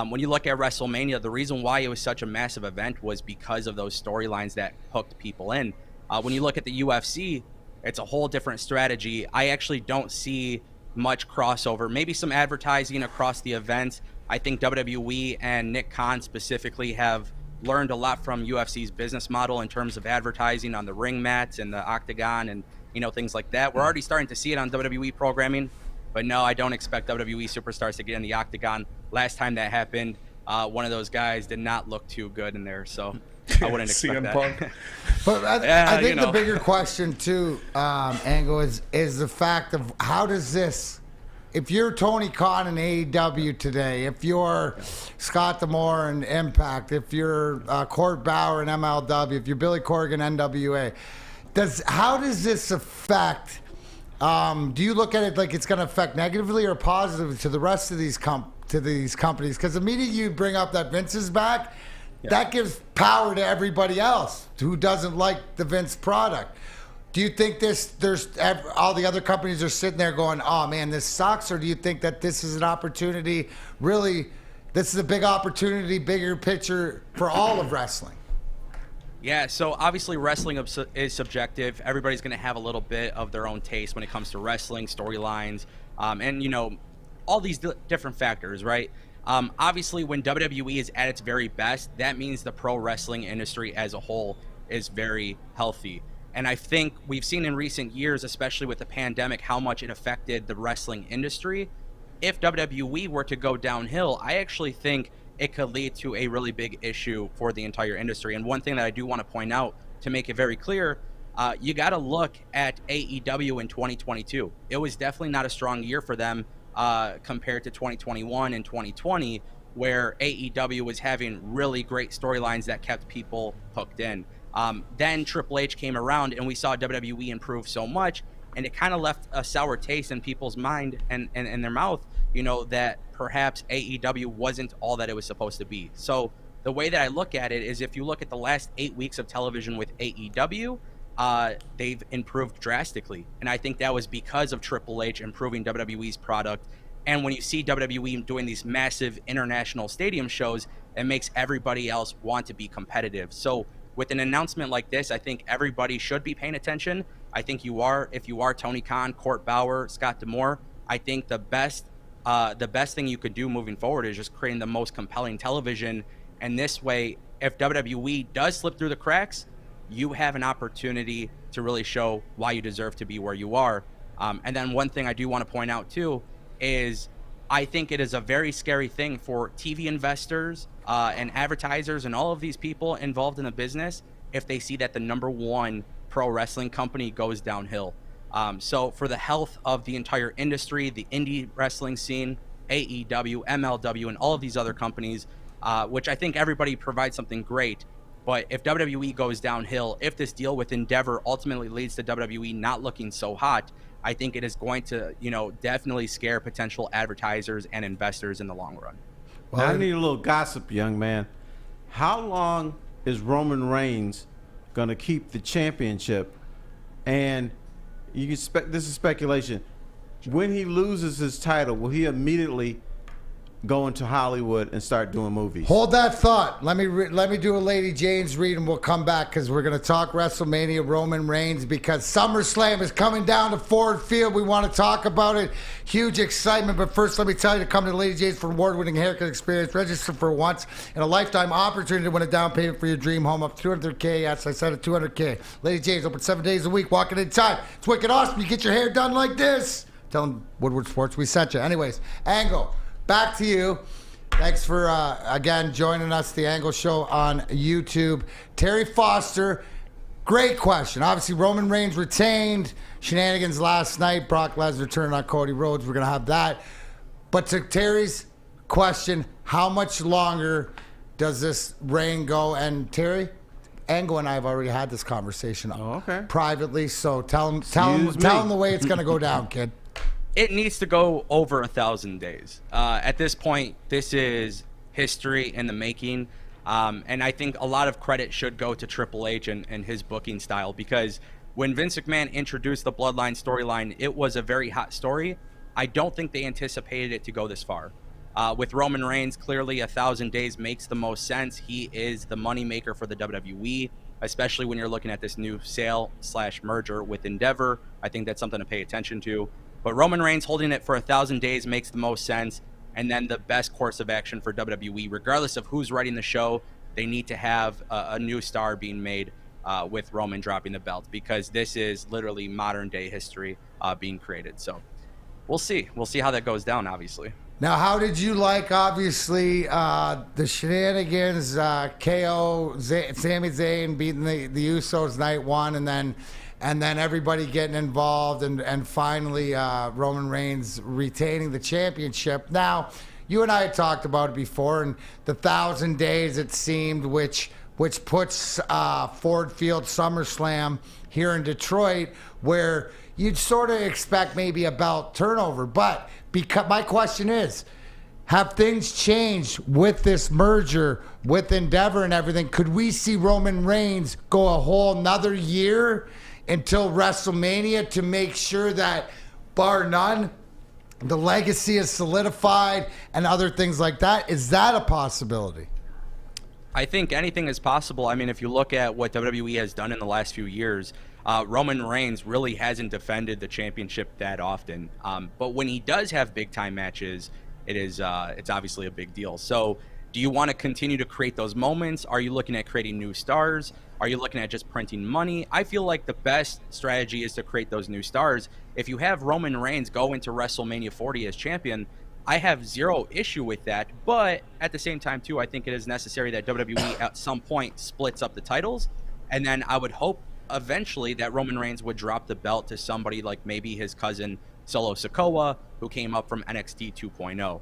R: When you look at WrestleMania, the reason why it was such a massive event was because of those storylines that hooked people in. When you look at the UFC, it's a whole different strategy. I actually don't see much crossover. Maybe some advertising across the events. I think WWE and Nick Khan specifically have learned a lot from UFC's business model in terms of advertising on the ring mats and the octagon and things like that. We're already starting to see it on WWE programming. But no, I don't expect WWE superstars to get in the octagon. Last time that happened, one of those guys did not look too good in there, so I wouldn't expect that. Punk.
B: But I think the bigger question too, Angle, is the fact of how does this if you're Tony Khan in AEW today, if you're Scott D'Amore in Impact, if you're Court Bauer in MLW, if you're Billy Corgan NWA, how does this affect? Do you look at it like it's going to affect negatively or positively to the rest of these companies? Because immediately you bring up that Vince is back, that gives power to everybody else who doesn't like the Vince product. Do you think there's all the other companies are sitting there going, oh man, this sucks? Or do you think that this is an opportunity, really, this is a big opportunity, bigger picture for all of wrestling?
R: Yeah, so obviously wrestling is subjective. Everybody's going to have a little bit of their own taste when it comes to wrestling, storylines, and, you know, all these different factors, right? Obviously, when WWE is at its very best, that means the pro wrestling industry as a whole is very healthy. And I think we've seen in recent years, especially with the pandemic, how much it affected the wrestling industry. If WWE were to go downhill, I actually think it could lead to a really big issue for the entire industry. And one thing that I do want to point out, to make it very clear, you got to look at AEW in 2022. It was definitely not a strong year for them compared to 2021 and 2020, where AEW was having really great storylines that kept people hooked in. Then Triple H came around and we saw WWE improve so much, and it kind of left a sour taste in people's mind and in their mouth, you know, that perhaps AEW wasn't all that it was supposed to be. So the way that I look at it is, if you look at the last 8 weeks of television with AEW, they've improved drastically. And I think that was because of Triple H improving WWE's product. And when you see WWE doing these massive international stadium shows, it makes everybody else want to be competitive. So with an announcement like this, I think everybody should be paying attention. I think you are. If you are Tony Khan, Court Bauer, Scott D'Amore, I think the best thing you could do moving forward is just creating the most compelling television. And this way, if WWE does slip through the cracks, you have an opportunity to really show why you deserve to be where you are. And then one thing I do want to point out too is, I think it is a very scary thing for TV investors and advertisers and all of these people involved in the business if they see that the #1 pro wrestling company goes downhill. So for the health of the entire industry, the indie wrestling scene, AEW, MLW, and all of these other companies, which I think everybody provides something great. But if WWE goes downhill, if this deal with Endeavor ultimately leads to WWE not looking so hot, I think it is going to, you know, definitely scare potential advertisers and investors in the long run.
C: Well, I need a little gossip, young man. How long is Roman Reigns going to keep the championship? And you can this is speculation. When he loses his title, will he immediately go into Hollywood and start doing movies?
B: Hold that thought. Let me do a Lady Jane's read, and we'll come back because we're going to talk WrestleMania, Roman Reigns, because SummerSlam is coming down to Ford Field. We want to talk about it. Huge excitement. But first, let me tell you to come to Lady Jane's for award-winning haircut experience. Register for once and a lifetime opportunity to win a down payment for your dream home up to $200K. Yes, I said it, $200K. Lady Jane's open 7 days a week. Walk in time. It's wicked awesome. You get your hair done like this. Tell them Woodward Sports we sent you. Anyways, Angle. Back to you. Thanks for, again, joining us, The Angle Show on YouTube. Terry Foster, great question. Obviously, Roman Reigns retained. Shenanigans last night. Brock Lesnar turning on Cody Rhodes. We're going to have that. But to Terry's question, how much longer does this reign go? And Terry, Angle and I have already had this conversation privately. So tell him the way it's going to go down, kid.
R: It needs to go over 1,000 days. At this point, this is history in the making. And I think a lot of credit should go to Triple H and his booking style, because when Vince McMahon introduced the Bloodline storyline, it was a very hot story. I don't think they anticipated it to go this far. With Roman Reigns, clearly 1,000 days makes the most sense. He is the moneymaker for the WWE, especially when you're looking at this new sale/merger with Endeavor. I think that's something to pay attention to. But Roman Reigns holding it for 1,000 days makes the most sense. And then the best course of action for WWE, regardless of who's writing the show, they need to have a new star being made with Roman dropping the belt, because this is literally modern day history being created. So we'll see. We'll see how that goes down, obviously.
B: Now, how did you like, obviously, the shenanigans, KO, Sami Zayn beating the Usos night one, and then and then everybody getting involved, and finally Roman Reigns retaining the championship. Now, you and I had talked about it before, and the 1,000 days it seemed, which puts Ford Field SummerSlam here in Detroit, where you'd sort of expect maybe a belt turnover. But my question is, have things changed with this merger, with Endeavor and everything? Could we see Roman Reigns go a whole nother year until WrestleMania to make sure that, bar none, the legacy is solidified and other things like that? Is that a possibility?
R: I think anything is possible. I mean, if you look at what WWE has done in the last few years, Roman Reigns really hasn't defended the championship that often. But when he does have big-time matches, it's obviously a big deal. So do you want to continue to create those moments? Are you looking at creating new stars? Are you looking at just printing money? I feel like the best strategy is to create those new stars. If you have Roman Reigns go into WrestleMania 40 as champion, I have zero issue with that. But at the same time, too, I think it is necessary that WWE at some point splits up the titles. And then I would hope eventually that Roman Reigns would drop the belt to somebody like maybe his cousin Solo Sikoa, who came up from NXT 2.0.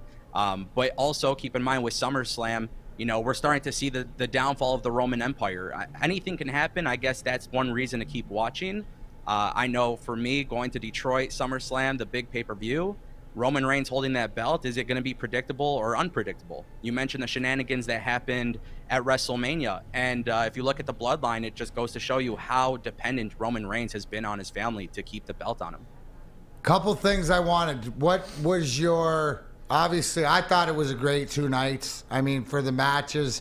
R: But also keep in mind with SummerSlam, you know, we're starting to see the downfall of the Roman Empire. Anything can happen. I guess that's one reason to keep watching. I know for me, going to Detroit, SummerSlam, the big pay-per-view, Roman Reigns holding that belt, is it going to be predictable or unpredictable? You mentioned the shenanigans that happened at WrestleMania. And if you look at the bloodline, it just goes to show you how dependent Roman Reigns has been on his family to keep the belt on him.
B: Couple things I wanted. What was your... Obviously, I thought it was a great 2 nights. I mean, for the matches.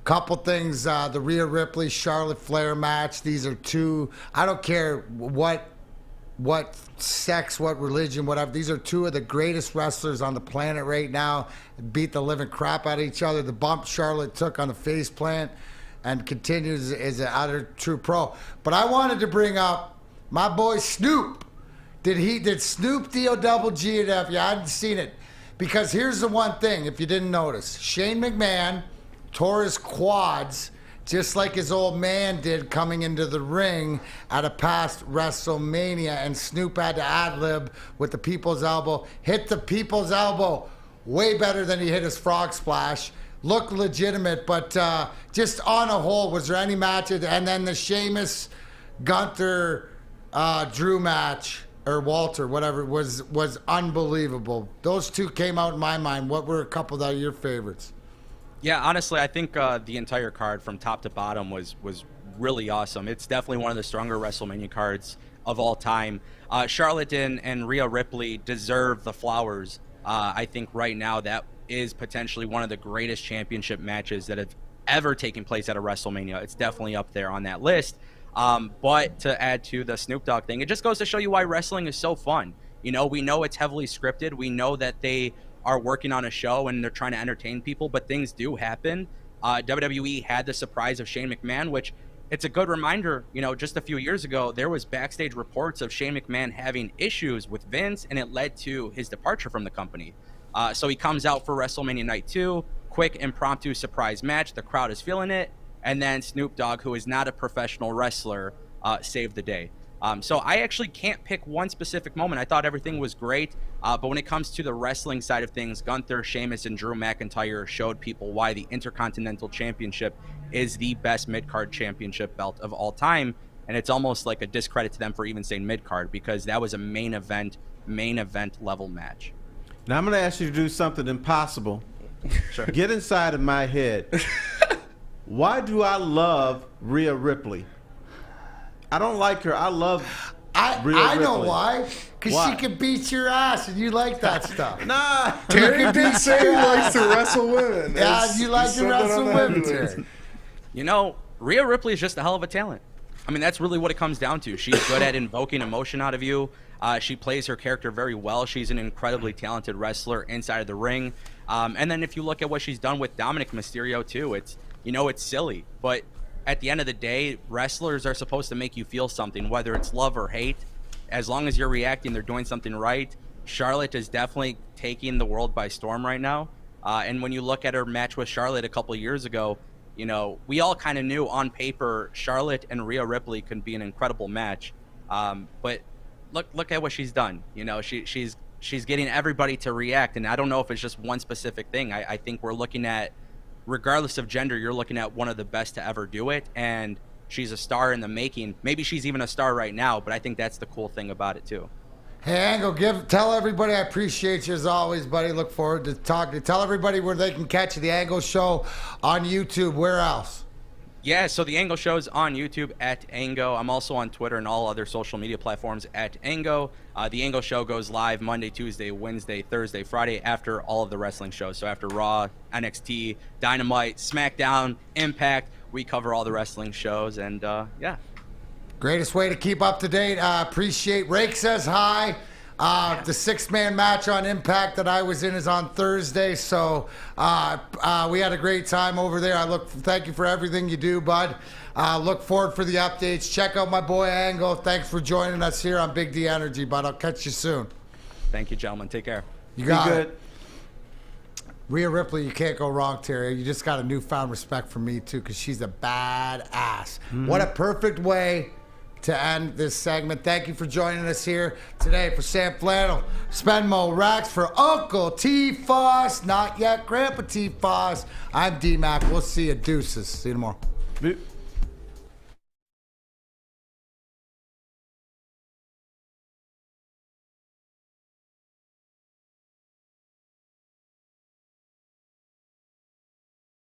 B: Couple things, the Rhea Ripley, Charlotte Flair match. These are two, I don't care what sex, what religion, whatever. These are two of the greatest wrestlers on the planet right now. Beat the living crap out of each other. The bump Charlotte took on the face plant and continues as an utter true pro. But I wanted to bring up my boy Snoop. Did Snoop D-O-double-G it up? Yeah, I hadn't seen it. Because here's the one thing, if you didn't notice. Shane McMahon tore his quads just like his old man did coming into the ring at a past WrestleMania, and Snoop had to ad-lib with the people's elbow. Hit the people's elbow way better than he hit his frog splash. Looked legitimate, but just on a whole, was there any matches? And then the Sheamus, Gunther, Drew match, or Walter, whatever, was unbelievable. Those two came out in my mind. What were a couple of your favorites?
R: Yeah, honestly, I think the entire card from top to bottom was really awesome. It's definitely one of the stronger WrestleMania cards of all time. Charlotte and Rhea Ripley deserve the flowers. I think right now that is potentially one of the greatest championship matches that have ever taken place at a WrestleMania. It's definitely up there on that list. But to add to the Snoop Dogg thing, it just goes to show you why wrestling is so fun. You know, we know it's heavily scripted. We know that they are working on a show and they're trying to entertain people, but things do happen. WWE had the surprise of Shane McMahon, which it's a good reminder, you know, just a few years ago, there was backstage reports of Shane McMahon having issues with Vince, and it led to his departure from the company. So he comes out for WrestleMania Night 2, quick impromptu surprise match. The crowd is feeling it. And then Snoop Dogg, who is not a professional wrestler, saved the day. So I actually can't pick one specific moment. I thought everything was great. But when it comes to the wrestling side of things, Gunther, Sheamus, and Drew McIntyre showed people why the Intercontinental Championship is the best mid-card championship belt of all time. And it's almost like a discredit to them for even saying mid-card, because that was a main event level match.
C: Now I'm going to ask you to do something impossible. Sure. Get inside of my head. Why do I love Rhea Ripley? I don't like her. I love Rhea Ripley.
B: I know why. Because she can beat your ass, and you like that stuff.
C: Nah.
E: Terry did say he likes to wrestle women.
B: Yeah, you like to wrestle women, Terry.
R: You know, Rhea Ripley is just a hell of a talent. I mean, that's really what it comes down to. She's good at invoking emotion out of you. She plays her character very well. She's an incredibly talented wrestler inside of the ring. And then if you look at what she's done with Dominic Mysterio, too, it's silly. But at the end of the day, wrestlers are supposed to make you feel something, whether it's love or hate. As long as you're reacting, they're doing something right. Charlotte is definitely taking the world by storm right now. And when you look at her match with Charlotte a couple of years ago, you know, we all kind of knew on paper Charlotte and Rhea Ripley could be an incredible match. But look at what she's done. You know, she's getting everybody to react, and I don't know if it's just one specific thing. I think we're looking at, regardless of gender, you're looking at one of the best to ever do it, and she's a star in the making. Maybe she's even a star right now, but I think that's the cool thing about it too.
B: Hey, Angle, tell everybody I appreciate you as always, buddy. Look forward to talking. Tell everybody where they can catch the Angle Show on YouTube. Where else?
R: Yeah, so the Ango Show is on YouTube at Ango. I'm also on Twitter and all other social media platforms at Ango. The Ango Show goes live Monday, Tuesday, Wednesday, Thursday, Friday after all of the wrestling shows. So after Raw, NXT, Dynamite, SmackDown, Impact, we cover all the wrestling shows. And yeah.
B: Greatest way to keep up to date. Appreciate. Rake says hi. The 6-man match on Impact that I was in is on Thursday, so we had a great time over there. Thank you for everything you do, bud. Look forward for the updates. Check out my boy Angle. Thanks for joining us here on Big D Energy, bud. I'll catch you soon.
R: Thank you, gentlemen. Take care.
B: You got it. Rhea Ripley, you can't go wrong, Terry. You just got a newfound respect for me, too, because she's a badass. What a perfect way to end this segment. Thank you for joining us here today. For Sam Flannel, Spenmo Rax, for Uncle T. Foss, not yet Grandpa T. Foss, I'm D-Mac. We'll see you. Deuces. See you tomorrow.